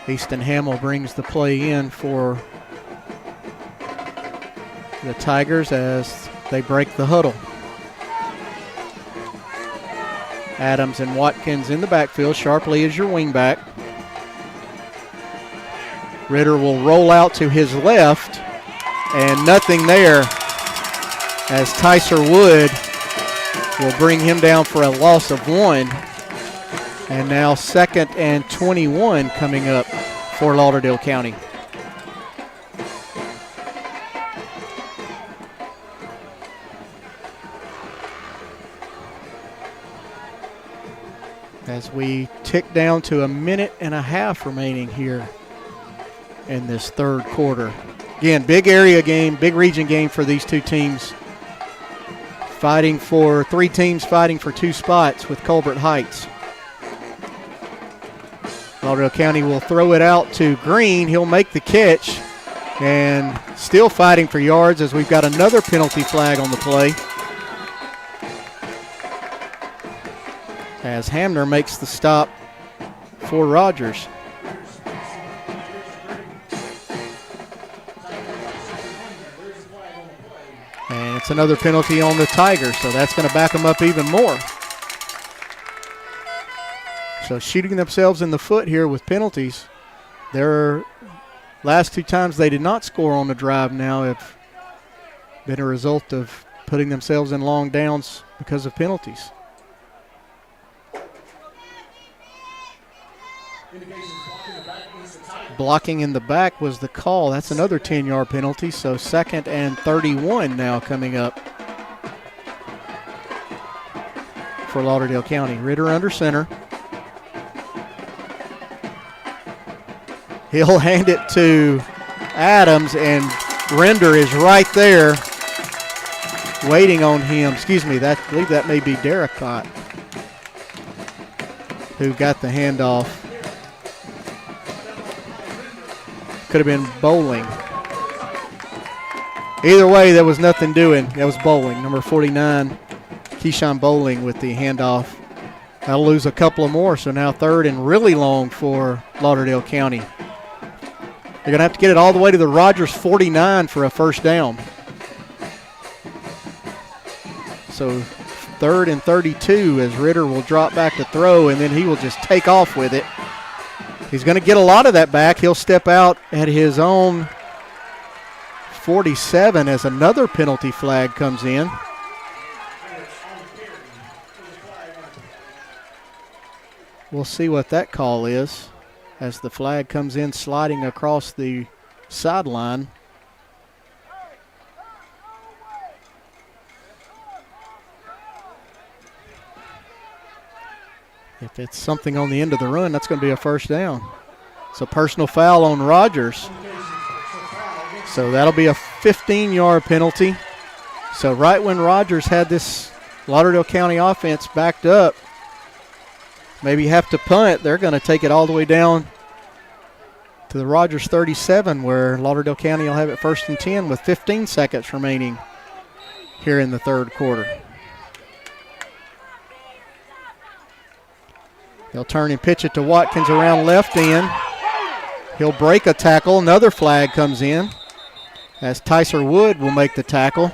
Easton Hamill brings the play in for the Tigers as they break the huddle. Adams and Watkins in the backfield. Sharpley is your wingback. Ritter will roll out to his left, and nothing there as Tyser Wood will bring him down for a loss of 1. And now 2nd and 21 coming up for Lauderdale County. As we tick down to a minute and a half remaining here in this third quarter. Again, big area game, big region game for these two teams. Three teams fighting for 2 spots with Colbert Heights. Lauderdale County will throw it out to Green. He'll make the catch, and still fighting for yards as we've got another penalty flag on the play, as Hamner makes the stop for Rogers. And it's another penalty on the Tigers, so that's going to back them up even more. So shooting themselves in the foot here with penalties. Their last 2 times they did not score on the drive now have been a result of putting themselves in long downs because of penalties. Blocking in the back was the call. That's another 10-yard penalty, so 2nd and 31 now coming up for Lauderdale County. Ritter under center. He'll hand it to Adams, and Render is right there waiting on him. Excuse me, I believe that may be Derricott who got the handoff. Could have been Bowling. Either way, there was nothing doing. That was Bowling, number 49, Keyshawn Bowling with the handoff. That'll lose a couple of more, so now 3rd and really long for Lauderdale County. They're going to have to get it all the way to the Rogers 49 for a first down. So 3rd and 32 as Ritter will drop back to throw, and then he will just take off with it. He's going to get a lot of that back. He'll step out at his own 47 as another penalty flag comes in. We'll see what that call is as the flag comes in sliding across the sideline. If it's something on the end of the run, that's going to be a first down. So personal foul on Rogers. So that'll be a 15-yard penalty. So right when Rogers had this Lauderdale County offense backed up, maybe have to punt, they're going to take it all the way down to the Rogers 37, where Lauderdale County will have it 1st and 10 with 15 seconds remaining here in the third quarter. He'll turn and pitch it to Watkins around left end. He'll break a tackle. Another flag comes in as Tyser Wood will make the tackle.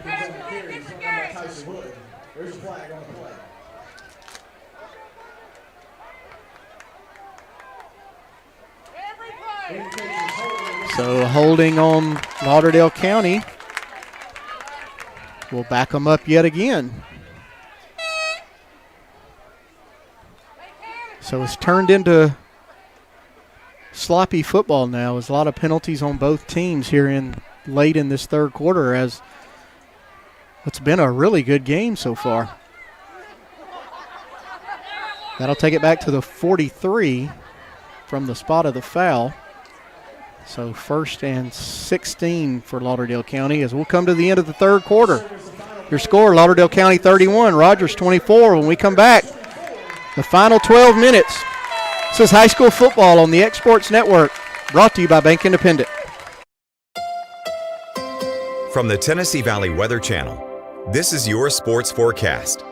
So holding on Lauderdale County will back them up yet again. So it's turned into sloppy football now. There's a lot of penalties on both teams here late in this third quarter, as it's been a really good game so far. That'll take it back to the 43 from the spot of the foul. So 1st and 16 for Lauderdale County as we'll come to the end of the third quarter. Your score, Lauderdale County 31, Rogers 24. When we come back, the final 12 minutes. This is high school football on the X Sports Network, brought to you by Bank Independent. From the Tennessee Valley Weather Channel, this is your sports forecast.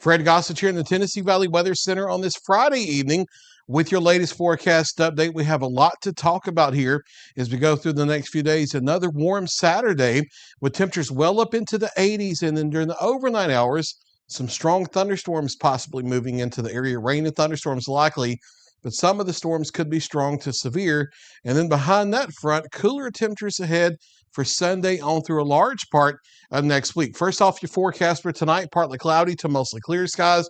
Fred Gossett here in the Tennessee Valley Weather Center on this Friday evening with your latest forecast update. We have a lot to talk about here as we go through the next few days. Another warm Saturday with temperatures well up into the 80s, and then during the overnight hours, some strong thunderstorms possibly moving into the area. Rain and thunderstorms likely, but some of the storms could be strong to severe. And then behind that front, cooler temperatures ahead for Sunday on through a large part of next week. First off, your forecast for tonight, partly cloudy to mostly clear skies.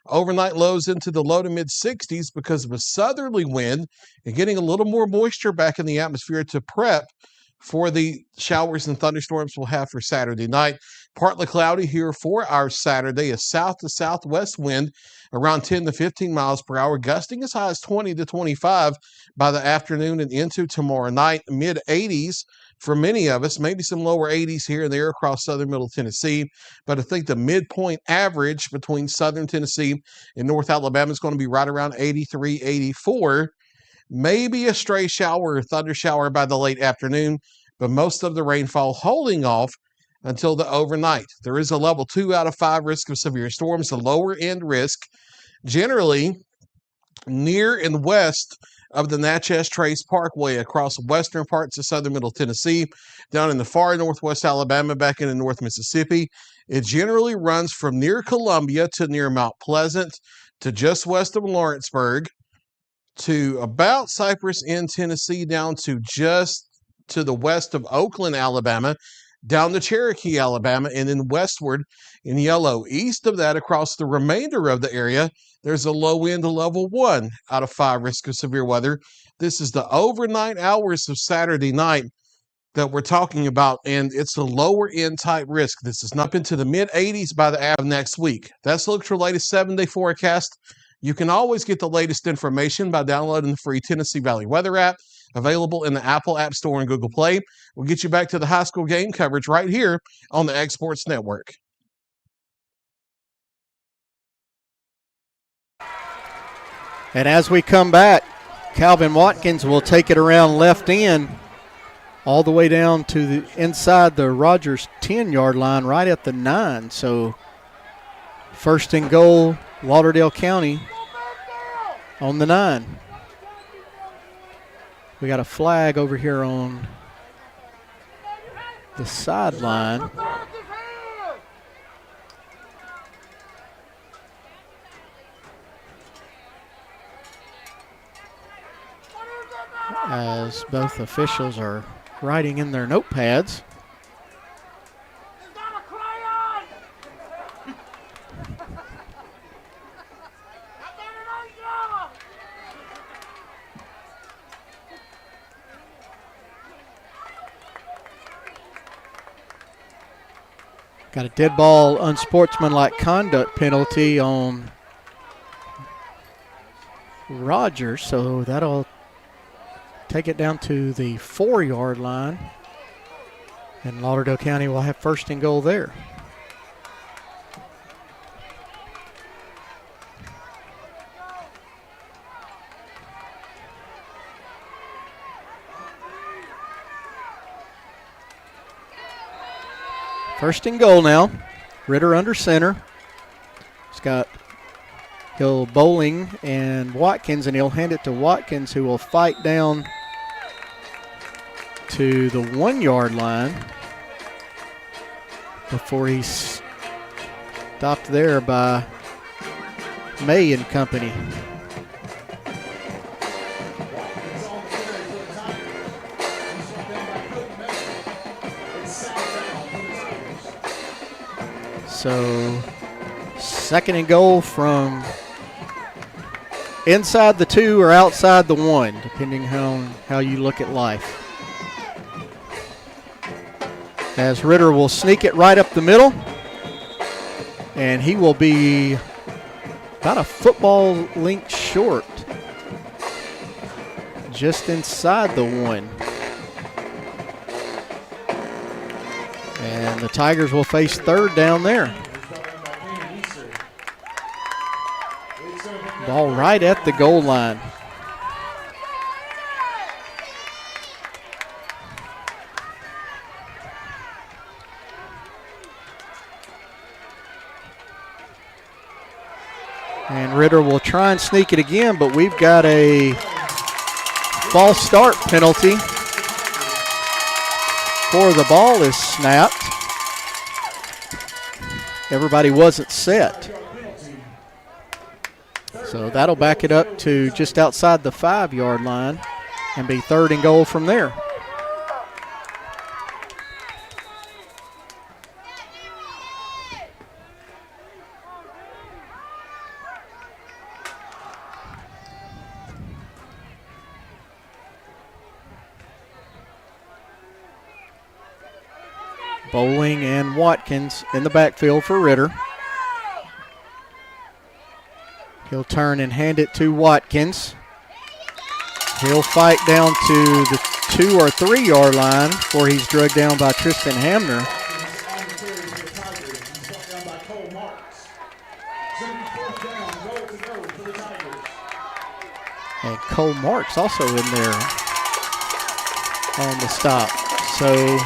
Overnight lows into the low to mid 60s because of a southerly wind and getting a little more moisture back in the atmosphere to prep for the showers and thunderstorms we'll have for Saturday night. Partly cloudy here for our Saturday. A south to southwest wind around 10 to 15 miles per hour, gusting as high as 20 to 25 by the afternoon and into tomorrow night. Mid 80s for many of us, maybe some lower 80s here and there across southern middle Tennessee. But I think the midpoint average between southern Tennessee and North Alabama is going to be right around 83, 84. Maybe a stray shower or thunder shower by the late afternoon, but most of the rainfall holding off until the overnight. There is a level 2 out of 5 risk of severe storms, a lower end risk, generally near and west of the Natchez Trace Parkway across western parts of southern middle Tennessee, down in the far northwest Alabama, back into North Mississippi. It generally runs from near Columbia to near Mount Pleasant to just west of Lawrenceburg, to about Cypress in Tennessee, down to just to the west of Oakland, Alabama, down to Cherokee, Alabama, and then westward in yellow. East of that, across the remainder of the area, there's a low end to level 1 out of 5 risk of severe weather. This is the overnight hours of Saturday night that we're talking about, and it's a lower end type risk. This is up into the mid 80s by the end of next week. That's the look for latest 7-day forecast. You can always get the latest information by downloading the free Tennessee Valley Weather app, available in the Apple App Store and Google Play. We'll get you back to the high school game coverage right here on the X Sports Network. And as we come back, Calvin Watkins will take it around left end all the way down to the inside the Rogers 10-yard line, right at the 9. So 1st and goal, Lauderdale County on the 9. We got a flag over here on the sideline. As both officials are writing in their notepads. Got a dead ball, unsportsmanlike conduct penalty on Rogers, so that'll take it down to the 4-yard line, and Lauderdale County will have 1st and goal there. First and goal now. Ritter under center. He'll bowling and Watkins, and he'll hand it to Watkins, who will fight down to the 1 yard line before he's stopped there by May and company. So 2nd and goal from inside the 2 or outside the 1, depending on how you look at life. As Ritter will sneak it right up the middle, and he will be about a football length short, just inside the 1. And the Tigers will face 3rd down there. Ball right at the goal line. And Ritter will try and sneak it again, but we've got a false start penalty before the ball is snapped. Everybody wasn't set. So that'll back it up to just outside the 5 yard line and be 3rd and goal from there. Bowling and Watkins in the backfield for Ritter. He'll turn and hand it to Watkins. He'll fight down to the 2 or 3 yard line before he's drugged down by Tristan Hamner. And Cole Marks also in there on the stop. So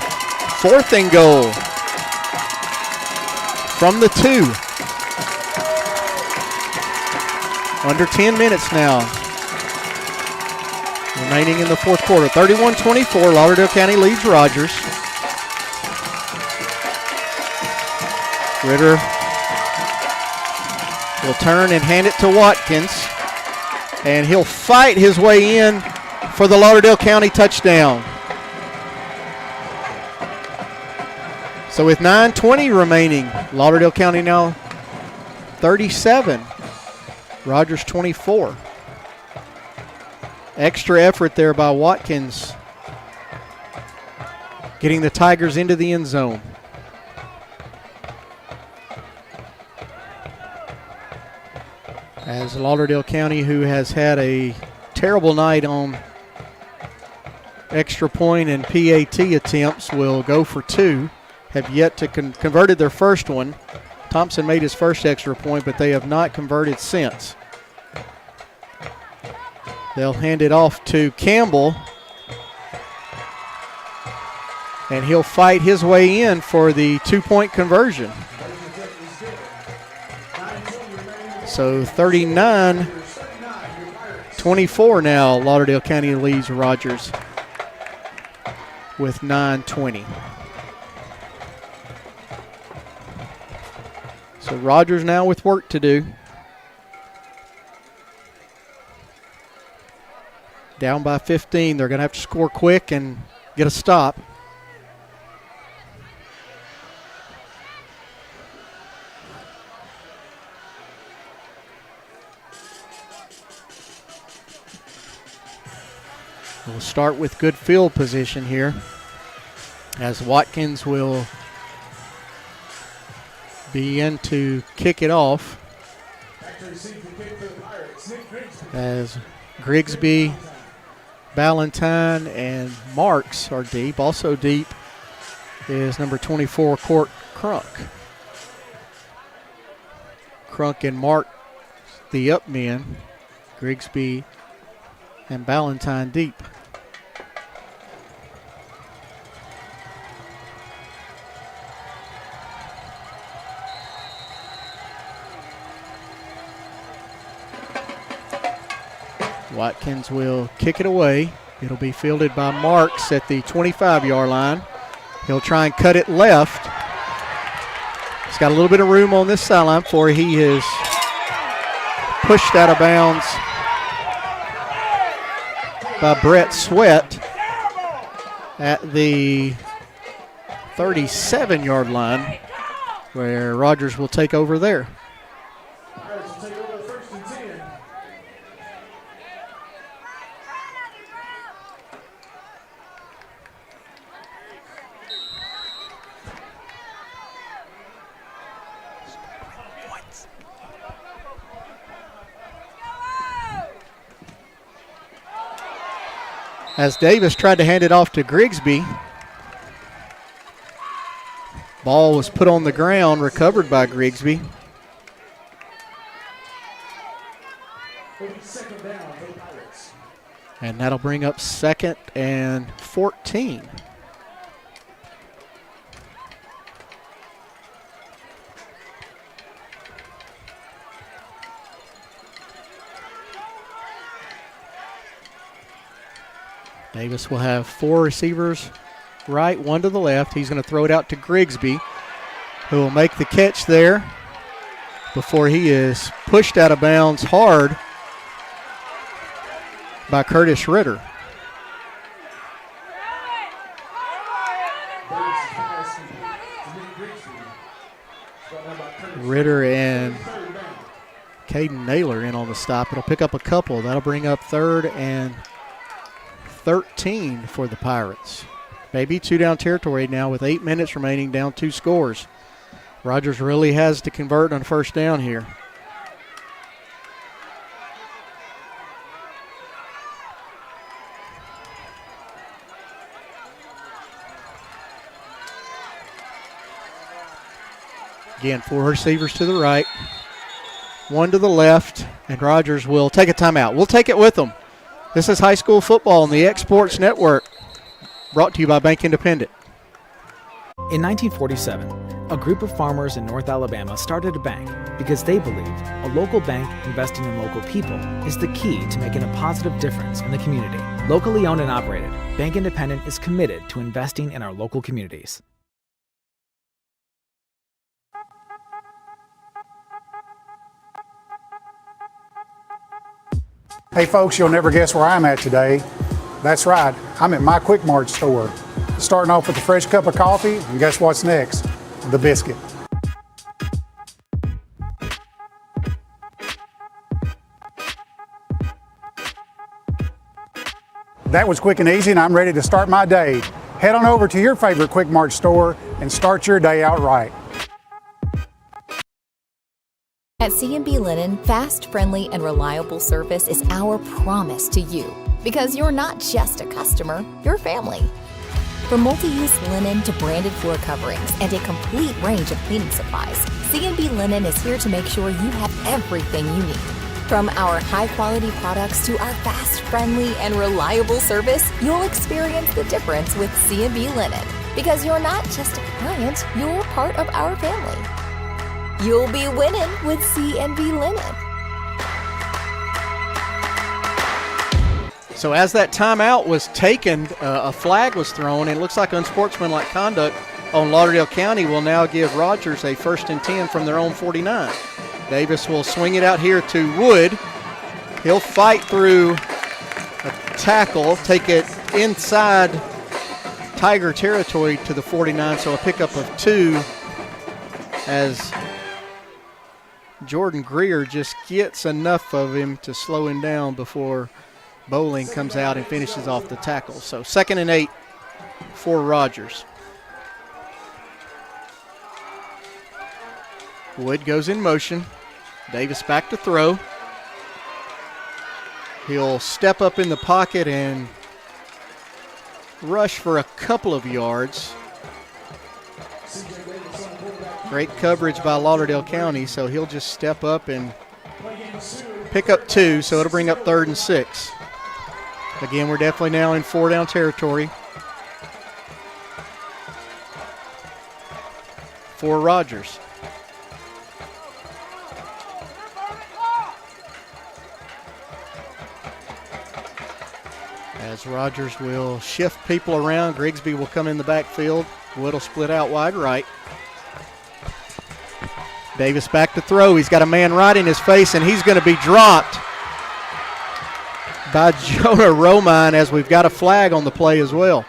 4th and goal from the 2. Under 10 minutes now remaining in the 4th quarter. 31-24, Lauderdale County leads Rogers. Ritter will turn and hand it to Watkins, and he'll fight his way in for the Lauderdale County touchdown. So with 9:20 remaining, Lauderdale County now 37, Rogers 24. Extra effort there by Watkins, getting the Tigers into the end zone. As Lauderdale County, who has had a terrible night on extra point and PAT attempts, will go for 2. Have yet to converted their first one. Thompson made his first extra point, but they have not converted since. They'll hand it off to Campbell, and he'll fight his way in for the 2-point conversion. So 39-24 now, Lauderdale County leads Rogers with 9:20. So Rogers now with work to do. Down by 15. They're going to have to score quick and get a stop. We'll start with good field position here, as Watkins will be in to kick it off, as Grigsby, Ballantyne, and Marks are deep. Also deep is number 24, Court Crunk. Crunk and Mark, the up men. Grigsby and Ballantyne deep. Watkins will kick it away. It'll be fielded by Marks at the 25-yard line. He'll try and cut it left. He's got a little bit of room on this sideline before he is pushed out of bounds by Brett Sweat at the 37-yard line, where Rogers will take over there. As Davis tried to hand it off to Grigsby, ball was put on the ground, recovered by Grigsby. And that'll bring up 2nd and 14. Davis will have 4 receivers right, 1 to the left. He's going to throw it out to Grigsby, who will make the catch there before he is pushed out of bounds hard by Curtis Ritter. Ritter and Caden Naylor in on the stop. It'll pick up a couple. That'll bring up 3rd and 13 for the Pirates. Maybe 2 down territory now with 8 minutes remaining, down 2 scores. Rogers really has to convert on 1st down here. Again, 4 receivers to the right, 1 to the left, and Rogers will take a timeout. We'll take it with them. This is high school football on the X Sports Network, brought to you by Bank Independent. In 1947, a group of farmers in North Alabama started a bank because they believed a local bank investing in local people is the key to making a positive difference in the community. Locally owned and operated, Bank Independent is committed to investing in our local communities. Hey folks, you'll never guess where I'm at today. That's right, I'm at my Quick Mart store. Starting off with a fresh cup of coffee, and guess what's next? The biscuit. That was quick and easy, and I'm ready to start my day. Head on over to your favorite Quick Mart store and start your day out right. At C&B Linen, fast, friendly, and reliable service is our promise to you. Because you're not just a customer, you're family. From multi-use linen to branded floor coverings and a complete range of cleaning supplies, C&B Linen is here to make sure you have everything you need. From our high-quality products to our fast, friendly, and reliable service, you'll experience the difference with C&B Linen. Because you're not just a client, you're part of our family. You'll be winning with C&B Linen. So as that timeout was taken, a flag was thrown, and it looks like unsportsmanlike conduct on Lauderdale County will now give Rogers a 1st and 10 from their own 49. Davis will swing it out here to Wood. He'll fight through a tackle, take it inside Tiger territory to the 49, so a pickup of 2 as Jordan Greer just gets enough of him to slow him down before Bowling comes out and finishes off the tackle. So 2nd and 8 for Rogers. Wood goes in motion. Davis back to throw. He'll step up in the pocket and rush for a couple of yards. Great coverage by Lauderdale County, so he'll just step up and pick up 2, so it'll bring up 3rd and 6. Again, we're definitely now in 4 down territory for Rogers. As Rogers will shift people around, Grigsby will come in the backfield. Wood will split out wide right. Davis back to throw. He's got a man right in his face, and he's going to be dropped by Jonah Romine as we've got a flag on the play as well.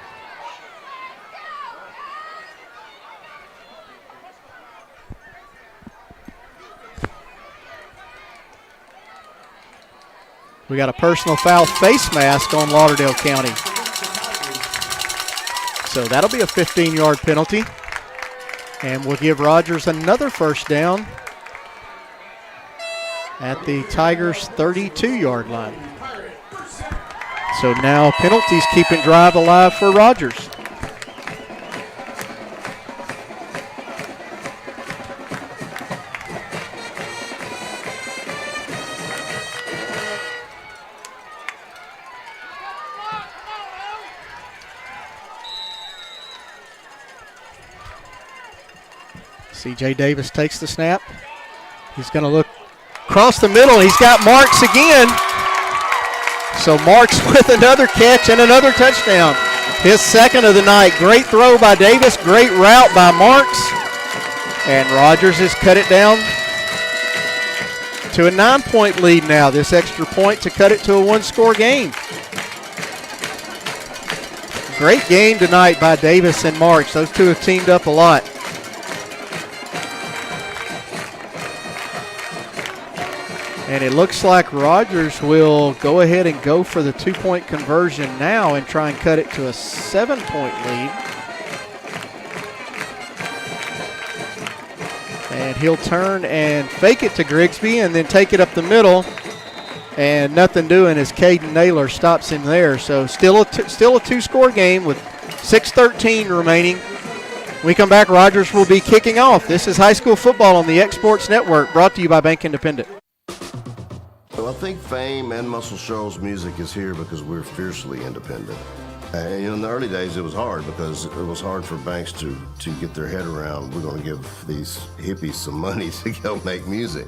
We got a personal foul face mask on Lauderdale County. So that'll be a 15-yard penalty. And we'll give Rogers another first down at the Tigers' 32-yard line. So now penalties keeping drive alive for Rogers. C.J. Davis takes the snap. He's going to look across the middle. He's got Marks again. So Marks with another catch and another touchdown. His second of the night. Great throw by Davis. Great route by Marks. And Rogers has cut it down to a 9-point lead now. This extra point to cut it to a one-score game. Great game tonight by Davis and Marks. Those two have teamed up a lot. And it looks like Rogers will go ahead and go for the 2-point conversion now and try and cut it to a 7-point lead. And he'll turn and fake it to Grigsby and then take it up the middle. And nothing doing as Caden Naylor stops him there. So still a 2-score game with 6:13 remaining. When we come back, Rogers will be kicking off. This is high school football on the X Sports Network, brought to you by Bank Independent. Well, I think Fame and Muscle Shoals music is here because we're fiercely independent. In the early days, it was hard because it was hard for banks to get their head around, we're going to give these hippies some money to go make music.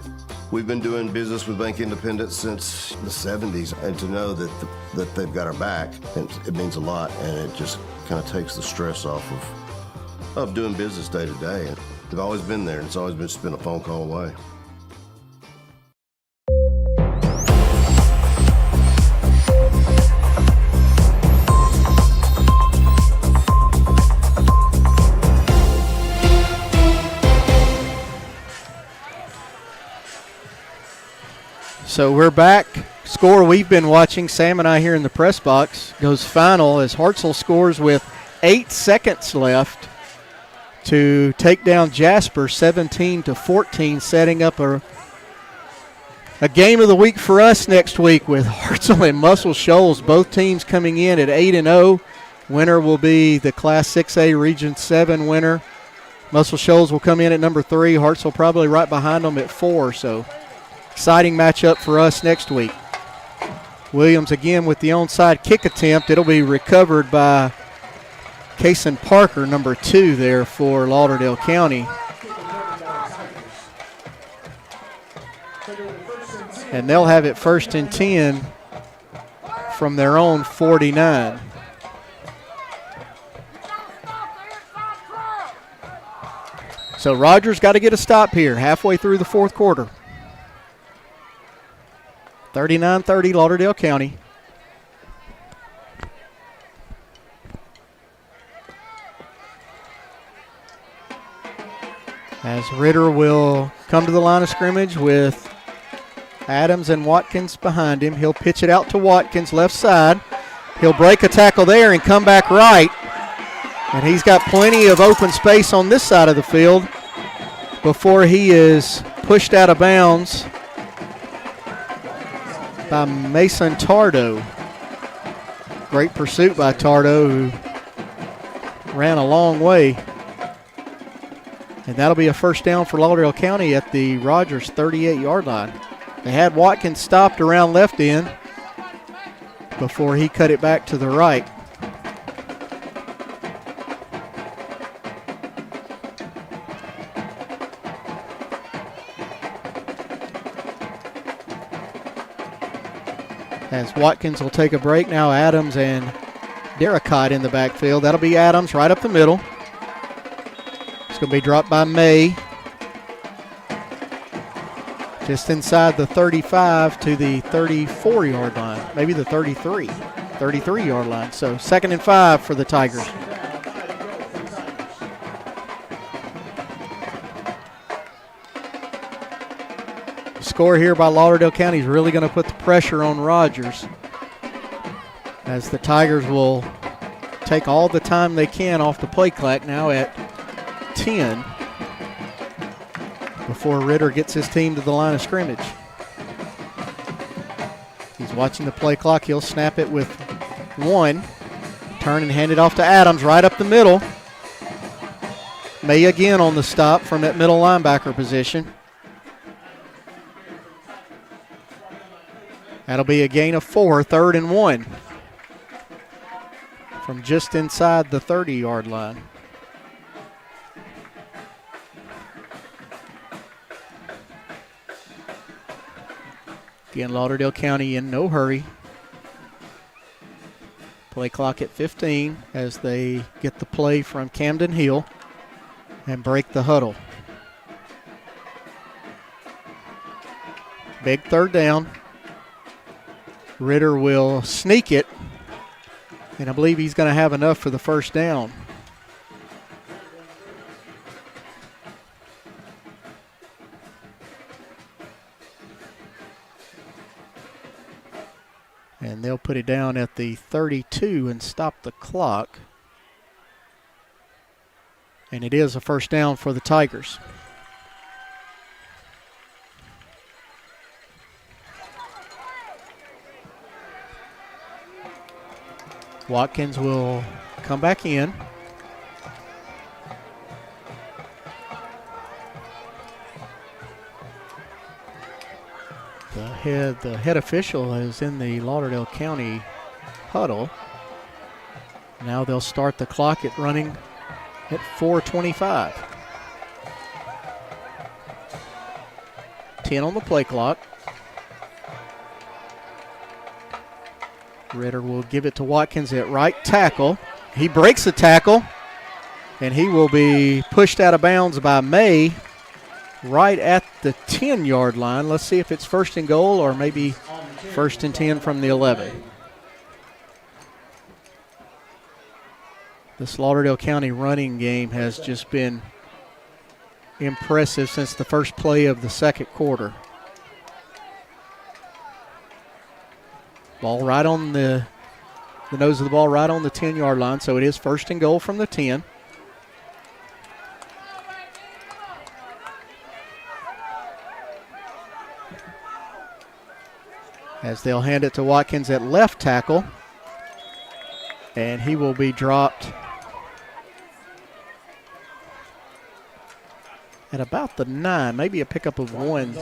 We've been doing business with Bank Independent since the 70s, and to know that they've got our back, it means a lot, and it just kind of takes the stress off of doing business day to day. And they've always been there, and it's always just been a phone call away. So we're back. Score we've been watching, Sam and I here in the press box, goes final as Hartselle scores with 8 seconds left to take down Jasper 17-14, setting up a game of the week for us next week with Hartselle and Muscle Shoals, both teams coming in at 8-0. Winner will be the Class 6A Region 7 winner. Muscle Shoals will come in at number 3. Hartselle probably right behind them at 4, so exciting matchup for us next week. Williams again with the onside kick attempt. It'll be recovered by Kason Parker, number 2 there for Lauderdale County. And they'll have it 1st and 10 from their own 49. So Rogers got to get a stop here halfway through the fourth quarter. 39-30 Lauderdale County. As Ritter will come to the line of scrimmage with Adams and Watkins behind him. He'll pitch it out to Watkins, left side. He'll break a tackle there and come back right. And he's got plenty of open space on this side of the field before he is pushed out of bounds by Mason Tardo. Great pursuit by Tardo, who ran a long way. And that'll be a first down for Lauderdale County at the Rogers 38-yard line. They had Watkins stopped around left end before he cut it back to the right. As Watkins will take a break, now Adams and Derricott in the backfield. That'll be Adams right up the middle. It's going to be dropped by May. Just inside the 35 to the 34-yard line, maybe the 33-yard line. So 2nd and 5 for the Tigers. Score here by Lauderdale County is really going to put the pressure on Rogers, as the Tigers will take all the time they can off the play clock now at 10 before Ritter gets his team to the line of scrimmage. He's watching the play clock. He'll snap it with 1. Turn and hand it off to Adams right up the middle. May again on the stop from that middle linebacker position. That'll be a gain of 4, 3rd and 1 from just inside the 30-yard line. Again, Lauderdale County in no hurry. Play clock at 15 as they get the play from Camden Hill and break the huddle. Big 3rd down. Ritter will sneak it, and I believe he's going to have enough for the 1st down. And they'll put it down at the 32 and stop the clock. And it is a 1st down for the Tigers. Watkins will come back in. The head official is in the Lauderdale County huddle. Now they'll start the clock at running at 4:25. 10 on the play clock. Ritter will give it to Watkins at right tackle. He breaks the tackle, and he will be pushed out of bounds by May right at the 10-yard line. Let's see if it's 1st and goal or maybe 1st and 10 from the 11. This Lauderdale County running game has just been impressive since the first play of the 2nd quarter. Ball right on the nose of the ball, right on the 10-yard line, so it is 1st and goal from the 10. As they'll hand it to Watkins at left tackle, and he will be dropped at about the 9, maybe a pickup of 1.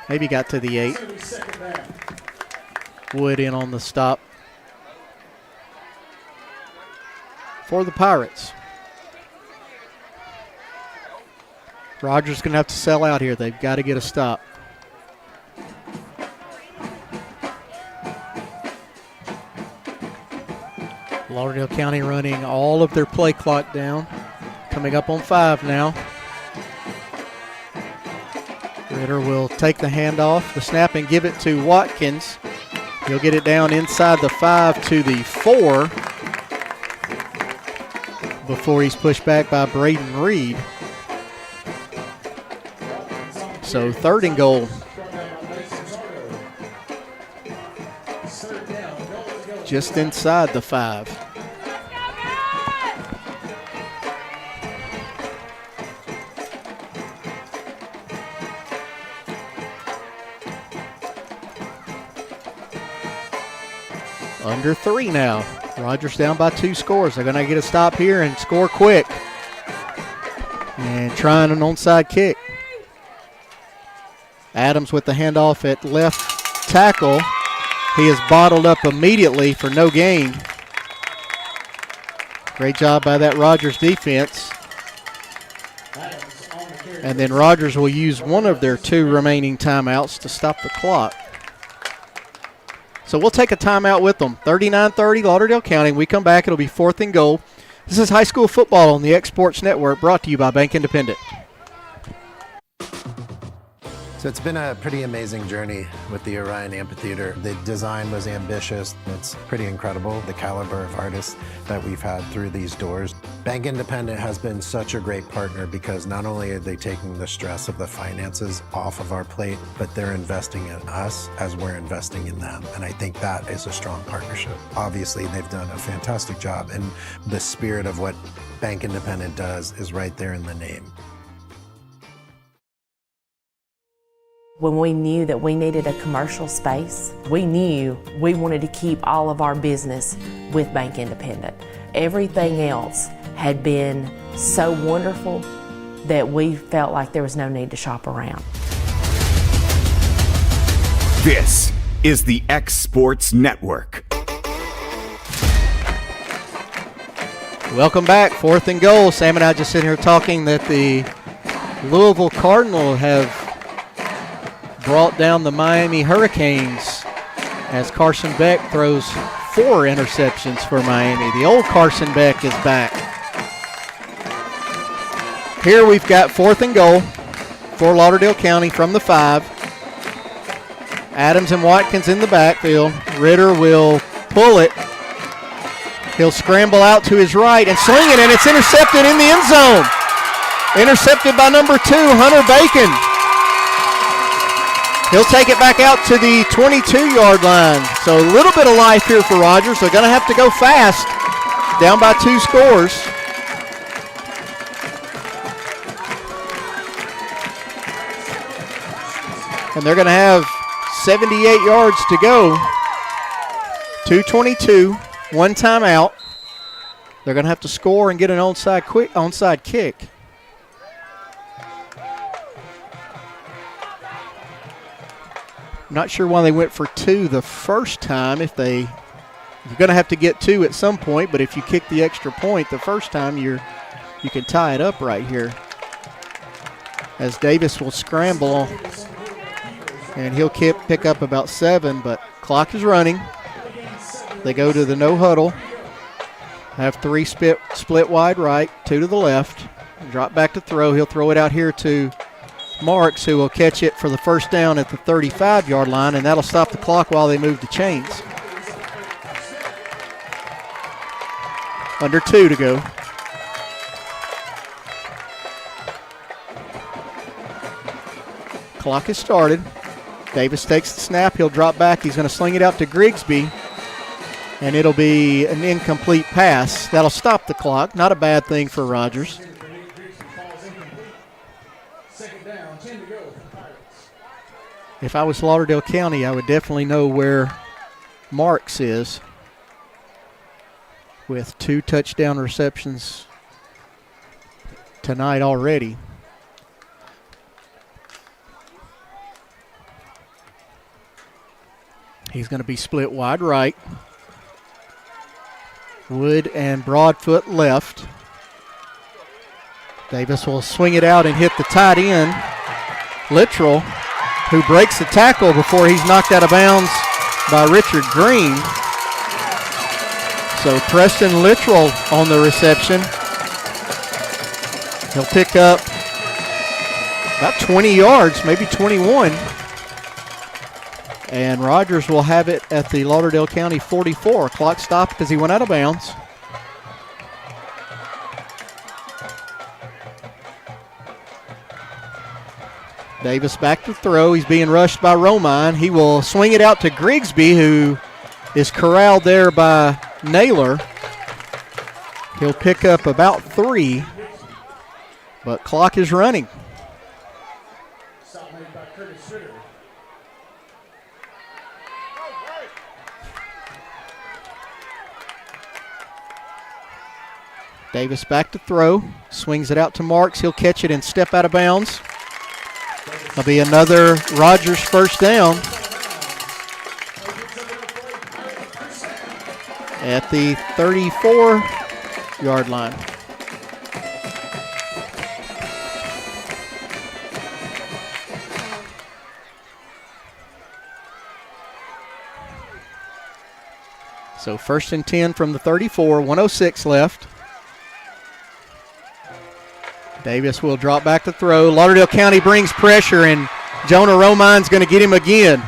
Maybe got to the 8. Wood in on the stop for the Pirates. Rogers going to have to sell out here. They've got to get a stop. Lauderdale County running all of their play clock down. Coming up on 5 now. Ritter will take the handoff, the snap, and give it to Watkins. He'll get it down inside the 5 to the 4 before he's pushed back by Braden Reed. So 3rd and goal. Just inside the 5. Under 3 now. Rogers down by 2 scores. They're going to get a stop here and score quick. And trying an onside kick. Adams with the handoff at left tackle. He is bottled up immediately for no gain. Great job by that Rogers defense. And then Rogers will use one of their 2 remaining timeouts to stop the clock. So we'll take a timeout with them. 39-30 Lauderdale County. When we come back, it'll be 4th and goal. This is high school football on the X Sports Network, brought to you by Bank Independent. So it's been a pretty amazing journey with the Orion Amphitheater. The design was ambitious. It's pretty incredible, the caliber of artists that we've had through these doors. Bank Independent has been such a great partner because not only are they taking the stress of the finances off of our plate, but they're investing in us as we're investing in them. And I think that is a strong partnership. Obviously, they've done a fantastic job, and the spirit of what Bank Independent does is right there in the name. When we knew that we needed a commercial space, we knew we wanted to keep all of our business with Bank Independent. Everything else had been so wonderful that we felt like there was no need to shop around. This is the X Sports Network. Welcome back, 4th and goal. Sam and I just sitting here talking that the Louisville Cardinals have brought down the Miami Hurricanes as Carson Beck throws 4 interceptions for Miami. The old Carson Beck is back. Here we've got 4th and goal for Lauderdale County from the 5. Adams and Watkins in the backfield. Ritter will pull it. He'll scramble out to his right and sling it, and it's intercepted in the end zone. Intercepted by number 2, Hunter Bacon. He'll take it back out to the 22-yard line. So a little bit of life here for Rogers. They're going to have to go fast, down by 2 scores. And they're going to have 78 yards to go. 2:22, 1 timeout. They're going to have to score and get an onside kick. I'm not sure why they went for 2 the first time. You're going to have to get 2 at some point, but if you kick the extra point the first time, you can tie it up right here. As Davis will scramble, and he'll pick up about 7, but clock is running. They go to the no huddle. Have 3 split wide right, 2 to the left. Drop back to throw. He'll throw it out here to Marks, who will catch it for the first down at the 35-yard line, and that'll stop the clock while they move the chains. Under 2 to go. Clock has started. Davis takes the snap. He'll drop back. He's going to sling it out to Grigsby, and it'll be an incomplete pass. That'll stop the clock. Not a bad thing for Rogers. If I was Lauderdale County, I would definitely know where Marks is with 2 touchdown receptions tonight already. He's going to be split wide right. Wood and Broadfoot left. Davis will swing it out and hit the tight end, Littrell, who breaks the tackle before he's knocked out of bounds by Richard Green. So Preston Littrell on the reception. He'll pick up about 20 yards, maybe 21. And Rogers will have it at the Lauderdale County 44. Clock stopped because he went out of bounds. Davis back to throw. He's being rushed by Romine. He will swing it out to Grigsby, who is corralled there by Naylor. He'll pick up about 3, but clock is running. Davis back to throw. Swings it out to Marks. He'll catch it and step out of bounds. That'll be another Rogers first down at the 34-yard line. So 1st and 10 from the 34, 1:06 left. Davis will drop back to throw. Lauderdale County brings pressure, and Jonah Romine's going to get him again.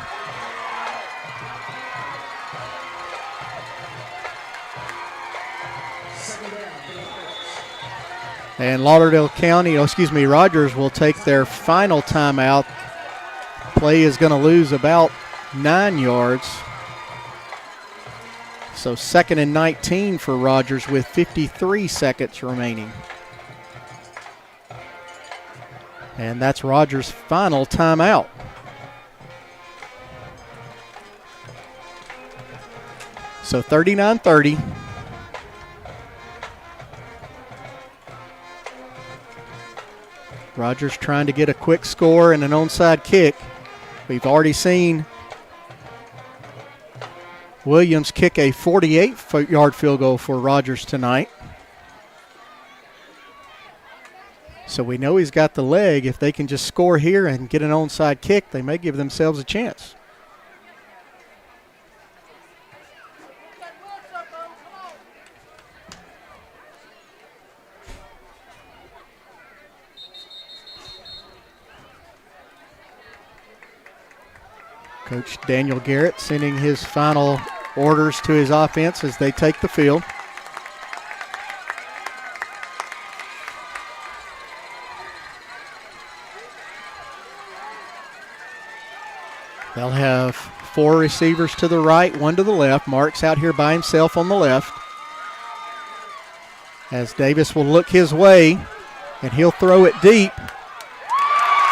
And Rogers will take their final timeout. Play is going to lose about 9 yards. So 2nd and 19 for Rogers with 53 seconds remaining. And that's Rogers' final timeout. So 39-30. Rogers trying to get a quick score and an onside kick. We've already seen Williams kick a 48-yard field goal for Rogers tonight. So we know he's got the leg. If they can just score here and get an onside kick, they may give themselves a chance. Coach Daniel Garrett sending his final orders to his offense as they take the field. They'll have 4 receivers to the right, 1 to the left. Marks out here by himself on the left. As Davis will look his way, and he'll throw it deep.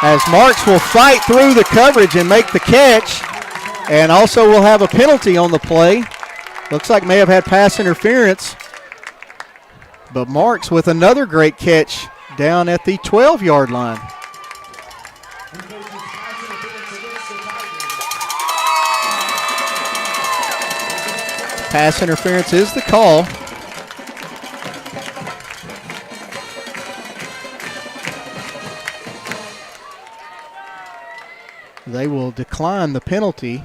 As Marks will fight through the coverage and make the catch. And also will have a penalty on the play. Looks like may have had pass interference. But Marks with another great catch down at the 12-yard line. Pass interference is the call. They will decline the penalty.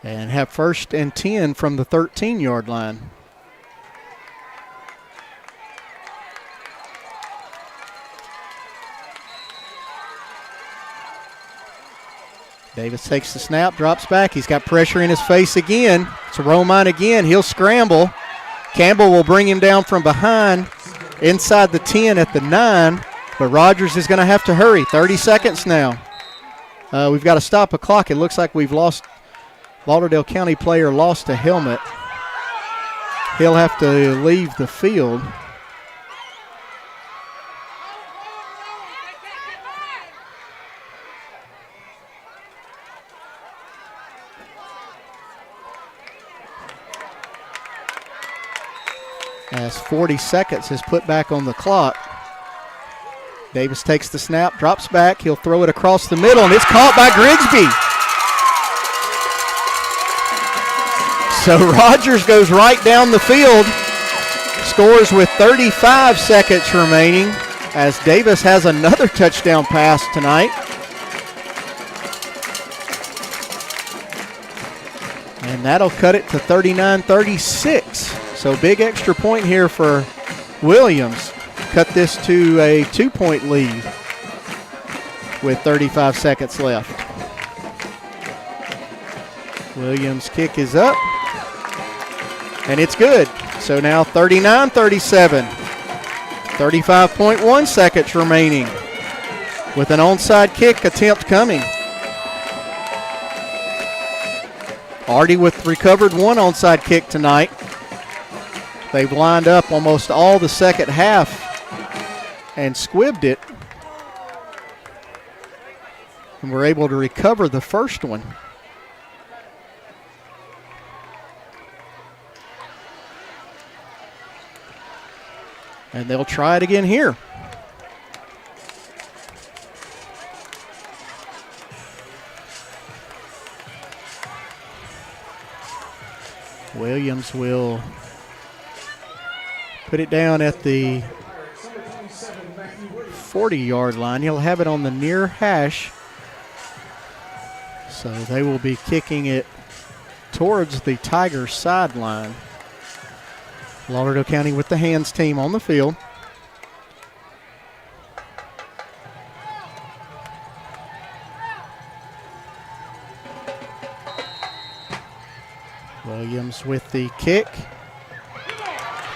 And have 1st and 10 from the 13-yard line. Davis takes the snap, drops back. He's got pressure in his face again. It's Romine again. He'll scramble. Campbell will bring him down from behind inside the 10 at the 9, but Rogers is going to have to hurry. 30 seconds now. We've got to stop a clock. It looks like we've lost, Lauderdale County player lost a helmet. He'll have to leave the field. As 40 seconds is put back on the clock. Davis takes the snap, drops back. He'll throw it across the middle, and it's caught by Grigsby. So Rogers goes right down the field, scores with 35 seconds remaining as Davis has another touchdown pass tonight. And that'll cut it to 39-36. So big extra point here for Williams. Cut this to a 2-point lead with 35 seconds left. Williams' kick is up, and it's good. So now 39-37, 35.1 seconds remaining with an onside kick attempt coming. Already with recovered 1 onside kick tonight. They've lined up almost all the second half and squibbed it. And were able to recover the first one. And they'll try it again here. Williams will put it down at the 40-yard line. He'll have it on the near hash. So they will be kicking it towards the Tigers sideline. Lauderdale County with the hands team on the field. Williams with the kick.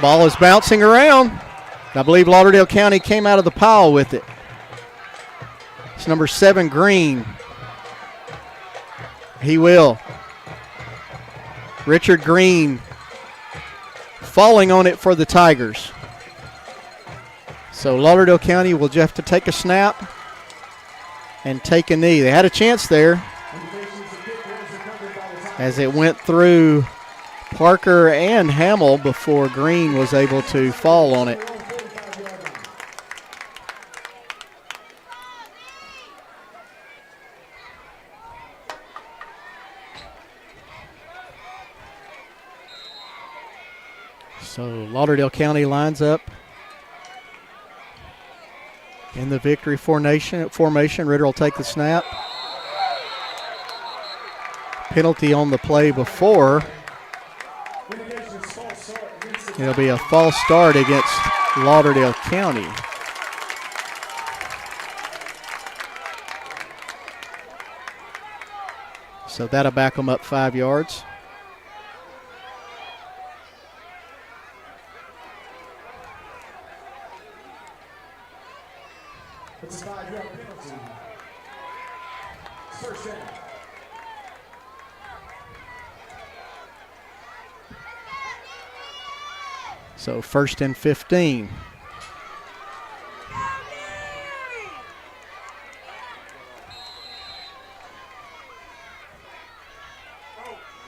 Ball is bouncing around. I believe Lauderdale County came out of the pile with it. It's number 7, Green. He will. Richard Green falling on it for the Tigers. So Lauderdale County will just have to take a snap and take a knee. They had a chance there as it went through Parker and Hamill before Green was able to fall on it. So Lauderdale County lines up in the victory formation. Ritter will take the snap. Penalty on the play before. It'll be a false start against Lauderdale County. So that'll back them up 5 yards. It's a 5-yard penalty. First down. So 1st and 15.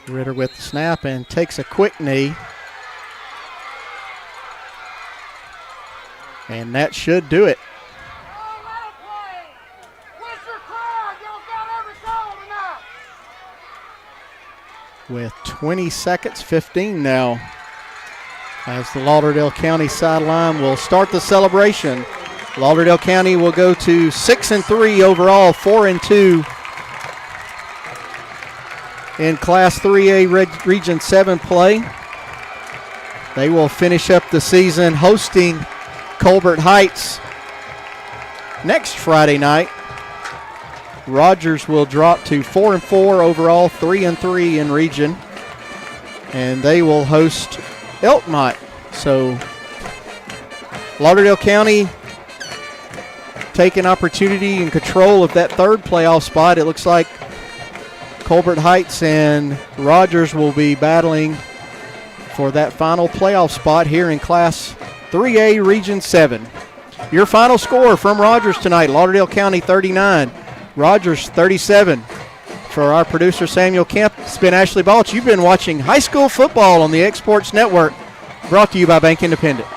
Ritter with the snap and takes a quick knee. And that should do it. With 20 seconds, 15 now, as the Lauderdale County sideline will start the celebration. Lauderdale County will go to 6-3 overall, 4-2 in Class 3A Region 7 play. They will finish up the season hosting Colbert Heights next Friday night. Rogers will drop to 4-4 overall, 3-3 in region, and they will host Elkmont. So Lauderdale County taking opportunity and control of that third playoff spot. It looks like Colbert Heights and Rogers will be battling for that final playoff spot here in Class 3A Region 7. Your final score from Rogers tonight: Lauderdale County 39, Rogers 37. For our producer Samuel Kemp, it's been Ashley Balch. You've been watching high school football on the Exports Network, brought to you by Bank Independent.